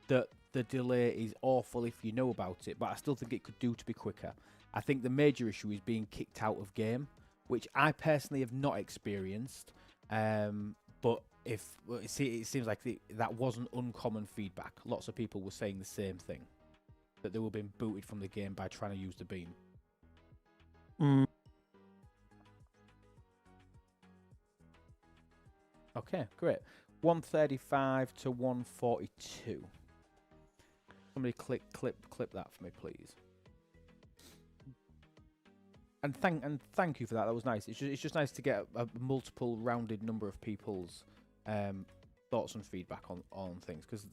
Speaker 1: that the delay is awful if you know about it. But I still think it could do to be quicker. I think the major issue is being kicked out of game, which I personally have not experienced. But it seems like that wasn't uncommon feedback. Lots of people were saying the same thing, that they were being booted from the game by trying to use the beam. Okay, great. 135 to 142. Somebody clip that for me, please. And thank you for that. That was nice. It's just nice to get a multiple rounded number of people's thoughts and feedback on things, because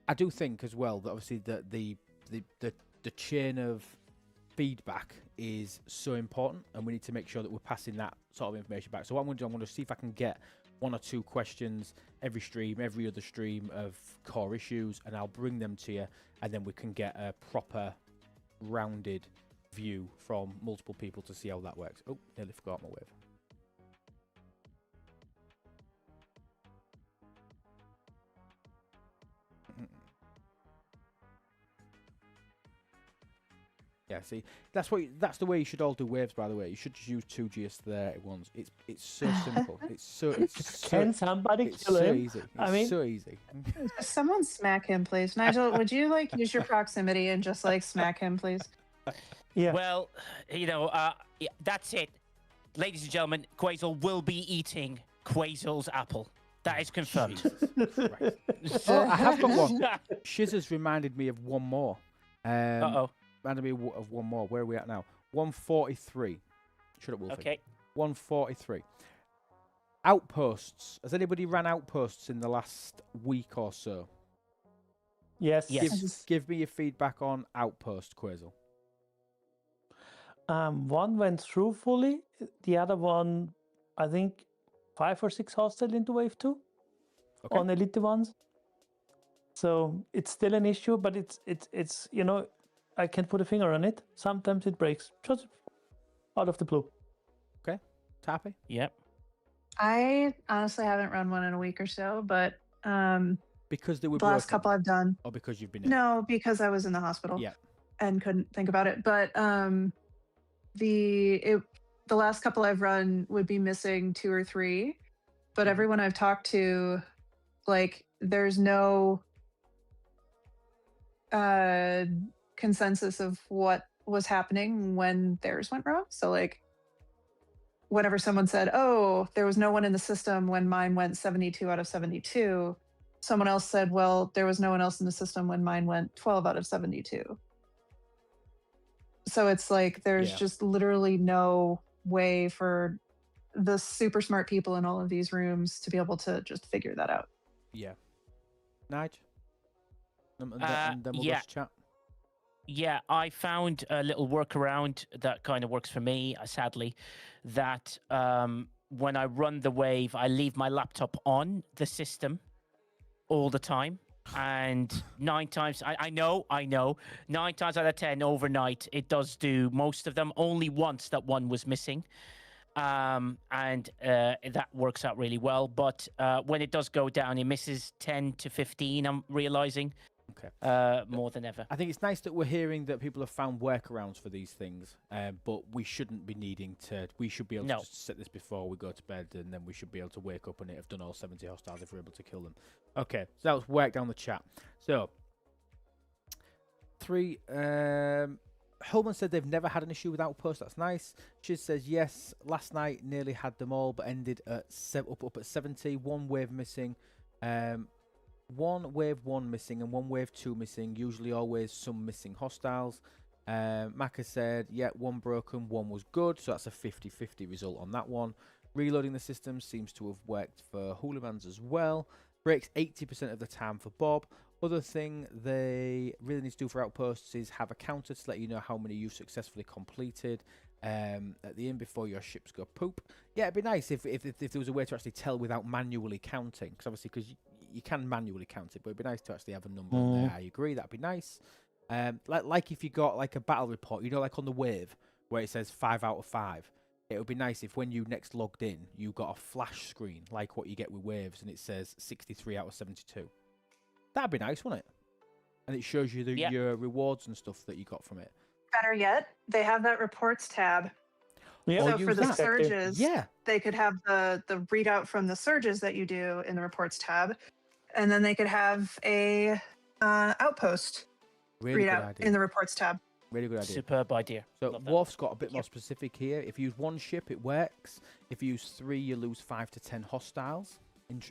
Speaker 1: I do think as well that obviously the chain of feedback is so important, and we need to make sure that we're passing that sort of information back. So what I'm going to do, I'm going to see if I can get 1 or 2 questions every stream, every other stream of core issues, and I'll bring them to you, and then we can get a proper rounded view from multiple people to see how that works. Oh, nearly forgot my wave. Yeah, see, that's the way you should all do waves. By the way, you should just use 2 GS30 ones. It's so simple.
Speaker 6: Can somebody kill
Speaker 1: so
Speaker 6: him?
Speaker 1: easy. It's so easy.
Speaker 5: Someone smack him, please. Nigel, would you like use your proximity and just like smack him, please?
Speaker 6: Yeah.
Speaker 2: Well, yeah, that's it. Ladies and gentlemen, Quasel will be eating Quasel's apple. That is confirmed.
Speaker 1: Right. Oh, I have got one. Shiz has reminded me of one more.
Speaker 2: Uh-oh.
Speaker 1: Reminded me of one more. Where are we at now? 143. Shut up, Wolfie.
Speaker 2: Okay.
Speaker 1: 143. Outposts. Has anybody ran outposts in the last week or so?
Speaker 6: Yes.
Speaker 2: Yes.
Speaker 1: Give me your feedback on outpost, Quasel.
Speaker 6: One went through fully. The other one, I think, 5 or 6 hostile into wave 2 on elite ones. So it's still an issue, but it's I can't put a finger on it. Sometimes it breaks just out of the blue.
Speaker 1: Okay, Tappy.
Speaker 2: Yep.
Speaker 5: I honestly haven't run one in a week or so, but
Speaker 1: Because they were
Speaker 5: the last
Speaker 1: broken,
Speaker 5: couple I've done.
Speaker 1: or because you've been in?
Speaker 5: No, because I was in the hospital.
Speaker 1: Yeah.
Speaker 5: And couldn't think about it. But the last couple I've run would be missing 2 or 3. But everyone I've talked to, like, there's no consensus of what was happening when theirs went wrong. So like whenever someone said, oh, there was no one in the system when mine went 72 out of 72, someone else said, well, there was no one else in the system when mine went 12 out of 72. So it's like there's just literally no way for the super smart people in all of these rooms to be able to just figure that out.
Speaker 1: Yeah. Nige? And then we'll go to chat.
Speaker 2: Yeah, I found a little workaround that kind of works for me, sadly, that when I run the wave, I leave my laptop on the system all the time. And 9 times, I know, 9 times out of 10 overnight, it does do most of them. Only once that one was missing. And that works out really well. But when it does go down, it misses 10 to 15, I'm realizing.
Speaker 1: Okay.
Speaker 2: More than ever.
Speaker 1: I think it's nice that we're hearing that people have found workarounds for these things, but we shouldn't be needing to. We should be able to just set this before we go to bed, and then we should be able to wake up and have done all 70 hostiles if we're able to kill them. Okay, so that was work down the chat. So, 3. Holman said they've never had an issue with outposts. That's nice. Shiz says yes. Last night nearly had them all, but ended at up at 70. 1 wave missing. 1 wave 1 missing and 1 wave 2 missing. Usually always some missing hostiles. Maka said, yeah, 1 broken, 1 was good. So that's a 50-50 result on that one. Reloading the system seems to have worked for Hooligans as well. Breaks 80% of the time for Bob. Other thing they really need to do for outposts is have a counter to let you know how many you've successfully completed at the end before your ships go poop. Yeah, it'd be nice if there was a way to actually tell without manually counting. Because obviously, because you can manually count it, but it'd be nice to actually have a number on there. I agree, that'd be nice. Like if you got like a battle report, like on the wave where it says 5 out of 5. It would be nice if when you next logged in, you got a flash screen like what you get with waves, and it says 63 out of 72. That'd be nice, wouldn't it? And it shows you your rewards and stuff that you got from it.
Speaker 5: Better yet, they have that reports tab.
Speaker 6: Yeah.
Speaker 5: So for the surges,
Speaker 1: yeah,
Speaker 5: they could have the readout from the surges that you do in the reports tab, and then they could have a outpost readout in the reports tab.
Speaker 1: Really good idea.
Speaker 2: Superb idea.
Speaker 1: So Wolf's got a bit more specific here. If you use 1 ship, it works. If you use 3, you lose 5 to 10 hostiles.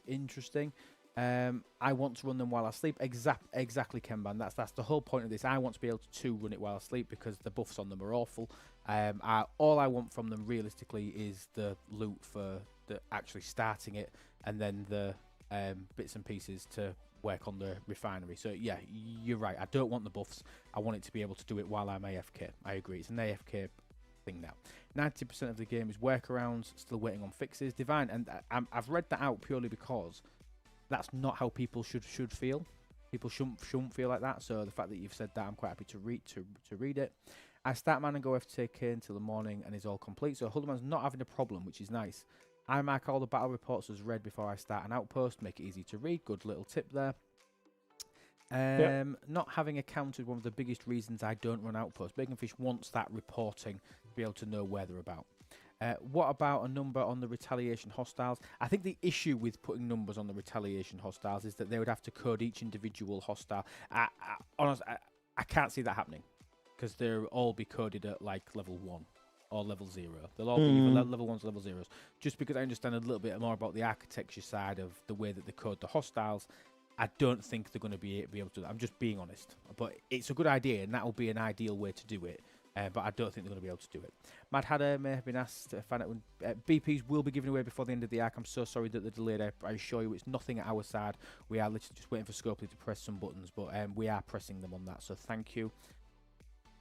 Speaker 1: Interesting. I want to run them while I sleep. Exactly, Kenban. That's the whole point of this. I want to be able to run it while I sleep because the buffs on them are awful. All I want from them realistically is the loot for actually starting it, and then the bits and pieces to work on the refinery. So yeah, you're right. I don't want the buffs. I want it to be able to do it while I'm AFK. I agree. It's an AFK thing now. 90% of the game is workarounds, still waiting on fixes. Divine, and I've read that out purely because that's not how people should feel. People shouldn't feel like that. So the fact that you've said that, I'm quite happy to read it. I start man and go FTK until the morning and is all complete. So Hulderman's not having a problem, which is nice. I mark all the battle reports as read before I start an outpost. Make it easy to read. Good little tip there. Not having accounted one of the biggest reasons I don't run outposts. Bacon Fish wants that reporting to be able to know where they're about. What about a number on the retaliation hostiles? I think the issue with putting numbers on the retaliation hostiles is that they would have to code each individual hostile. Honestly, I can't see that happening because they'll all be coded at like level 1 or level 0. They'll all be either level 1s or level 0s. Just because I understand a little bit more about the architecture side of the way that they code the hostiles, I don't think they're going to be able to do that. I'm just being honest. But it's a good idea, and that will be an ideal way to do it. But I don't think they're going to be able to do it. Mad Hatter may have been asked to find out when BPs will be given away before the end of the arc. I'm so sorry that they're delayed. I assure you it's nothing at our side. We are literally just waiting for Scopely to press some buttons, but we are pressing them on that, so thank you.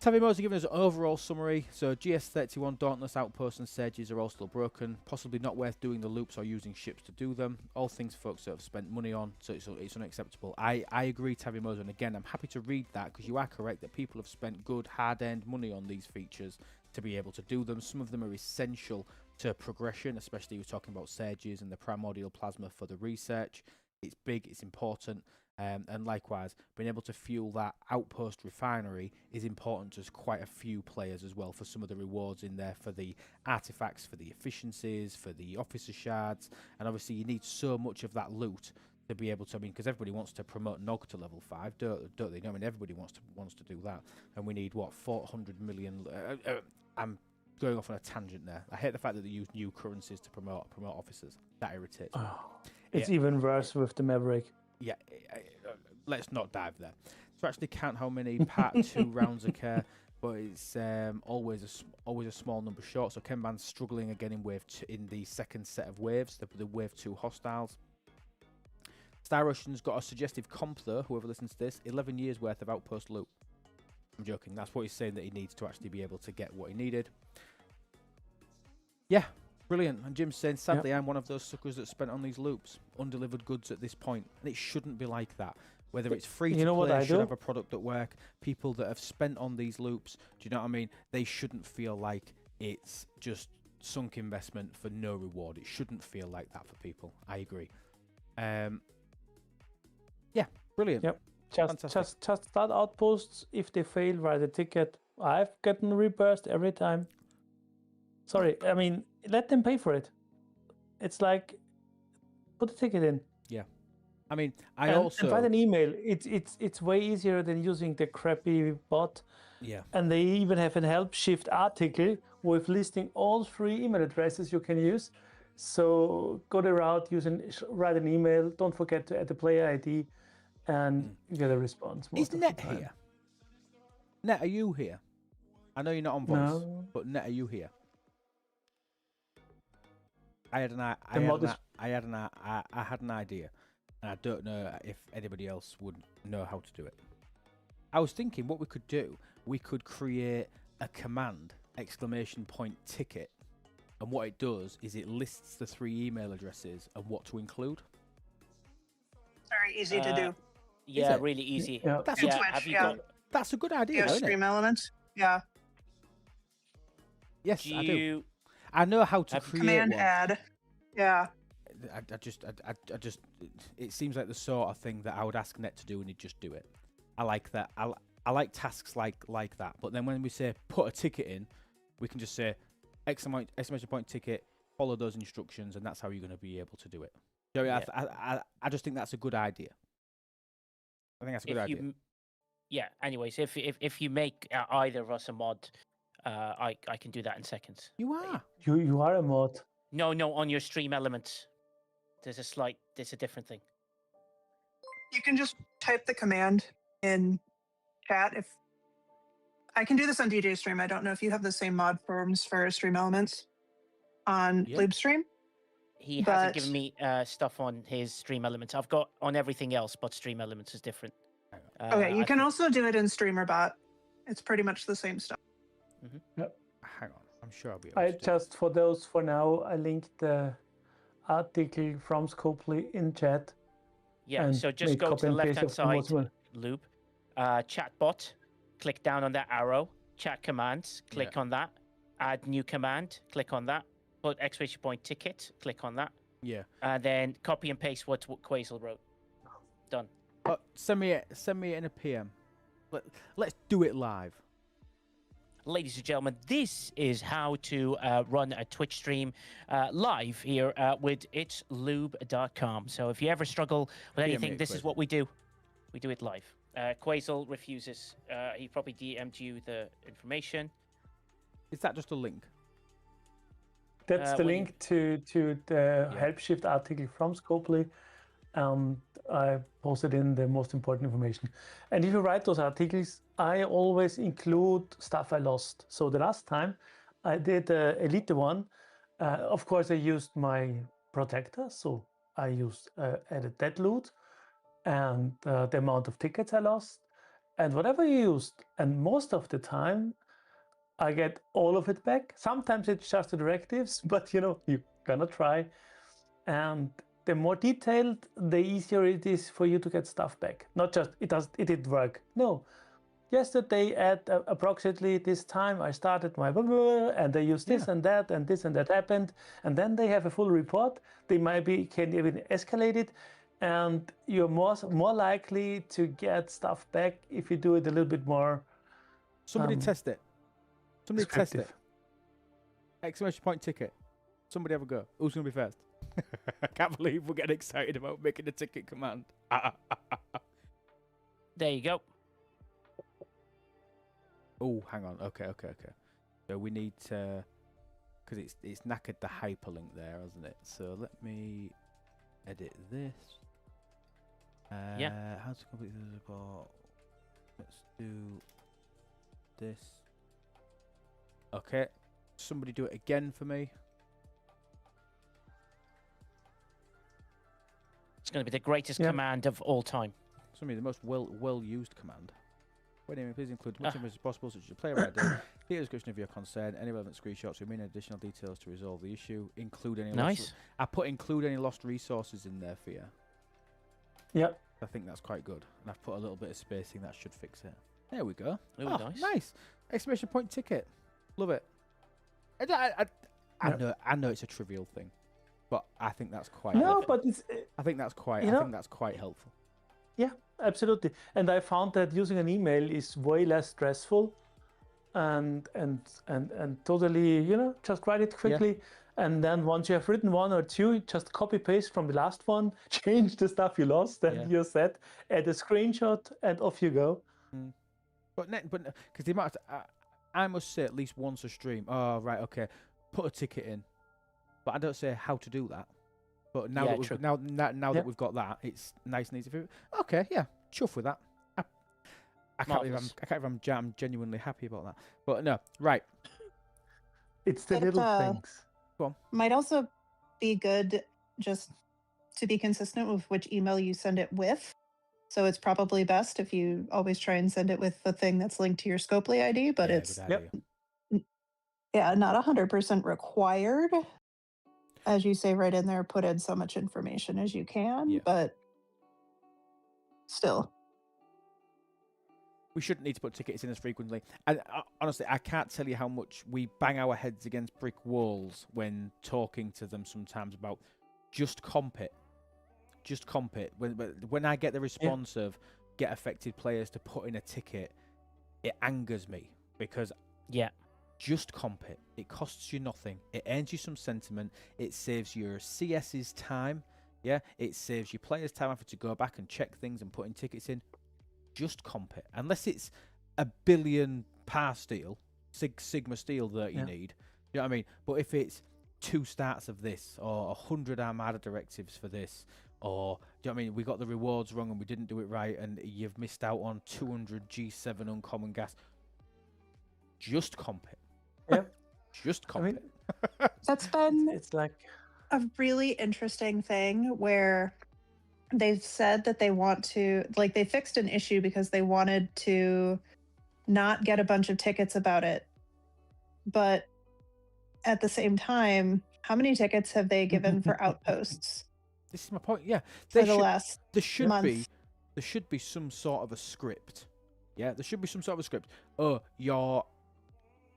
Speaker 1: Tavi Moser giving us an overall summary. So GS31, Dauntless, Outposts and Sages are all still broken. Possibly not worth doing the loops or using ships to do them. All things folks have spent money on, so it's unacceptable. I agree, Tavi Moser, and again, I'm happy to read that because you are correct that people have spent good, hard-earned money on these features to be able to do them. Some of them are essential to progression, especially we're talking about Sages and the Primordial Plasma for the research. It's big, it's important. And likewise, being able to fuel that outpost refinery is important to quite a few players as well, for some of the rewards in there for the artifacts, for the efficiencies, for the officer shards, and obviously you need so much of that loot to be able to, because everybody wants to promote Nog to level 5, don't they? Everybody wants to do that, and we need what, 400 million. I'm going off on a tangent there. I hate the fact that they use new currencies to promote officers. That irritates me.
Speaker 6: It's even worse with the Maverick.
Speaker 1: Yeah, let's not dive there. To actually count how many part 2 rounds occur, but it's always a small number short. So Kenban's struggling again in wave 2, in the second set of waves, the wave 2 hostiles. Star Russian's got a suggestive comp though. Whoever listens to this, 11 years worth of outpost loot. I'm joking. That's what he's saying that he needs to actually be able to get what he needed. Yeah. Brilliant. And Jim's saying, sadly, I'm one of those suckers that spent on these loops. Undelivered goods at this point. And it shouldn't be like that. Whether it's free to play, should have a product at work. People that have spent on these loops, do you know what I mean? They shouldn't feel like it's just sunk investment for no reward. It shouldn't feel like that for people. I agree. Yeah, brilliant.
Speaker 6: Yep. Just start outposts. If they fail, write a ticket. I've gotten reburst every time. Sorry, let them pay for it. It's like, put a ticket in.
Speaker 1: Yeah, and
Speaker 6: write an email. It's way easier than using the crappy bot.
Speaker 1: Yeah.
Speaker 6: And they even have a help shift article with listing all 3 email addresses you can use. So go the route, write an email. Don't forget to add the player ID, and you get a response.
Speaker 1: Is Net here? Net, are you here? I know you're not on voice, but Net, are you here? I had an idea, and I don't know if anybody else would know how to do it. I was thinking what we could do, we could create a command, ! Ticket, and what it does is it lists the 3 email addresses and what to include.
Speaker 5: Very easy to do.
Speaker 2: Yeah, really easy.
Speaker 6: Yeah.
Speaker 1: That's a good idea.
Speaker 5: Stream elements. Yeah.
Speaker 1: Yes, I do. I know how to create
Speaker 5: command
Speaker 1: one.
Speaker 5: add. Yeah.
Speaker 1: I just, it seems like the sort of thing that I would ask Net to do, and he'd just do it. I like that. I like tasks like that. But then when we say put a ticket in, we can just say exclamation point ticket, follow those instructions, and that's how you're going to be able to do it. So yeah. I just think that's a good idea. I think that's a good idea.
Speaker 2: Yeah. Anyways, if you make either of us a mod, I can do that in seconds.
Speaker 1: You are.
Speaker 6: You are a mod.
Speaker 2: No, on your stream elements. There's a different thing.
Speaker 5: You can just type the command in chat. If I can do this on DJ Stream, I don't know if you have the same mod forms for Stream Elements on
Speaker 1: Yeah.
Speaker 5: Loopstream.
Speaker 2: He hasn't given me stuff on his Stream Elements. I've got on everything else, but Stream Elements is different.
Speaker 5: Okay, you can also do it in StreamerBot. It's pretty much the same stuff.
Speaker 1: Hang on, I'm sure I'll be able to do it.
Speaker 6: Just for those for now, I linked the article from Scopely in chat.
Speaker 2: Yeah,
Speaker 6: and
Speaker 2: so just
Speaker 6: make
Speaker 2: go to
Speaker 6: copy
Speaker 2: the
Speaker 6: and paste
Speaker 2: left-hand
Speaker 6: of them as
Speaker 2: side
Speaker 6: well.
Speaker 2: loop, chatbot, click down on that arrow, chat commands, click on that, add new command, click on that, put exclamation point ticket, click on that,
Speaker 1: Yeah.
Speaker 2: and then copy and paste what Quasel wrote. Done.
Speaker 1: Send me it in a PM. Let's do it live.
Speaker 2: Ladies and gentlemen, this is how to run a Twitch stream live here with itslube.com. So if you ever struggle with anything, this is what we do. We do it live. Quasel refuses. He probably DM'd you the information.
Speaker 1: Is that just a link?
Speaker 6: That's the
Speaker 2: when
Speaker 6: link to the help shift article from Scopely. I posted in the most important information. And if you write those articles, I always include stuff I lost. So the last time I did a Leite one, of course I used my protector. So I used added dead loot and the amount of tickets I lost and whatever you used. And most of the time I get all of it back. Sometimes it's just the directives, but you're gonna try. And the more detailed, the easier it is for you to get stuff back. Not just it didn't work. No, yesterday at approximately this time, I started my blah, blah, and I used this and that happened, and then they have a full report. They can even escalate it, and you're more likely to get stuff back if you do it a little bit more.
Speaker 1: Somebody test it. Somebody test it.
Speaker 6: descriptive.
Speaker 1: Exclamation point ticket. Somebody have a go. Who's gonna be first? I can't believe we're getting excited about making a ticket command.
Speaker 2: There you go.
Speaker 1: Oh, hang on. Okay. So we need to, because it's knackered the hyperlink there, hasn't it? So let me edit this. How to complete the report? Let's do this. Okay. Somebody do it again for me.
Speaker 2: It's going to be the greatest command of all time.
Speaker 1: Somebody the most well used command. Wait a minute, please include as much information as possible, such as your player ID, the description of your concern, any relevant screenshots, or additional details to resolve the issue. Include any I put include any lost resources in there for you.
Speaker 6: Yep.
Speaker 1: I think that's quite good. And I've put a little bit of spacing, that should fix it. There we go.
Speaker 2: Ooh, nice.
Speaker 1: Nice. Exclamation point ticket. Love it. I know it's a trivial thing, but I think that's quite helpful.
Speaker 6: But it's
Speaker 1: I think that's quite helpful.
Speaker 6: Yeah, absolutely. And I found that using an email is way less stressful and totally, just write it quickly. And then once you have written one or two, just copy paste from the last one, change the stuff you lost, and you're set, add a screenshot, and off you go.
Speaker 1: But because the amount I must say at least once a stream, oh right, okay, put a ticket in. But I don't say how to do that. But now that we've got that, it's nice and easy for you. Okay, yeah, chuff with that. I can't believe I'm genuinely happy about that. But no, right.
Speaker 6: It's the little things.
Speaker 1: Go on.
Speaker 5: Might also be good just to be consistent with which email you send it with. So it's probably best if you always try and send it with the thing that's linked to your Scopely ID, but it's not 100% required. As you say right in there, put in so much information as you can, but still.
Speaker 1: We shouldn't need to put tickets in as frequently. And honestly, I can't tell you how much we bang our heads against brick walls when talking to them sometimes about just comp it. Just comp it. When I get the response of get affected players to put in a ticket, it angers me because just comp it. It costs you nothing. It earns you some sentiment. It saves your CS's time. Yeah, it saves your players time having to go back and check things and putting tickets in. Just comp it. Unless it's a billion par steel, Sigma steel that you need. You know what I mean? But if it's 2 starts of this, or 100 Armada directives for this, or do you know what I mean? We got the rewards wrong and we didn't do it right, and you've missed out on 200 G7 uncommon gas. Just comp it.
Speaker 6: Yeah.
Speaker 1: Just comp
Speaker 6: mean,
Speaker 1: it.
Speaker 5: That's been
Speaker 6: It's like
Speaker 5: a really interesting thing where they've said that they want to, like, they fixed an issue because they wanted to not get a bunch of tickets about it. But at the same time, how many tickets have they given for outposts
Speaker 1: This is my point. Yeah,
Speaker 5: for the last
Speaker 1: there should
Speaker 5: month?
Speaker 1: be some sort of a script. Yeah, there should be some sort of a script. Oh, your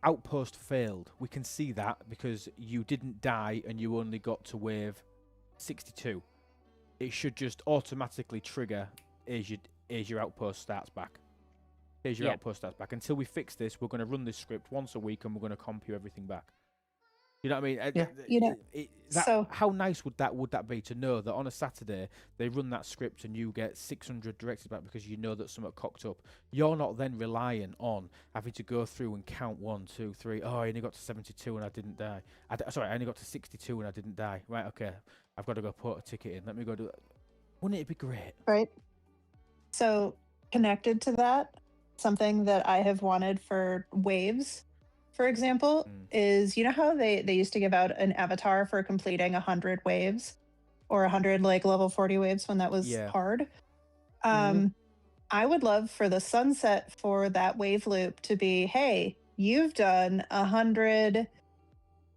Speaker 1: outpost failed. We can see that because you didn't die and you only got to wave 62. It should just automatically trigger as your outpost starts back. Here's your outpost starts back. Until we fix this, we're going to run this script once a week and we're going to comp you everything back. You know what I mean?
Speaker 6: Yeah.
Speaker 5: You know, so
Speaker 1: how nice would that be to know that on a Saturday they run that script and you get 600 directives back because you know that something cocked up. You're not then relying on having to go through and count 1, 2, 3. Oh, I only got to 72 and I didn't die. Sorry, I only got to 62 and I didn't die. Right, okay. I've got to go put a ticket in. Let me go do that. Wouldn't it be great?
Speaker 5: right. So connected to that, something that I have wanted for waves, for example, is, you know how they used to give out an avatar for completing 100 waves or 100 like level 40 waves when that was hard? I would love for the sunset for that wave loop to be, hey, you've done 100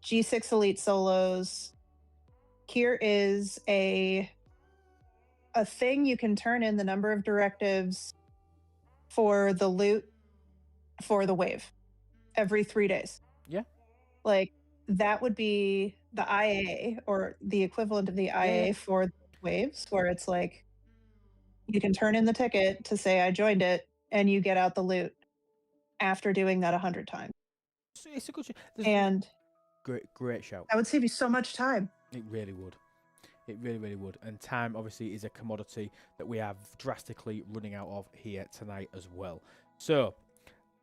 Speaker 5: G6 Elite solos. Here is a thing you can turn in the number of directives for the loot for the wave every 3 days.
Speaker 1: Yeah.
Speaker 5: Like, that would be the IA or the equivalent of the IA for waves, where it's like you can turn in the ticket to say I joined it and you get out the loot after doing that 100 times.
Speaker 1: It's a good show.
Speaker 5: And
Speaker 1: great shout.
Speaker 5: that would save you so much time.
Speaker 1: It really would. It really, really would. And time, obviously, is a commodity that we have drastically running out of here tonight as well. So,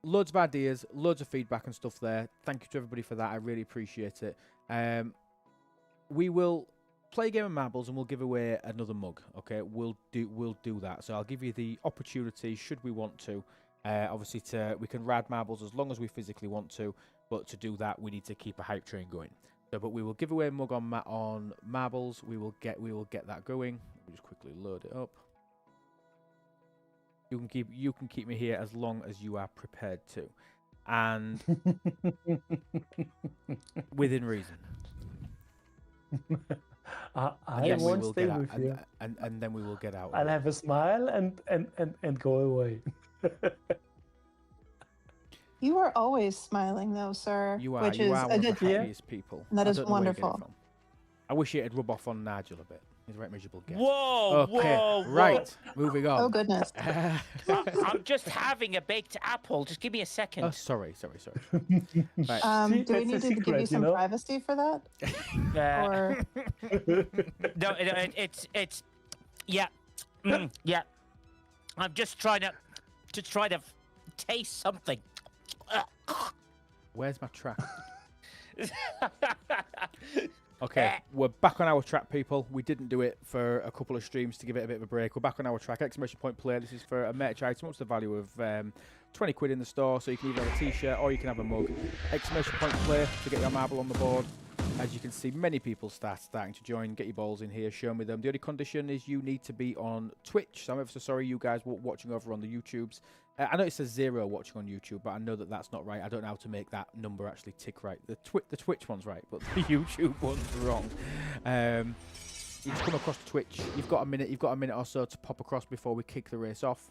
Speaker 1: loads of ideas, loads of feedback and stuff there. Thank you to everybody for that. I really appreciate it. We will play a game of marbles and we'll give away another mug. Okay, we'll do that. So I'll give you the opportunity, should we want to. Obviously, we can ride marbles as long as we physically want to, but to do that, we need to keep a hype train going. So, but we will give away a mug on marbles. We will get that going. Let me just quickly load it up. You can keep me here as long as you are prepared to, and within reason.
Speaker 6: I won't stay with you,
Speaker 1: and then we will get out.
Speaker 6: I'll have a smile and go away.
Speaker 5: You are always smiling, though, sir.
Speaker 1: You are.
Speaker 5: Which
Speaker 1: You
Speaker 5: is
Speaker 1: are
Speaker 5: a
Speaker 1: one of
Speaker 5: good
Speaker 1: the
Speaker 5: thing.
Speaker 1: happiest people.
Speaker 5: That
Speaker 1: I
Speaker 5: is
Speaker 1: don't know where you get it
Speaker 5: wonderful.
Speaker 1: from. I wish it'd rub off on Nigel a bit. He's a right miserable guest.
Speaker 2: Whoa,
Speaker 1: Okay,
Speaker 2: whoa,
Speaker 1: right. Moving on.
Speaker 5: Oh, goodness.
Speaker 2: I'm just having a baked apple. Just give me a second.
Speaker 1: Oh, sorry. Right.
Speaker 6: See,
Speaker 5: Do we
Speaker 6: that's
Speaker 5: need
Speaker 6: a
Speaker 5: to give
Speaker 6: secret,
Speaker 5: you some privacy for that? Or
Speaker 2: No, it's yeah, yeah. I'm just trying to taste something.
Speaker 1: Where's my track? Okay, we're back on our track, people. We didn't do it for a couple of streams to give it a bit of a break. We're back on our track. Exclamation point play. This is for a merch item. What's the value of 20 quid in the store? So you can either have a t-shirt or you can have a mug. Exclamation point play to get your marble on the board. As you can see, many people starting to join. Get your balls in here. Show me them. The only condition is you need to be on Twitch. So I'm ever so sorry, you guys watching over on the YouTubes. I know it says 0 watching on YouTube, but I know that that's not right. I don't know how to make that number actually tick right. The Twitch one's right, but the YouTube one's wrong. You just come across to Twitch. You've got a minute or so to pop across before we kick the race off.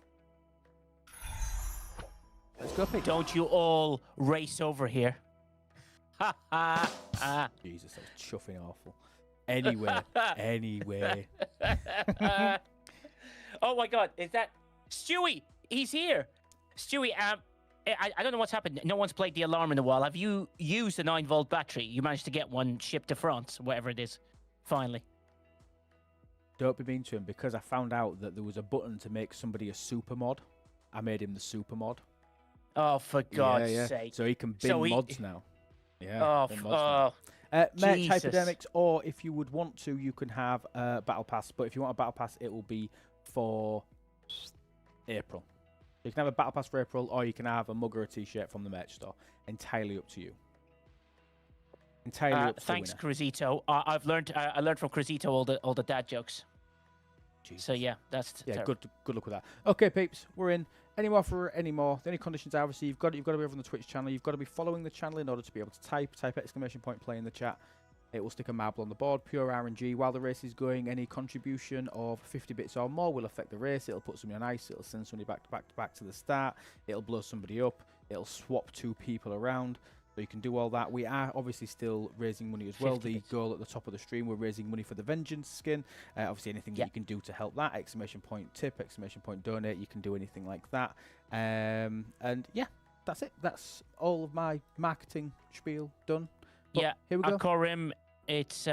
Speaker 1: Let's go, Pete.
Speaker 2: Don't you all race over here? Ha ha ha.
Speaker 1: Jesus, that was chuffing awful. Anyway.
Speaker 2: Oh my God, is that Stewie? He's here. Stewie, I don't know what's happened. No one's played the alarm in a while. Have you used a 9-volt battery? You managed to get one shipped to France, whatever it is, finally.
Speaker 1: Don't be mean to him, because I found out that there was a button to make somebody a super mod. I made him the super mod.
Speaker 2: Oh, for God's sake.
Speaker 1: So he can bin mods now. Yeah.
Speaker 2: Oh,
Speaker 1: bin mods now. Merch
Speaker 2: Jesus.
Speaker 1: Hypodermics, or if you would want to, you can have a battle pass. But if you want a battle pass, it will be for April. You can have a battle pass for April, or you can have a mug or a t-shirt from the merch store. Entirely up to you. Entirely up to
Speaker 2: Thanks,
Speaker 1: the winner.
Speaker 2: Cruzito. I learned from Cruzito all the dad jokes.
Speaker 1: Jesus.
Speaker 2: So yeah, that's
Speaker 1: Yeah,
Speaker 2: terrible.
Speaker 1: good luck with that. Okay, peeps, we're in. Any more for any more? The only conditions are obviously you've got to be over on the Twitch channel. You've got to be following the channel in order to be able to type exclamation point play in the chat. It will stick a marble on the board, pure RNG. While the race is going, any contribution of 50 bits or more will affect the race. It'll put somebody on ice. It'll send somebody back to the start. It'll blow somebody up. It'll swap 2 people around. So you can do all that. We are obviously still raising money as well.
Speaker 2: 50
Speaker 1: The
Speaker 2: bits.
Speaker 1: goal at the top of the stream, we're raising money for the Vengeance skin. Obviously, anything that you can do to help that. Exclamation point tip, exclamation point donate. You can do anything like that. And yeah, that's it. That's all of my marketing spiel done. But
Speaker 2: Yeah,
Speaker 1: here we go.
Speaker 2: Akorim, it's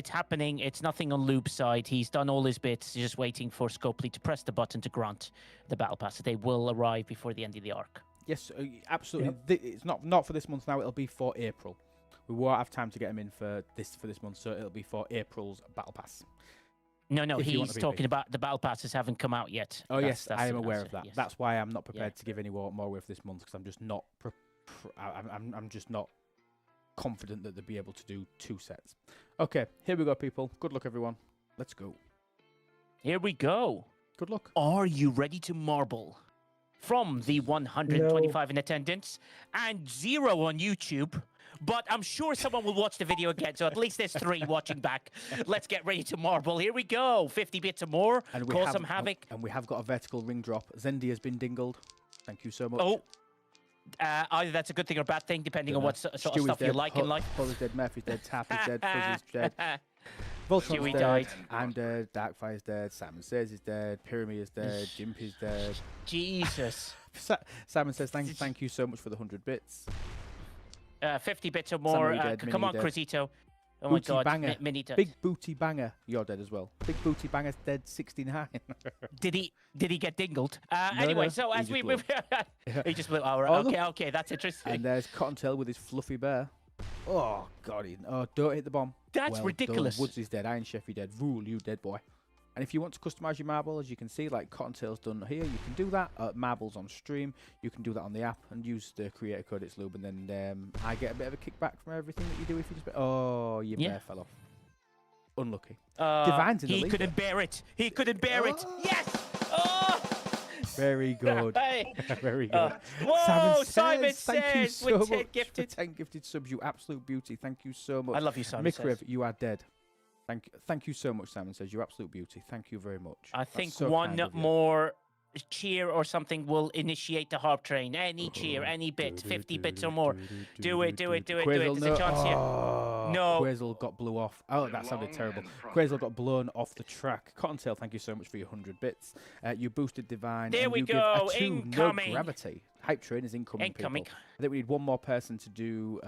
Speaker 2: happening. It's nothing on Loop's side. He's done all his bits. He's just waiting for Scopely to press the button to grant the battle pass. They will arrive before the end of the arc.
Speaker 1: Yes, absolutely. It's not for this month now. It'll be for April. We won't have time to get them in for this month, so it'll be for April's battle pass.
Speaker 2: No,
Speaker 1: If you want
Speaker 2: he's
Speaker 1: a VP.
Speaker 2: talking about the battle passes haven't come out yet.
Speaker 1: Oh yes, I am aware of that.
Speaker 2: Yes.
Speaker 1: That's why I'm not prepared to give any more away for this month, because I'm just not. I'm just not confident that they'll be able to do 2 sets. Okay, here we go, people. Good luck, everyone. Let's go.
Speaker 2: Here we go.
Speaker 1: Good luck.
Speaker 2: Are you ready to marble? From the 125 in attendance and 0 on YouTube, but I'm sure someone will watch the video again, so at least there's 3 watching back. Let's get ready to marble. Here we go. 50 bits or more.
Speaker 1: And we
Speaker 2: Cause
Speaker 1: have
Speaker 2: some havoc.
Speaker 1: And we have got a vertical ring drop. Zendi has been dingled. Thank you so much.
Speaker 2: Oh, either that's a good thing or a bad thing, depending on what sort of
Speaker 1: Stewie's
Speaker 2: stuff you
Speaker 1: dead,
Speaker 2: like in life.
Speaker 1: Paul is dead. Murphy's dead. Tap is dead. Fuzzy's dead. Voltron's
Speaker 2: Stewie
Speaker 1: dead.
Speaker 2: died.
Speaker 1: I'm dead. Darkfire's dead. Simon Says is dead. Pyramid is dead. Jimpy's dead.
Speaker 2: Jesus.
Speaker 1: Simon says thank you so much for the 100 bits.
Speaker 2: 50 bits or more.
Speaker 1: Samuel dead,
Speaker 2: Come
Speaker 1: Mini
Speaker 2: on,
Speaker 1: dead.
Speaker 2: Cruzito. Oh
Speaker 1: Booty
Speaker 2: my God.
Speaker 1: banger.
Speaker 2: Mini dead.
Speaker 1: Big booty banger, you're dead as well. Big booty banger's dead 69.
Speaker 2: Did he get dingled?
Speaker 1: No,
Speaker 2: Anyway,
Speaker 1: no,
Speaker 2: so
Speaker 1: he
Speaker 2: as
Speaker 1: just
Speaker 2: we
Speaker 1: blew.
Speaker 2: move, he just blew. Oh,
Speaker 1: Oh, look.
Speaker 2: okay, that's interesting.
Speaker 1: And there's Cottontail with his fluffy bear. Oh God! Don't hit the bomb.
Speaker 2: That's
Speaker 1: Well
Speaker 2: ridiculous.
Speaker 1: done. Woods is dead. Iron Chef, you dead. Vool, you dead boy. And if you want to customize your marble, as you can see, like Cottontail's done here, you can do that at Marbles on stream. You can do that on the app and use the creator code it's Lube, and then I get a bit of a kickback from everything that you do if you just. Oh, your bear fell off. Unlucky. Divine's in the
Speaker 2: He
Speaker 1: lead.
Speaker 2: couldn't bear it. He couldn't bear it. Yes. Oh.
Speaker 1: Very good.
Speaker 2: Hey.
Speaker 1: Very good.
Speaker 2: Whoa, Simon
Speaker 1: thank you
Speaker 2: says
Speaker 1: so
Speaker 2: with 10
Speaker 1: much
Speaker 2: gifted.
Speaker 1: for 10 gifted subs. You absolute beauty. Thank you so much.
Speaker 2: I love you, Simon
Speaker 1: Mikriv,
Speaker 2: says.
Speaker 1: you are dead. Thank you so much, Simon says. You absolute beauty. Thank you very much.
Speaker 2: I
Speaker 1: That's
Speaker 2: think
Speaker 1: so
Speaker 2: one
Speaker 1: kind of you.
Speaker 2: more cheer or something will initiate the harp train. Any cheer, any bit, 50 bits or more. Do it. There's a chance here. No.
Speaker 1: Quazel got blew off. Oh, that sounded terrible. Quazel got blown off the track. Cottontail, thank you so much for your 100 bits. You boosted Divine.
Speaker 2: There
Speaker 1: and
Speaker 2: we
Speaker 1: you give
Speaker 2: go.
Speaker 1: a 2
Speaker 2: Incoming.
Speaker 1: No gravity. Hype train is incoming.
Speaker 2: Incoming.
Speaker 1: People. I think we need one more person to do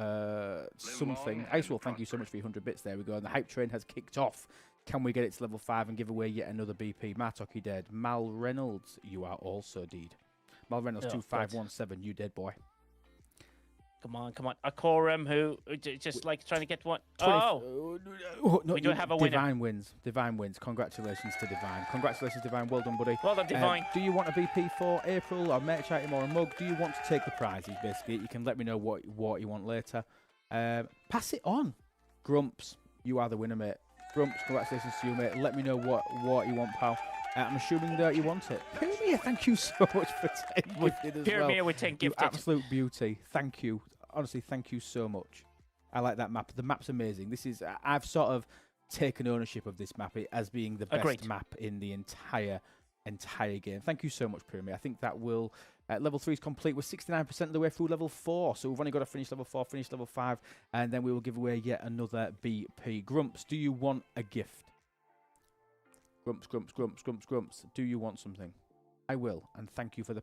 Speaker 1: something. Icewolf, thank you so much for your 100 bits. There we go. And the hype train has kicked off. Can we get it to level 5 and give away yet another BP? Martok, dead. Mal Reynolds, you are also dead. Mal Reynolds, 2517, you dead boy.
Speaker 2: Come on. Akorum, who just like trying to get one.
Speaker 1: 20
Speaker 2: Oh,
Speaker 1: no,
Speaker 2: we do have a winner.
Speaker 1: Divine wins. Congratulations to Divine. Congratulations, Divine. Well done, buddy.
Speaker 2: well done, Divine.
Speaker 1: Do you want a VP for April, or merch item, or a mug? Do you want to take the prizes, basically? You can let me know what you want later. Pass it on. Grumps, you are the winner, mate. Grumps, congratulations to you, mate. Let me know what you want, pal. I'm assuming that you want it. Pyramid, thank you so much for 10 gifted as well.
Speaker 2: Pyramid with 10
Speaker 1: You
Speaker 2: gifted.
Speaker 1: absolute beauty. Thank you. Honestly, thank you so much. I like that map. The map's amazing. This is I've sort of taken ownership of this map as being the best
Speaker 2: Agreed.
Speaker 1: map in the entire game. Thank you so much, Pyramid. I think that will level 3 is complete. We're 69% of the way through level 4, so we've only got to finish level 4, finish level 5, and then we will give away yet another BP. Grumps, do you want a gift? Grumps. Do you want something? I will, and thank you for the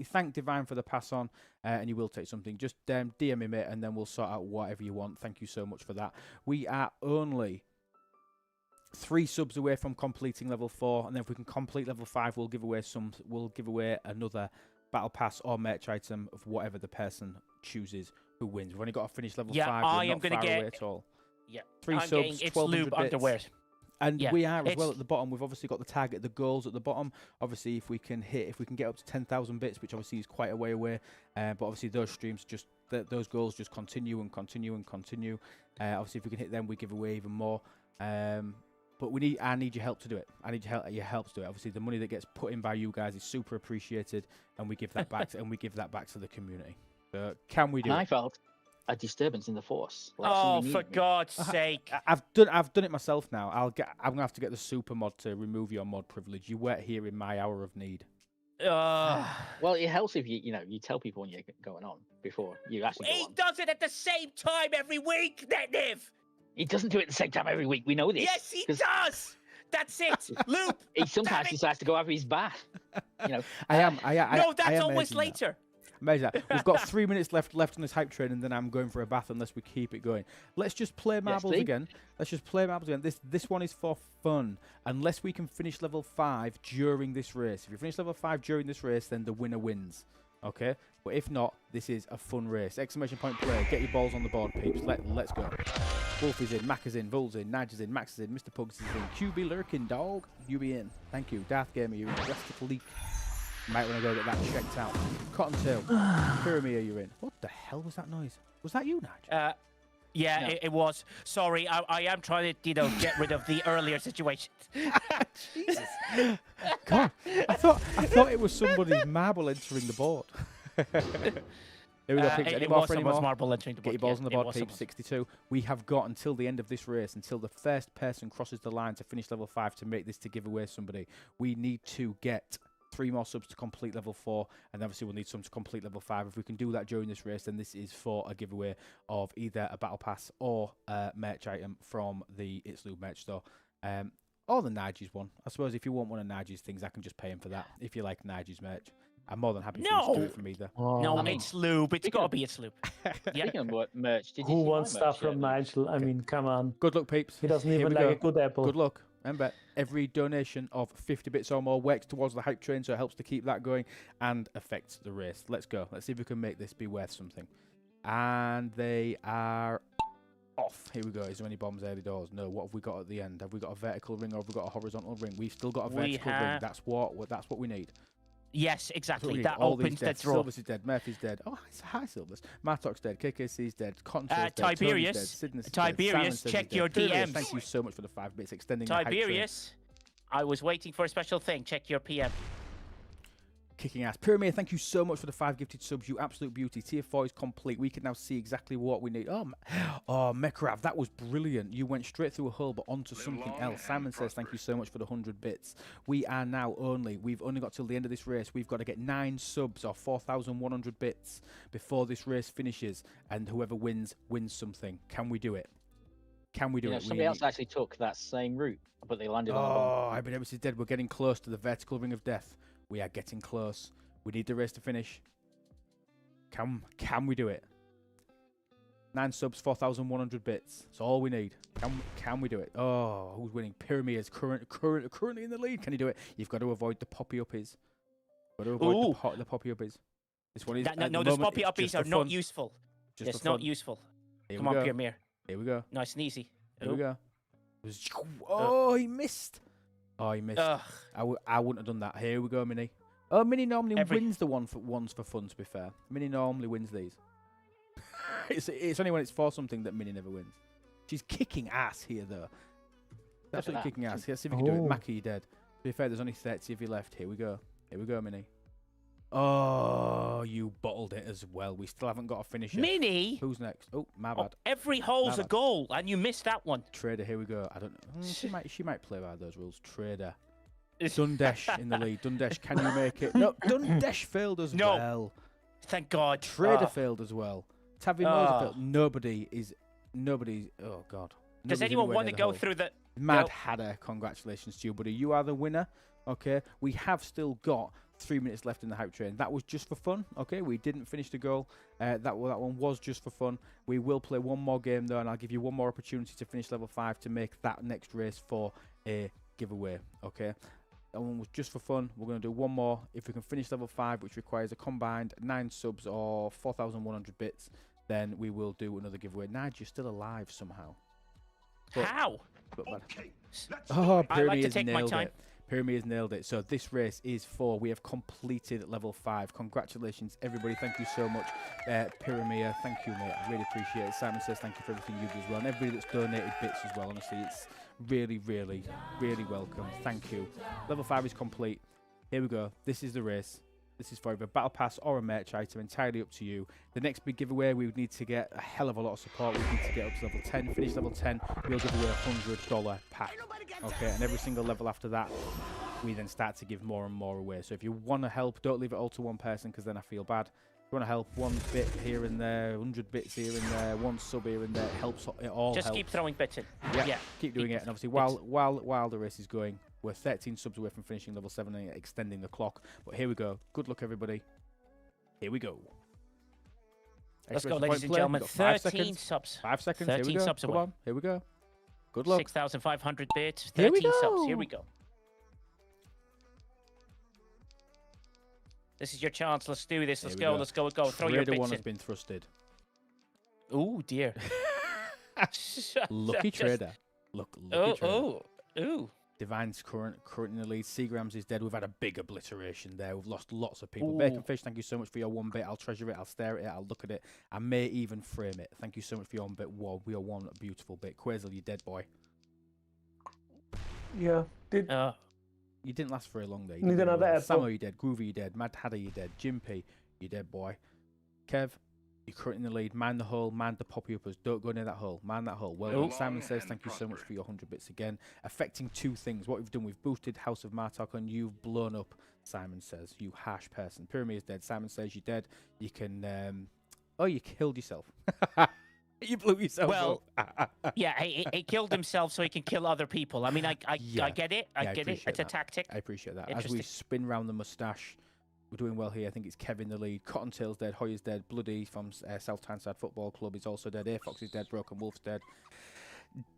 Speaker 1: thank Divine for the pass on, and you will take something. Just DM me, mate, and then we'll sort out whatever you want. Thank you so much for that. We are only 3 subs away from completing level 4, and then if we can complete level 5, we'll give away another battle pass or merch item of whatever the person chooses who wins. We've only got to finish level 5.
Speaker 2: I
Speaker 1: We're
Speaker 2: am
Speaker 1: not
Speaker 2: gonna
Speaker 1: far
Speaker 2: get-
Speaker 1: away at all.
Speaker 2: Yeah.
Speaker 1: 3
Speaker 2: I'm getting
Speaker 1: subs,
Speaker 2: it's
Speaker 1: 1,200
Speaker 2: lube
Speaker 1: bits.
Speaker 2: underwear.
Speaker 1: And
Speaker 2: Yeah,
Speaker 1: we are as well
Speaker 2: it's-
Speaker 1: at the bottom. We've obviously got the target, the goals at the bottom. Obviously, if we can get up to 10,000 bits, which obviously is quite a way away. But obviously, those streams those goals just continue and continue and continue. Obviously, if we can hit them, we give away even more. But I need your help to do it. I need your help to do it. Obviously, the money that gets put in by you guys is super appreciated, and we give that back. And we give that back to the community. So can we do
Speaker 8: And
Speaker 1: it?
Speaker 8: I felt a disturbance in the force. Like
Speaker 2: Oh,
Speaker 8: somebody
Speaker 2: for
Speaker 8: needed me.
Speaker 2: God's sake!
Speaker 1: I've done it myself now. I'm gonna have to get the super mod to remove your mod privilege. You weren't here in my hour of need.
Speaker 8: Well, it helps if you tell people when you're going on before you actually go
Speaker 2: He
Speaker 8: on.
Speaker 2: does it at the same time every week, Niv.
Speaker 8: He doesn't do it at the same time every week. We know this.
Speaker 2: Yes, he
Speaker 8: 'cause
Speaker 2: does. That's it. Loop.
Speaker 8: He sometimes
Speaker 2: Damn it.
Speaker 8: decides to go have his bath.
Speaker 1: I
Speaker 2: No,
Speaker 1: am
Speaker 2: that's always
Speaker 1: urging that.
Speaker 2: later.
Speaker 1: Amazing. We've got 3 minutes left on this hype train, and then I'm going for a bath unless we keep it going. Let's just play marbles
Speaker 8: please.
Speaker 1: again. Let's just play marbles again. This one is for fun. Unless we can finish level 5 during this race. If you finish level 5 during this race, then the winner wins. Okay? But if not, this is a fun race. Exclamation point play. Get your balls on the board, peeps. Let's go. Wolf is in, Mac is in, Vul's in, Nige is in, Max is in, Mr. Pugs is in, QB lurking, dog. You be in. Thank you. Darth Gamer, you're in. Drastic Leak. Might want to go get that checked out. Cottontail. Pyramid, you're in. What the hell was that noise? Was that you, Nige?
Speaker 2: Yeah,
Speaker 8: No.
Speaker 2: it was. Sorry, I am trying to, get rid of the earlier situation.
Speaker 1: Jesus. God, I thought it was somebody's marble entering the board. Here we go, peeps. Any
Speaker 2: it
Speaker 1: more
Speaker 2: was
Speaker 1: for any
Speaker 2: someone's
Speaker 1: more?
Speaker 2: marble entering the
Speaker 1: Get your
Speaker 2: board.
Speaker 1: balls on the
Speaker 2: Yeah, it
Speaker 1: board,
Speaker 2: was
Speaker 1: peeps.
Speaker 2: someone's.
Speaker 1: 62. We have got until the end of this race, until the first person crosses the line to finish level 5 to make this to give away somebody. We need to get 3 more subs to complete level 4, and obviously we'll need some to complete level 5. If we can do that during this race, then this is for a giveaway of either a battle pass or a merch item from the It's Lube merch store. Or the Nige's one. I suppose if you want one of Nige's things, I can just pay him for that. If you like Nige's merch, I'm more than happy for you to do
Speaker 2: No.
Speaker 1: it from either.
Speaker 2: No,
Speaker 8: I mean,
Speaker 2: it's lube. It's
Speaker 8: speaking
Speaker 2: got to
Speaker 8: of-
Speaker 2: be it's lube. Yeah.
Speaker 8: Speaking of merch, did you
Speaker 6: Who
Speaker 8: see my
Speaker 6: wants stuff
Speaker 8: merch
Speaker 6: from
Speaker 8: yet?
Speaker 6: Nigel? I mean, come on.
Speaker 1: Good luck, peeps.
Speaker 6: He doesn't
Speaker 1: Here
Speaker 6: even
Speaker 1: we
Speaker 6: like
Speaker 1: go.
Speaker 6: a good apple.
Speaker 1: Good luck. Remember, every donation of 50 bits or more works towards the hype train, so it helps to keep that going and affects the race. Let's go. Let's see if we can make this be worth something. And they are off. Here we go. Is there any bombs early doors? No. What have we got at the end? Have we got a vertical ring or have we got a horizontal ring? We've still got a
Speaker 2: We
Speaker 1: vertical ring.
Speaker 2: have-
Speaker 1: That's what we need.
Speaker 2: Yes,
Speaker 1: That's what we
Speaker 2: exactly.
Speaker 1: need.
Speaker 2: That
Speaker 1: All these
Speaker 2: opens the
Speaker 1: dead.
Speaker 2: draw.
Speaker 1: Silver's is dead. Murphy's dead. Oh, hi, Silver's. Martok's dead. KKC's dead. Cottontail's dead. Tony's
Speaker 2: Tiberius.
Speaker 1: dead. Sydney's dead.
Speaker 2: Tiberius,
Speaker 1: Simon says
Speaker 2: check
Speaker 1: he's dead.
Speaker 2: your
Speaker 1: Tiberius,
Speaker 2: DMs.
Speaker 1: Thank you so much for the 5 bits extending the hype train.
Speaker 2: Tiberius, I was waiting for a special thing. Check your PM.
Speaker 1: Kicking ass. Pyramid, thank you so much for the 5 gifted subs. You absolute beauty. Tier 4 is complete. We can now see exactly what we need. Oh, Mekrav, that was brilliant. You went straight through a hole, but onto something else. Simon says thank you so much for the 100 bits. We've only got till the end of this race. We've got to get 9 subs or 4,100 bits before this race finishes, and whoever wins something. Can we do it? Can we do it?
Speaker 8: Somebody else actually took that same route, but they landed on a bomb.
Speaker 1: I've been able to dead. We're getting close to the vertical ring of death. We are getting close. We need the race to finish. Can we do it? 9 subs, 4,100 bits. That's all we need. Can we do it? Oh, who's winning? Pyramid is currently in the lead. Can he do it? You've got to avoid the poppy uppies. Got to avoid the poppy uppies. This one is
Speaker 2: No, those poppy uppies are not useful.
Speaker 1: Just
Speaker 2: It's
Speaker 1: for
Speaker 2: not
Speaker 1: fun.
Speaker 2: useful.
Speaker 1: Here
Speaker 2: Come
Speaker 1: we
Speaker 2: on,
Speaker 1: go.
Speaker 2: Pyramid.
Speaker 1: Here we go.
Speaker 2: Nice and easy.
Speaker 1: Here we go. Oh, he missed. Oh, he missed.
Speaker 2: Ugh.
Speaker 1: I wouldn't have done that. Here we go, Minnie. Oh, Minnie normally
Speaker 2: Every-
Speaker 1: wins the ones for fun, to be fair. Minnie normally wins these. it's only when it's for something that Minnie never wins. She's kicking ass here, though. Absolutely
Speaker 8: that.
Speaker 1: kicking ass. Let's see if we can do it.
Speaker 6: Oh.
Speaker 1: Mackie, you're dead. To be fair, there's only 30 of you left. Here we go. Here we go, Minnie. Oh, you bottled it as well. We still haven't got a finish yet.
Speaker 2: Mini.
Speaker 1: Who's next? Oh, my
Speaker 2: Oh,
Speaker 1: bad.
Speaker 2: every hole's
Speaker 1: My
Speaker 2: a
Speaker 1: bad.
Speaker 2: goal, and you missed that one.
Speaker 1: Trader, here we go. I don't know. She might play by those rules. Trader. Dundesh in the lead. Dundesh, can you make it? No, Dundesh failed as
Speaker 2: No.
Speaker 1: well.
Speaker 2: Thank God.
Speaker 1: Trader failed as well. Tavi Moser
Speaker 2: Ah.
Speaker 1: failed. Nobody's. Oh God.
Speaker 2: Does
Speaker 1: Nobody's
Speaker 2: anyone
Speaker 1: anywhere
Speaker 2: want
Speaker 1: near
Speaker 2: to
Speaker 1: the
Speaker 2: go
Speaker 1: hole.
Speaker 2: through the?
Speaker 1: Mad
Speaker 2: Well-
Speaker 1: Hadder, congratulations to you, buddy. You are the winner. Okay, we have still got 3 minutes left in the hype train. That was just for fun. Okay, we didn't finish the goal. That one was just for fun. We will play one more game though, and I'll give you one more opportunity to finish level 5 to make that next race for a giveaway. Okay, that one was just for fun. We're going to do one more. If we can finish level 5, which requires a combined 9 subs or 4,100 bits, then we will do another giveaway. Nige, you're still alive somehow. But,
Speaker 2: How?
Speaker 1: Oh,
Speaker 2: I like
Speaker 1: Pyramid
Speaker 2: to
Speaker 1: has
Speaker 2: take my
Speaker 1: nailed
Speaker 2: time.
Speaker 1: it. Pyramid has nailed it. So this race is for, we have completed level 5. Congratulations, everybody. Thank you so much. Pyramid, thank you, mate. I really appreciate it. Simon says thank you for everything you do as well. And everybody that's donated bits as well. Honestly, it's really, really, really welcome. Thank you. Level 5 is complete. Here we go. This is the race. This is for either a battle pass or a merch item, entirely up to you. The next big giveaway, we would need to get a hell of a lot of support. We need to get up to level 10. Finish level 10, we'll give away a $100 pack. Okay, and every single level after that, we then start to give more and more away. So if you want to help, don't leave it all to one person, because then I feel bad. If you want to help, 1 bit here and there, 100 bits here and there, 1 sub here and there, it helps. It all
Speaker 2: Just
Speaker 1: helps.
Speaker 2: keep throwing bits in.
Speaker 1: Yeah, keep doing it. And obviously, while the race is going, we're 13 subs away from finishing level 7 and extending the clock. But here we go. Good luck, everybody. Here we go.
Speaker 2: Let's go,
Speaker 1: Expression
Speaker 2: ladies
Speaker 1: point
Speaker 2: and
Speaker 1: play.
Speaker 2: gentlemen.
Speaker 1: We've got
Speaker 2: 13
Speaker 1: seconds.
Speaker 2: subs.
Speaker 1: 5 seconds.
Speaker 2: 13
Speaker 1: Here we go.
Speaker 2: subs
Speaker 1: Come
Speaker 2: away.
Speaker 1: on. Here we go. Good luck.
Speaker 2: 6,500 bits.
Speaker 1: Here we
Speaker 2: 13 subs.
Speaker 1: go.
Speaker 2: Here we go. This is your chance. Let's do this. Let's
Speaker 1: Here we
Speaker 2: go. Let's go. Go. Throw your
Speaker 1: Trader
Speaker 2: bits
Speaker 1: 1
Speaker 2: in.
Speaker 1: has been thrusted.
Speaker 2: Oh dear.
Speaker 1: Lucky trader. Lucky trader.
Speaker 2: Oh.
Speaker 1: Divine's current in the lead. Seagrams is dead. We've had a big obliteration there. We've lost lots of people.
Speaker 2: Ooh.
Speaker 1: Baconfish, thank you so much for your 1 bit. I'll treasure it. I'll stare at it. I'll look at it. I may even frame it. Thank you so much for your 1 bit. Whoa, we are 1 beautiful bit. Quazel, you dead boy.
Speaker 6: Yeah.
Speaker 1: You didn't last very long there.
Speaker 6: Need another apple.
Speaker 1: Samo, you dead. Groovy, you dead. Mad Hadder, you dead. Jimpy, you dead boy. Kev, you're currently in the lead. Mind the hole. Mind the poppy uppers. Don't go near that hole. Mind that hole. Well done. Simon says thank you so much for your 100 bits again. Affecting 2 things. What we've done, we've boosted House of Martok and you've blown up. Simon says, you harsh person. Pyramid is dead. Simon says you're dead. You can. Oh, you killed yourself. You blew yourself up.
Speaker 2: Yeah, he killed himself so he can kill other people. I mean, I get it. I get it. It's a tactic.
Speaker 1: I appreciate that. As we spin round the moustache, we're doing well here. I think it's Kevin in the lead. Cottontail's dead. Hoyer's dead. Bloody from South Tyneside Football Club is also dead. Airfox is dead. Broken Wolf's dead.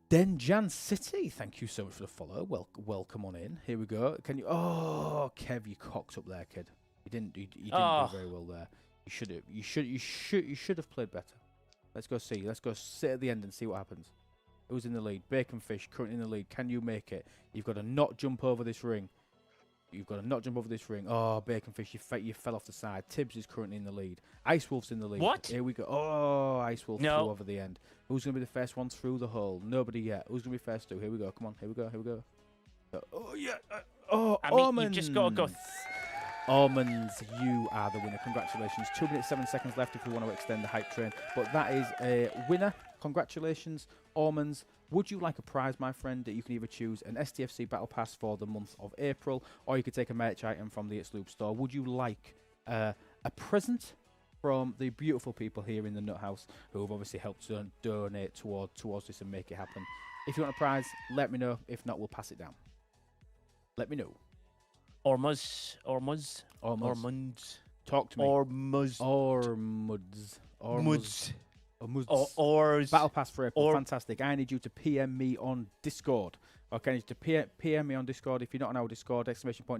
Speaker 1: Denjan City, thank you so much for the follow. Welcome on in. Here we go. Can you? Oh, Kev, you cocked up there, kid. You didn't do very well there. You should have. You should have played better. Let's go see. Let's go sit at the end and see what happens. Who's in the lead? Baconfish, currently in the lead. Can you make it? You've got to not jump over this ring. You've got to not jump over this ring. Oh, Baconfish, you fell off the side. Tibbs is currently in the lead. Ice Wolf's in the lead.
Speaker 2: What?
Speaker 1: Here we go. Oh, Ice Wolf flew over the end. Who's going to be the first one through the hole? Nobody yet. Who's going to be first to? Here we go. Come on. Here we go. Here we go. Oh, yeah.
Speaker 2: I mean,
Speaker 1: Almonds.
Speaker 2: you just got to go.
Speaker 1: Almonds, you are the winner. Congratulations. 2 minutes, 7 seconds left if we want to extend the hype train. But that is a winner. Congratulations, Almonds. Would you like a prize, my friend? You can either choose an STFC Battle Pass for the month of April, or you could take a merch item from the It's Loop store. Would you like a present from the beautiful people here in the Nut House who have obviously helped to donate towards this and make it happen? If you want a prize, let me know. If not, we'll pass it down. Let me know.
Speaker 2: Ormuz.
Speaker 1: Talk to me.
Speaker 2: Ormuz.
Speaker 1: Battle Pass for April. Fantastic. I need you to PM me on Discord. Okay, I need you to PM me on Discord. If you're not on our Discord,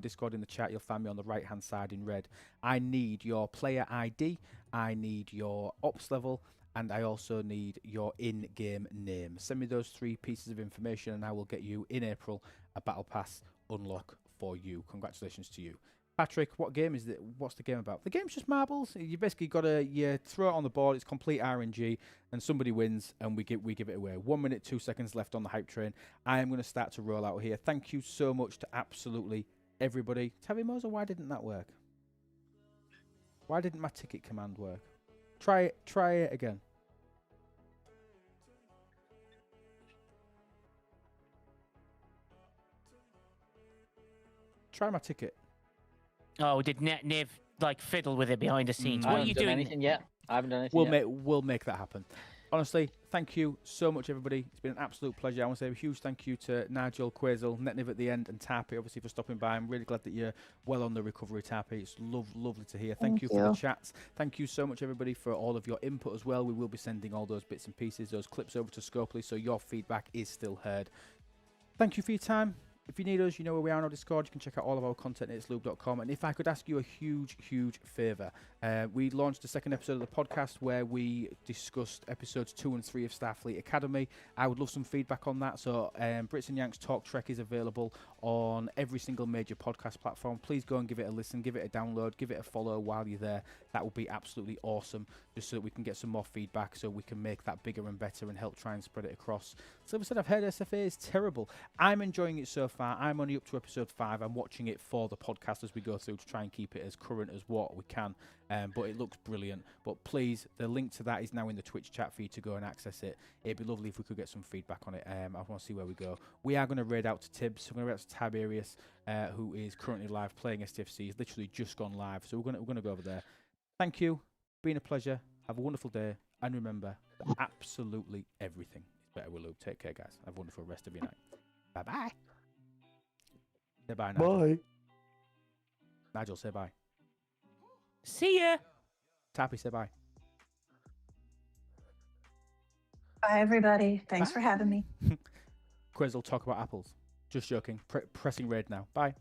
Speaker 1: !Discord in the chat, you'll find me on the right-hand side in red. I need your player ID. I need your ops level. And I also need your in-game name. Send me those 3 pieces of information and I will get you, in April, a Battle Pass unlock for you. Congratulations to you. Patrick, what game is it? What's the game about? The game's just marbles. You basically got to throw it on the board. It's complete RNG, and somebody wins, and we give it away. 1 minute, 2 seconds left on the hype train. I am going to start to roll out here. Thank you so much to absolutely everybody. Terry Moser, why didn't that work? Why didn't my ticket command work? Try it again. Try my ticket.
Speaker 2: Oh, did Niv like fiddle with it behind the scenes? What are you doing?
Speaker 8: Anything yet? I haven't done anything yet.
Speaker 1: We'll make that happen. Honestly, thank you so much, everybody. It's been an absolute pleasure. I want to say a huge thank you to Nigel, Quazel, Netniv at the end, and Tarpy, obviously, for stopping by. I'm really glad that you're well on the recovery, Tarpy. It's lovely to hear. Thank you for the chats. Thank you so much, everybody, for all of your input as well. We will be sending all those bits and pieces, those clips over to Scopely, so your feedback is still heard. Thank you for your time. If you need us, you know where we are on our Discord. You can check out all of our content at itslube.com. And if I could ask you a huge, huge favour, we launched the second episode of the podcast where we discussed episodes 2 and 3 of Starfleet Academy. I would love some feedback on that. So Brits and Yanks Talk Trek is available on every single major podcast platform. Please go and give it a listen, give it a download, give it a follow while you're there. That would be absolutely awesome, just so that we can get some more feedback, so we can make that bigger and better and help try and spread it across. So as I said, I've heard SFA is terrible. I'm enjoying it so far. I'm only up to episode 5. I'm watching it for the podcast as we go through to try and keep it as current as what we can. But it looks brilliant. But please, the link to that is now in the Twitch chat for you to go and access it. It'd be lovely if we could get some feedback on it. I want to see where we go. We are going to raid out to Tibbs. We're going to raid out to Tiberius, who is currently live playing STFC. He's literally just gone live. So we're going to go over there. Thank you. Been a pleasure. Have a wonderful day. And remember, that absolutely everything is better with lube. Take care, guys. Have a wonderful rest of your night. Bye-bye. Say bye, Nigel.
Speaker 6: Bye.
Speaker 1: Nigel, say bye.
Speaker 2: See ya.
Speaker 1: Tappy, say bye.
Speaker 5: Bye, everybody. Thanks for having me.
Speaker 1: Quiz will talk about apples. Just joking. Pressing raid now. Bye.